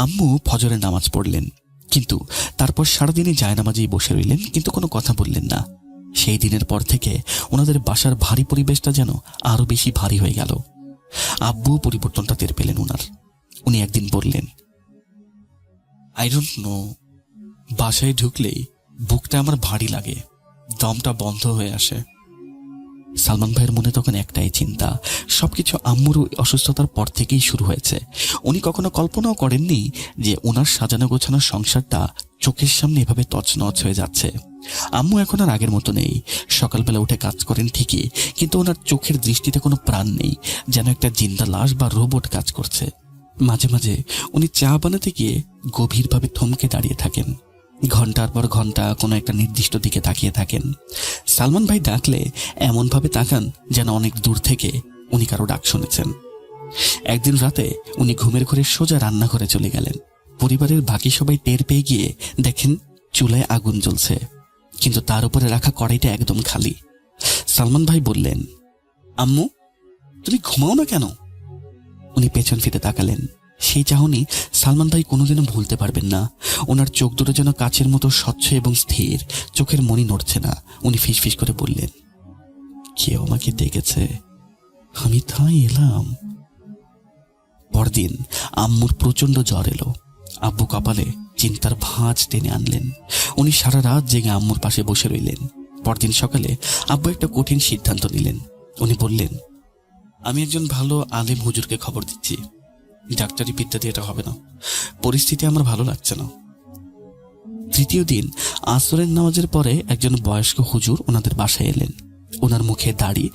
আম্মু ফজরের নামাজ পড়লেন, কিন্তু তারপর সারাদিনই জায়নামাজেই বসে রইলেন, কিন্তু কোনো কথা বললেন না। সেই দিনের পর থেকে ওনাদের বাসার ভারী পরিবেশটা যেন আরো বেশি ভারী হয়ে গেল। আব্বু পরিবর্তনটা টের পেলেন ওনার। উনি একদিন বললেন, আই ডোন্ট নো, বাসায় ঢুকলেই বুকটা আমার ভারী লাগে, দমটা বন্ধ হয়ে আসে। সালমান ভাইয়ের মনে তখন একটাই চিন্তা, সবকিছু আম্মুর অসুস্থতার পর থেকেই শুরু হয়েছে। উনি কখনো কল্পনাও করেননি যে ওনার সাজানো গোছানো সংসারটা চোখের সামনে এভাবে তছনছ হয়ে যাচ্ছে। আম্মু এখন আর আগের মতো নেই। সকালবেলা উঠে কাজ করেন ঠিকই, কিন্তু ওনার চোখের দৃষ্টিতে কোনো প্রাণ নেই, যেন একটা জিন্দা লাশ বা রোবট কাজ করছে। মাঝে মাঝে উনি চা বানাতে গিয়ে গভীরভাবে থমকে দাঁড়িয়ে থাকেন, ঘন্টার পর ঘন্টা কোনো একটা নির্দিষ্ট দিকে তাকিয়ে থাকেন। সালমান ভাই ডাকলে এমনভাবে তাকান যেন অনেক দূর থেকে উনি কারো ডাক শুনেছেন। একদিন রাতে উনি ঘুমের ঘরে সোজা রান্নাঘরে চলে গেলেন। পরিবারের বাকি সবাই টের পেয়ে গিয়ে দেখেন চুলায় আগুন জ্বলছে, কিন্তু তার উপরে রাখা কড়াইটা একদম খালি। সালমান ভাই বললেন, আম্মু, তুমি ঘুমাও না কেন? উনি পেছন ফিরে তাকালেন। সেই চাহনি সালমান ভাই কোনোদিনও ভুলতে পারবেন না। ওনার চোখ দুটো যেন কাচের মতো স্বচ্ছ এবং স্থির, চোখের মনি নড়ছে না। উনি ফিসফিস করে বললেন, কেউ আমাকে ডেকেছে, আমি তাই এলাম। পরদিন আম্মুর প্রচন্ড জ্বর এলো। আব্বু কপালে চিন্তার ভাঁজ টেনে আনলেন। উনি সারা রাত জেগে আম্মুর পাশে বসে রইলেন। পরদিন সকালে আব্বু একটা কঠিন সিদ্ধান্ত নিলেন। উনি বললেন, আমি একজন ভালো আলেম হুজুরকে খবর দিচ্ছি, ডাক্তারি বিদ্যা দিয়ে এটা হবে না, পরিস্থিতি আমার ভালো লাগছে না। তৃতীয় দিন আসরের নামাজের পরে একজন বয়স্ক হুজুর ওনাদের বাসায় এলেন। ওনার মুখে দাড়ি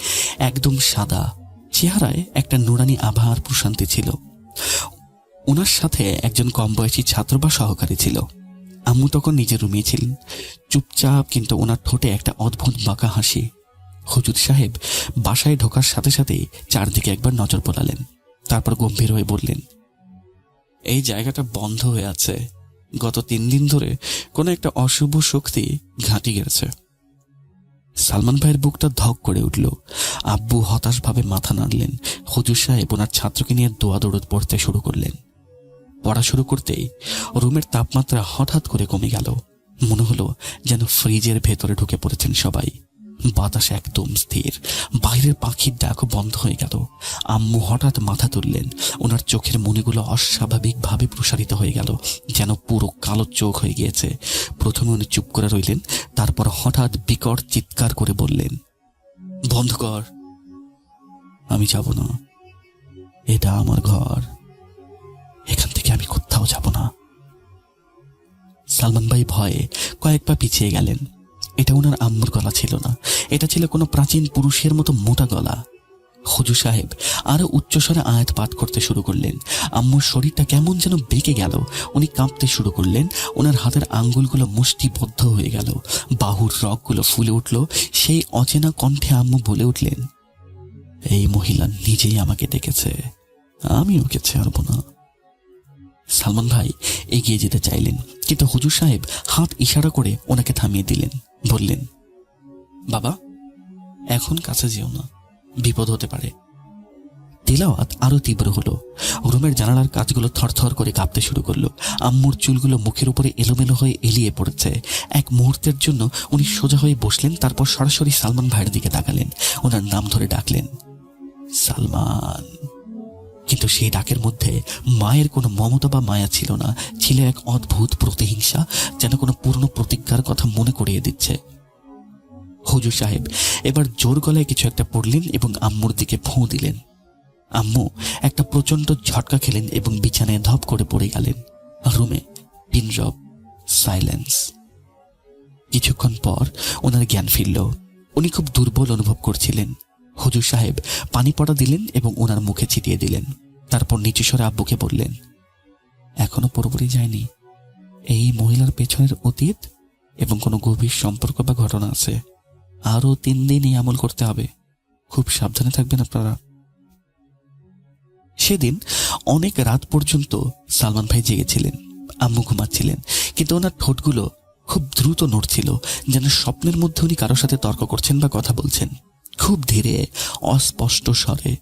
একদম সাদা, চেহারায় একটা নুরানি আভা আর প্রশান্তি ছিল। ওনার সাথে একজন কম বয়সী ছাত্র বা সহকারী ছিল। আম্মু তখন নিজের রুমে ছিলেন, চুপচাপ, কিন্তু ওনার ঠোঁটে একটা অদ্ভুত বাঁকা হাসি। হুজুর সাহেব বাসায় ঢোকার সাথে সাথেই চারদিকে একবার নজর বোলালেন, তারপর গম্ভীর হয়ে বললেন, এই জায়গাটা বন্ধ হয়ে আছে, গত 3 দিন ধরে কোনো একটা অশুভ শক্তি ঘাঁটি গেছে। সালমান ভাইয়ের বুকটা ধক করে উঠল। আব্বু হতাশভাবে মাথা নাড়লেন। হুজুর সাহেব ওনার ছাত্রকে নিয়ে দোয়া দৌড় পড়তে শুরু করলেন। পড়া শুরু করতেই রুমের তাপমাত্রা হঠাৎ করে কমে গেল। মনে হলো যেন ফ্রিজের ভেতরে ঢুকে পড়েছেন সবাই। বাতাস একদম স্থির, বাইরের পাখির ডাকও বন্ধ হয়ে গেল। আম্মু হঠাৎ মাথা তুললেন। ওনার চোখের মণিগুলো অস্বাভাবিকভাবে প্রসারিত হয়ে গেল, যেন পুরো কালো চোখ হয়ে গিয়েছে। প্রথমে উনি চুপ করে রইলেন, তারপর হঠাৎ বিকট চিৎকার করে বললেন, বন্ধ কর, আমি যাব না, এটা আমার ঘর, এখান থেকে আমি কোথাও যাব না। সালমান ভাই ভয়ে কয়েক পা পিছিয়ে গেলেন। এটা ওনার আম্মুর গলা ছিল না, এটা ছিল কোনো প্রাচীন পুরুষের মতো মোটা গলা। হুজুর সাহেব আরো উচ্চস্বরে আয়াত পাঠ করতে শুরু করলেন। আম্মুর শরীরটা কেমন যেন বেঁকে গেল। উনি কাঁপতে শুরু করলেন। ওনার হাতের আঙ্গুলগুলো মুষ্টিবদ্ধ হয়ে গেল, বাহুর রগগুলো ফুলে উঠল। সেই অচেনা কণ্ঠে আম্মু বলে উঠলেন, এই মহিলা নিজেই আমাকে ডেকেছে, আমি ওকে ছাড়ব না। সালমান ভাই এগিয়ে যেতে চাইলেন, কিন্তু হুজুর সাহেব হাত ইশারা করে ওনাকে থামিয়ে দিলেন। বললেন, বাবা, এখন কাছে যেও না, বিপদ হতে পারে। তিলাওয়াত আরো তীব্র হলো। রুমের জানালার কাঁচগুলো থরথর করে কাঁপতে শুরু করলো। আম্মুর চুলগুলো মুখের উপরে এলোমেলো হয়ে এলিয়ে পড়েছে। এক মুহূর্তের জন্য উনি সোজা হয়ে বসলেন, তারপর সরাসরি সালমান ভাইয়ের দিকে তাকালেন। ওনার নাম ধরে ডাকলেন, সালমান। কিন্তু সেই ডাকের মধ্যে মায়ের কোনো মমতা বা মায়া ছিল না, ছিল এক অদ্ভুত প্রতিহিংসা, যেন কোনো পুরনো প্রতিজ্ঞার কথা মনে করিয়ে দিচ্ছে। হুজুর সাহেব এবার জোর গলায় কিছু একটা পড়লেন এবং আম্মুর দিকে ফোঁ দিলেন। আম্মু একটা প্রচন্ড ঝটকা খেলেন এবং বিছানায় ধপ করে পড়ে গেলেন। রুমে পিনড্রপ, সাইলেন্স। কিছুক্ষণ পর ওনার জ্ঞান ফিরল। উনি খুব দুর্বল অনুভব করছিলেন। হুজুর সাহেব পানি পড়া দিলেন এবং ওনার মুখে ছিটিয়ে দিলেন। তারপর নিচু স্বরে আব্বুকে বললেন, এখনো পুরোপুরি যায়নি। এই মহিলার পেছনের অতীত এবং কোনো গভীর সম্পর্ক বা ঘটনা আছে। আরও 3 দিন এই আমল করতে হবে। খুব সাবধানে থাকবেন আপনারা। সেদিন অনেক রাত পর্যন্ত সালমান ভাই জেগেছিলেন। আম্মু ঘুমাচ্ছিলেন, কিন্তু ওনার ঠোঁটগুলো খুব দ্রুত নড়ছিল, যেন স্বপ্নের মধ্যে উনি কারোর সাথে তর্ক করছেন বা কথা বলছেন, খুব ধীরে, অস্পষ্ট স্বরে।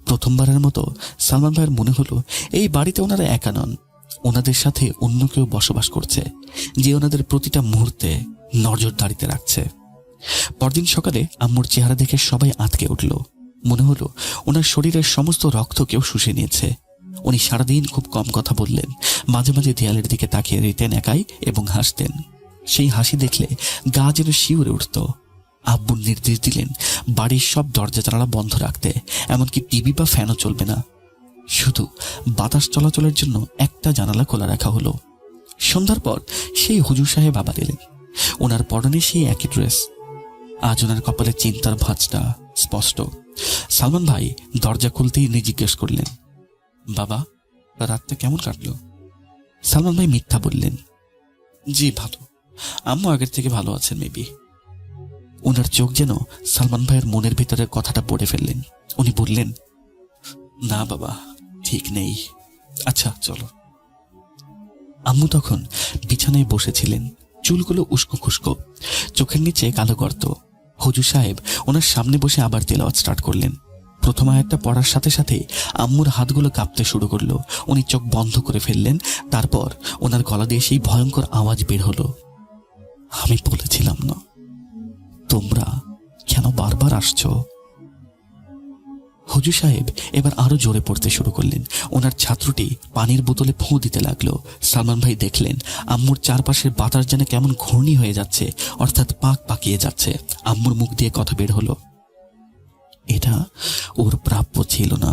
প্রথমবারের মতো সালমান ভাইয়ের মনে হলো এই বাড়িতে ওনারা একা নন, ওনাদের সাথে অন্য কেউ বসবাস করছে, যে ওনাদের প্রতিটা মুহূর্তে নজরদারিতে রাখছে। পরদিন সকালে আম্মুর চেহারা দেখে সবাই আঁতকে উঠল। মনে হলো ওনার শরীরের সমস্ত রক্ত কেউ শুষে নিয়েছে। উনি সারাদিন খুব কম কথা বললেন, মাঝে মাঝে দেয়ালের দিকে তাকিয়ে রইতেন একাই এবং হাসতেন। সেই হাসি দেখলে গা যেন শিউরে উঠত। আব্বুর নির্দেশ দিলেন বাড়ির সব দরজা জানালা বন্ধ রাখতে, এমনকি টিভি বা ফ্যানও চলবে না। শুধু বাতাস চলাচলের জন্য একটা জানালা খোলা রাখা হলো। সন্ধ্যার পর সেই হুজুর সাহেব আবার এলেন। ওনার পরনে সেই একই ড্রেস। আজ ওনার কপালে চিন্তার ভাঁজটা স্পষ্ট। সালমান ভাই দরজা খুলতেই উনি জিজ্ঞেস করলেন, বাবা, রাতটা কেমন কাটলো? সালমান ভাই মিথ্যা বললেন, জি ভালো, আম্মু আগের থেকে ভালো আছেন মেবি। ওনার চোখ যেন সালমান ভাইয়ের মনের ভিতরের কথাটা পড়ে ফেললেন। উনি বললেন, না বাবা, ঠিক নেই। আচ্ছা চলো। আম্মু তখন বিছানায় বসেছিলেন, চুলগুলো উস্কো খুস্কো, চোখের নিচে কালো গর্ত। হুজুর সাহেব ওনার সামনে বসে আবার তেলাওয়াত স্টার্ট করলেন। প্রথম আয়াতটা পড়ার সাথে সাথে আম্মুর হাতগুলো কাঁপতে শুরু করলো। উনি চোখ বন্ধ করে ফেললেন। তারপর ওনার গলা দিয়ে সেই ভয়ঙ্কর আওয়াজ বের হলো, আমি বলেছিলাম না, তোমরা কেন বারবার আসছো? হুজুর সাহেব এবার আরো জোরে পড়তে শুরু করলেন। ওনার ছাত্রটি পানির বোতলে ফুঁ দিতে লাগলো। সালমান ভাই দেখলেন আম্মুর চারপাশের বাতাস যেন কেমন ঘূর্ণি হয়ে যাচ্ছে, অর্থাৎ পাক পাকিয়ে যাচ্ছে। আম্মুর মুখ দিয়ে কথা বের হলো, এটা ওর প্রাপ্য ছিল না।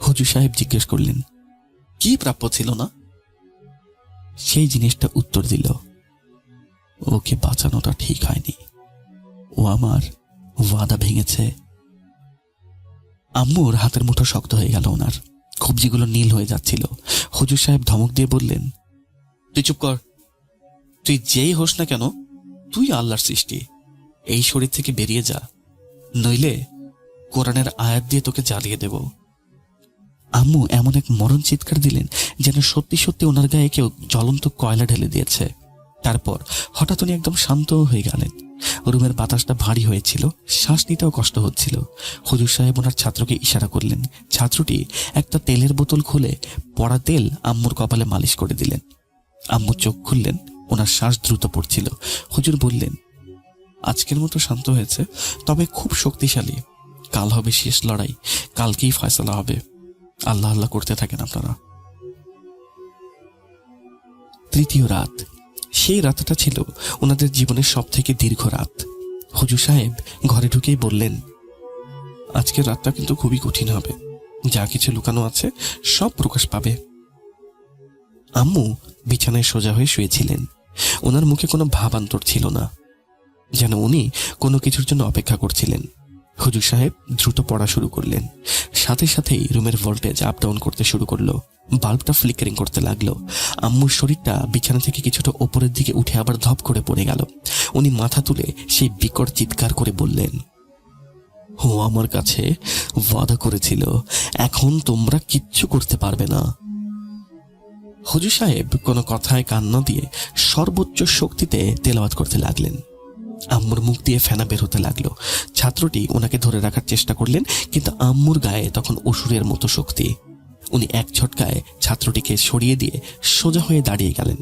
হুজুর সাহেব জিজ্ঞেস করলেন, কি প্রাপ্য ছিল না? সেই জিনিসটা উত্তর দিল, ওকে বাঁচানোটা ঠিক হয়নি, ও আমার ওয়াদা ভেঙেছে। আম্মুর হাতের মুঠো শক্ত হয়ে গেল। ওনার কবজিগুলো নীল হয়ে যাচ্ছিল। হুজুর সাহেব ধমক দিয়ে বললেন, তুই চুপ কর। তুই যেই হোস না কেন, তুই আল্লাহর সৃষ্টি। এই শরীর থেকে বেরিয়ে যা, নইলে কোরআনের আয়াত দিয়ে তোকে জ্বালিয়ে দেব। আম্মু এমন এক মরণ চিৎকার দিলেন যেন সত্যি সত্যি ওনার গায়ে কেউ জ্বলন্ত কয়লা ঢেলে দিয়েছে। তারপর হঠাৎ উনি একদম শান্ত হয়ে গেলেন। রুমের বাতাসটা ভারী হয়েছিল, শ্বাস নিতেও কষ্ট হচ্ছিল। হুজুর সাহেব ওনার ছাত্রকে ইশারা করলেন। ছাত্রটি একটা তেলের বোতল খুলে পড়া তেল আম্মুর কপালে মালিশ করে দিলেন। আম্মু চোখ খুললেন, ওনার শ্বাস দ্রুত পড়ছিল। হুজুর বললেন, আজকের মতো শান্ত হয়েছে, তবে খুব শক্তিশালী। কাল হবে শেষ লড়াই, কালকেই ফয়সালা হবে। আল্লাহ আল্লাহ করতে থাকেন আপনারা। তৃতীয় রাত। সেই রাতটা ছিল ওনাদের জীবনের সব থেকে দীর্ঘ রাত। হুজুর সাহেব ঘরে ঢুকেই বললেন, আজকের রাতটা কিন্তু খুবই কঠিন হবে। যা কিছু লুকানো আছে সব প্রকাশ পাবে। আম্মু বিছানায় সোজা হয়ে শুয়েছিলেন। ওনার মুখে কোনো ভাবান্তর ছিল না, যেন উনি কোনো কিছুর জন্য অপেক্ষা করছিলেন। হুজুর সাহেব দ্রুত পড়া শুরু করলেন। সাথে সাথেই রুমের ভোল্টেজ আপ ডাউন করতে শুরু করলো। বাল্বটা ফ্লিকারিং করতে লাগলো। আম্মুর শরীরটা বিছানা থেকে কিছুটা ওপরের দিকে উঠে আবার ধপ করে পড়ে গেল। উনি মাথা তুলে সেই বিকট চিৎকার করে বললেন, ও আমার কাছে ওয়াদা করেছিল, এখন তোমরা কিচ্ছু করতে পারবে না। হুজুর সাহেব কোনো কথায় কান না দিয়ে সর্বোচ্চ শক্তিতে তেলাওয়াত করতে লাগলেন। আম্মুর মুখ দিয়ে ফেনা বের হতে লাগলো। ছাত্রটি ওনাকে ধরে রাখার চেষ্টা করলেন, কিন্তু আম্মুর গায়ে তখন অসুরের মতো শক্তি। উনি এক ঝটকায় ছাত্রটিকে সরিয়ে দিয়ে সোজা হয়ে দাঁড়িয়ে গেলেন।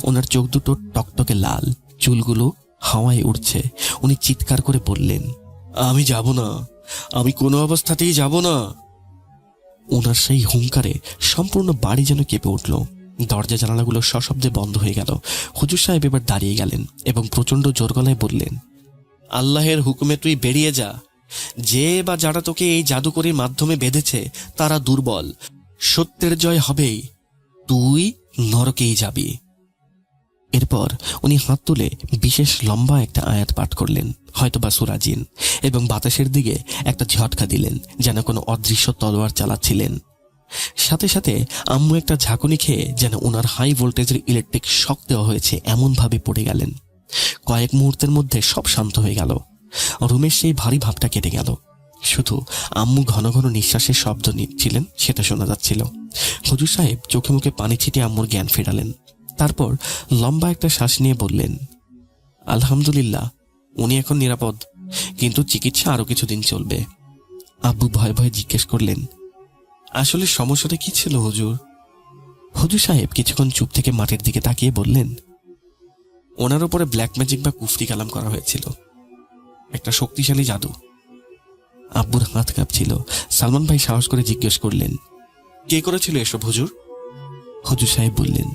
ওনার চোখ দুটো টকটকে লাল, চুলগুলো হাওয়ায় উড়ছে। উনি চিৎকার করে বললেন, আমি যাব না, আমি কোনো অবস্থাতেই যাব না। ওনার সেই হুঙ্কারে সম্পূর্ণ বাড়ি যেন কেঁপে উঠল। দরজা জানালাগুলো সশব্দে বন্ধ হয়ে গেল। হুজুর সাহেব এবার দাঁড়িয়ে গেলেন এবং প্রচন্ড জোর গলায় বললেন, আল্লাহের হুকুমে তুই বেরিয়ে যা, যে বা যারা তোকে এই জাদুকরীর মাধ্যমে বেঁধেছে তারা দুর্বল। সত্যের জয় হবেই, তুই নরকেই যাবি। এরপর উনি হাত তুলে বিশেষ লম্বা একটা আয়াত পাঠ করলেন, হয়তোবা সূরা জিন, এবং বাতাসের দিকে একটা ঝটকা দিলেন, যেন কোনো অদৃশ্য তলোয়ার চালাচ্ছিলেন। সাথে সাথে আম্মু একটা ঝাঁকুনি খেয়ে যেন ওনার হাই ভোল্টেজের ইলেকট্রিক শক দেওয়া হয়েছে এমনভাবে পড়ে গেলেন। কয়েক মুহূর্তের মধ্যে সব শান্ত হয়ে গেল। রুমের সেই ভারী ভাবটা কেটে গেল। শুধু আম্মু ঘন ঘন নিঃশ্বাসের শব্দ নিচ্ছিলেন, সেটা শোনা যাচ্ছিল। হুজুর সাহেব চোখে মুখে পানি ছিটিয়ে আম্মুর জ্ঞান ফেরালেন। তারপর লম্বা একটা শ্বাস নিয়ে বললেন, আলহামদুলিল্লাহ, উনি এখন নিরাপদ, কিন্তু চিকিৎসা আরো কিছুদিন চলবে। আব্বু ভয়ে ভয়ে জিজ্ঞেস করলেন, আসলে সমস্যাটা কি ছিল হুজুর? হুজুর সাহেব কিছুক্ষণ চুপ থেকে মাটির দিকে তাকিয়ে বললেন, ওনার উপরে ব্ল্যাক ম্যাজিক বা কুফরি কালাম করা হয়েছিল, একটা শক্তিশালী জাদু। আব্বুর হাত কাঁপছিল। সালমান ভাই সাহস করে জিজ্ঞেস করলেন, কে করেছিল এসব হুজুর? হুজুর সাহেব বললেন,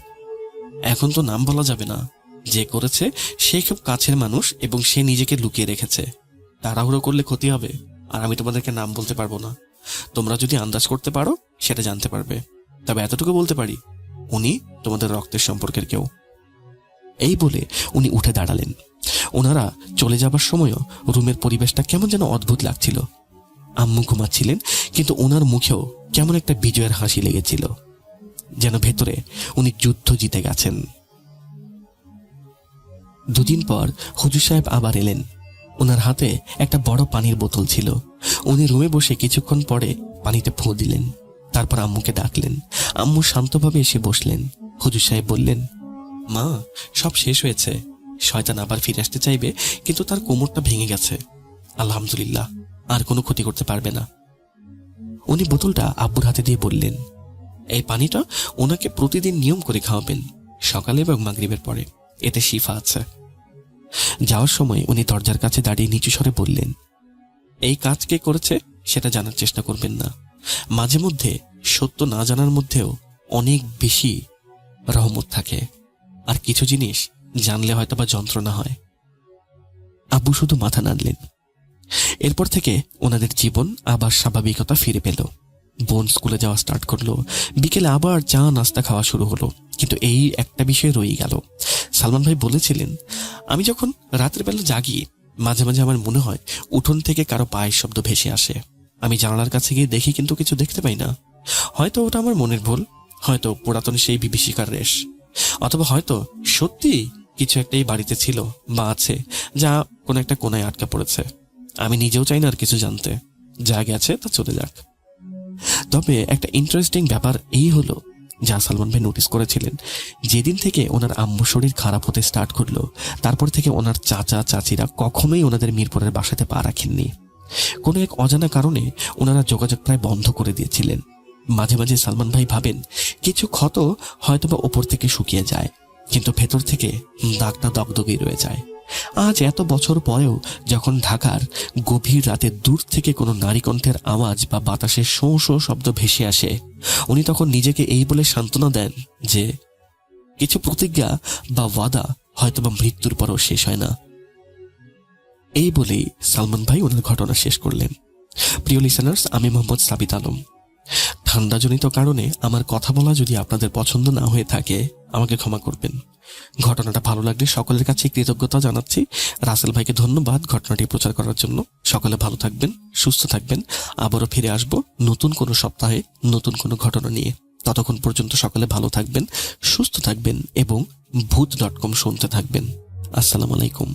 এখন তো নাম বলা যাবে না। যে করেছে সে খুব কাছের মানুষ এবং সে নিজেকে লুকিয়ে রেখেছে। তাড়াহুড়ো করলে ক্ষতি হবে, আর আমি তোমাদেরকে নাম বলতে পারবো না। তোমরা যদি আন্দাজ করতে পারো সেটা জানতে পারবে। তবে এতটুকু বলতে পারি, উনি তোমাদের রক্তের সম্পর্কের কেউ। এই বলে উনি উঠে দাঁড়ালেন। ওনারা চলে যাবার সময়ও রুমের পরিবেশটা কেমন যেন অদ্ভুত লাগছিল। আম্মু ঘুমাচ্ছিলেন, কিন্তু ওনার মুখেও কেমন একটা বিজয়ের হাসি লেগেছিল, যেন ভেতরে উনি যুদ্ধ জিতে গেছেন। দুদিন পর হুজুর সাহেব আবার এলেন। ওনার হাতে একটা বড় পানির বোতল ছিল। উনি রুমে বসে কিছুক্ষণ পরে পানিতে ফু দিলেন। তারপর আম্মুকে ডাকলেন। আম্মু শান্তভাবে এসে বসলেন। হুজুর সাহেব বললেন, মা, সব শেষ হয়েছে। শয়তান আবার ফিরে আসতে চাইবে, কিন্তু তার কোমরটা ভেঙে গেছে। আলহামদুলিল্লাহ, আর কোনো ক্ষতি করতে পারবে না। উনি বোতলটা আব্বুর হাতে দিয়ে বললেন, এই পানিটা ওনাকে প্রতিদিন নিয়ম করে খাওয়াবেন, সকালে এবং মাগরিবের পরে। এতে শিফা আছে। যাওয়ার সময় উনি দরজার কাছে দাঁড়িয়ে নিচু স্বরে বললেন, এই কাজ কে করেছে সেটা জানার চেষ্টা করবেন না। মাঝে মধ্যে সত্য না জানার মধ্যেও অনেক বেশি রহমত থাকে, আর কিছু জিনিস জানলে হয়তো বা যন্ত্রণা হয়। আব্বু শুধু মাথা নাড়লেন। এরপর থেকে ওনাদের জীবন আবার স্বাভাবিকতা ফিরে পেল। বোন স্কুলে যাওয়া স্টার্ট করলো। বিকেলে আবার চা নাস্তা খাওয়া শুরু হলো। কিন্তু এই একটা বিষয় রয়ে গেল। সালমান ভাই বলেছিলেন, আমি যখন রাতের বেলা জাগি, মাঝে মাঝে আমার মনে হয় উঠোন থেকে কারো পায়ের শব্দ ভেসে আসে। আমি জানালার কাছে গিয়ে দেখি, কিন্তু কিছু দেখতে পাই না। হয়তো ওটা আমার মনের ভুল, হয়তো পুরাতন সেই বিভীষিকার রেশ, অথবা হয়তো সত্যি কিছু একটা এই বাড়িতে ছিল বা আছে, যা কোনো একটা কোনায় আটকা পড়েছে। আমি নিজেও চাই না আর কিছু জানতে। যা গেছে তা চলে যাক। তবে একটা ইন্টারেস্টিং ব্যাপার এই হলো, যা সালমান ভাই নোটিস করেছিলেন, যেদিন থেকে ওনার আম্মু শরীর খারাপ হতে স্টার্ট করলো, তারপর থেকে ওনার চাচা চাচিরা কখনোই ওনাদের মিরপুরের বাসাতে পা রাখেননি। কোনো এক অজানা কারণে ওনারা যোগাযোগ প্রায় বন্ধ করে দিয়েছিলেন। মাঝে মাঝে সালমান ভাই ভাবেন, কিছু ক্ষত হয়তোবা ওপর থেকে শুকিয়ে যায়, কিন্তু ভেতর থেকে দাগটা দগদগেই রয়ে যায়। আজ এত বছর পরেও যখন ঢাকার গভীর রাতে দূর থেকে কোনো নারী কণ্ঠের আওয়াজ বা বাতাসের শোঁ শোঁ শব্দ ভেসে আসে, উনি তখন নিজেকে এই বলে সান্ত্বনা দেন যে কিছু প্রতিজ্ঞা বা ওয়াদা হয়তোবা মৃত্যুর পরও শেষ হয় না। এই বলেই সালমান ভাই ওনার ঘটনা শেষ করলেন। প্রিয় লিসেনার্স, আমি মোহাম্মদ সাবিত আলম। ঠান্ডাজনিত কারণে আমার কথা বলা যদি আপনাদের পছন্দ না হয়ে থাকে, আমাকে ক্ষমা করবেন। ঘটনাটা ভালো লাগলে সকলের কাছে কৃতজ্ঞতা জানাচ্ছি। রাসেল ভাইকে ধন্যবাদ ঘটনাটি প্রচার করার জন্য। সকলে ভালো থাকবেন, সুস্থ থাকবেন। আবারও ফিরে আসব নতুন কোনো সপ্তাহে নতুন কোনো ঘটনা নিয়ে। ততক্ষণ পর্যন্ত সকলে ভালো থাকবেন, সুস্থ থাকবেন এবং ভূত.com শুনতে থাকবেন। আসসালামু আলাইকুম।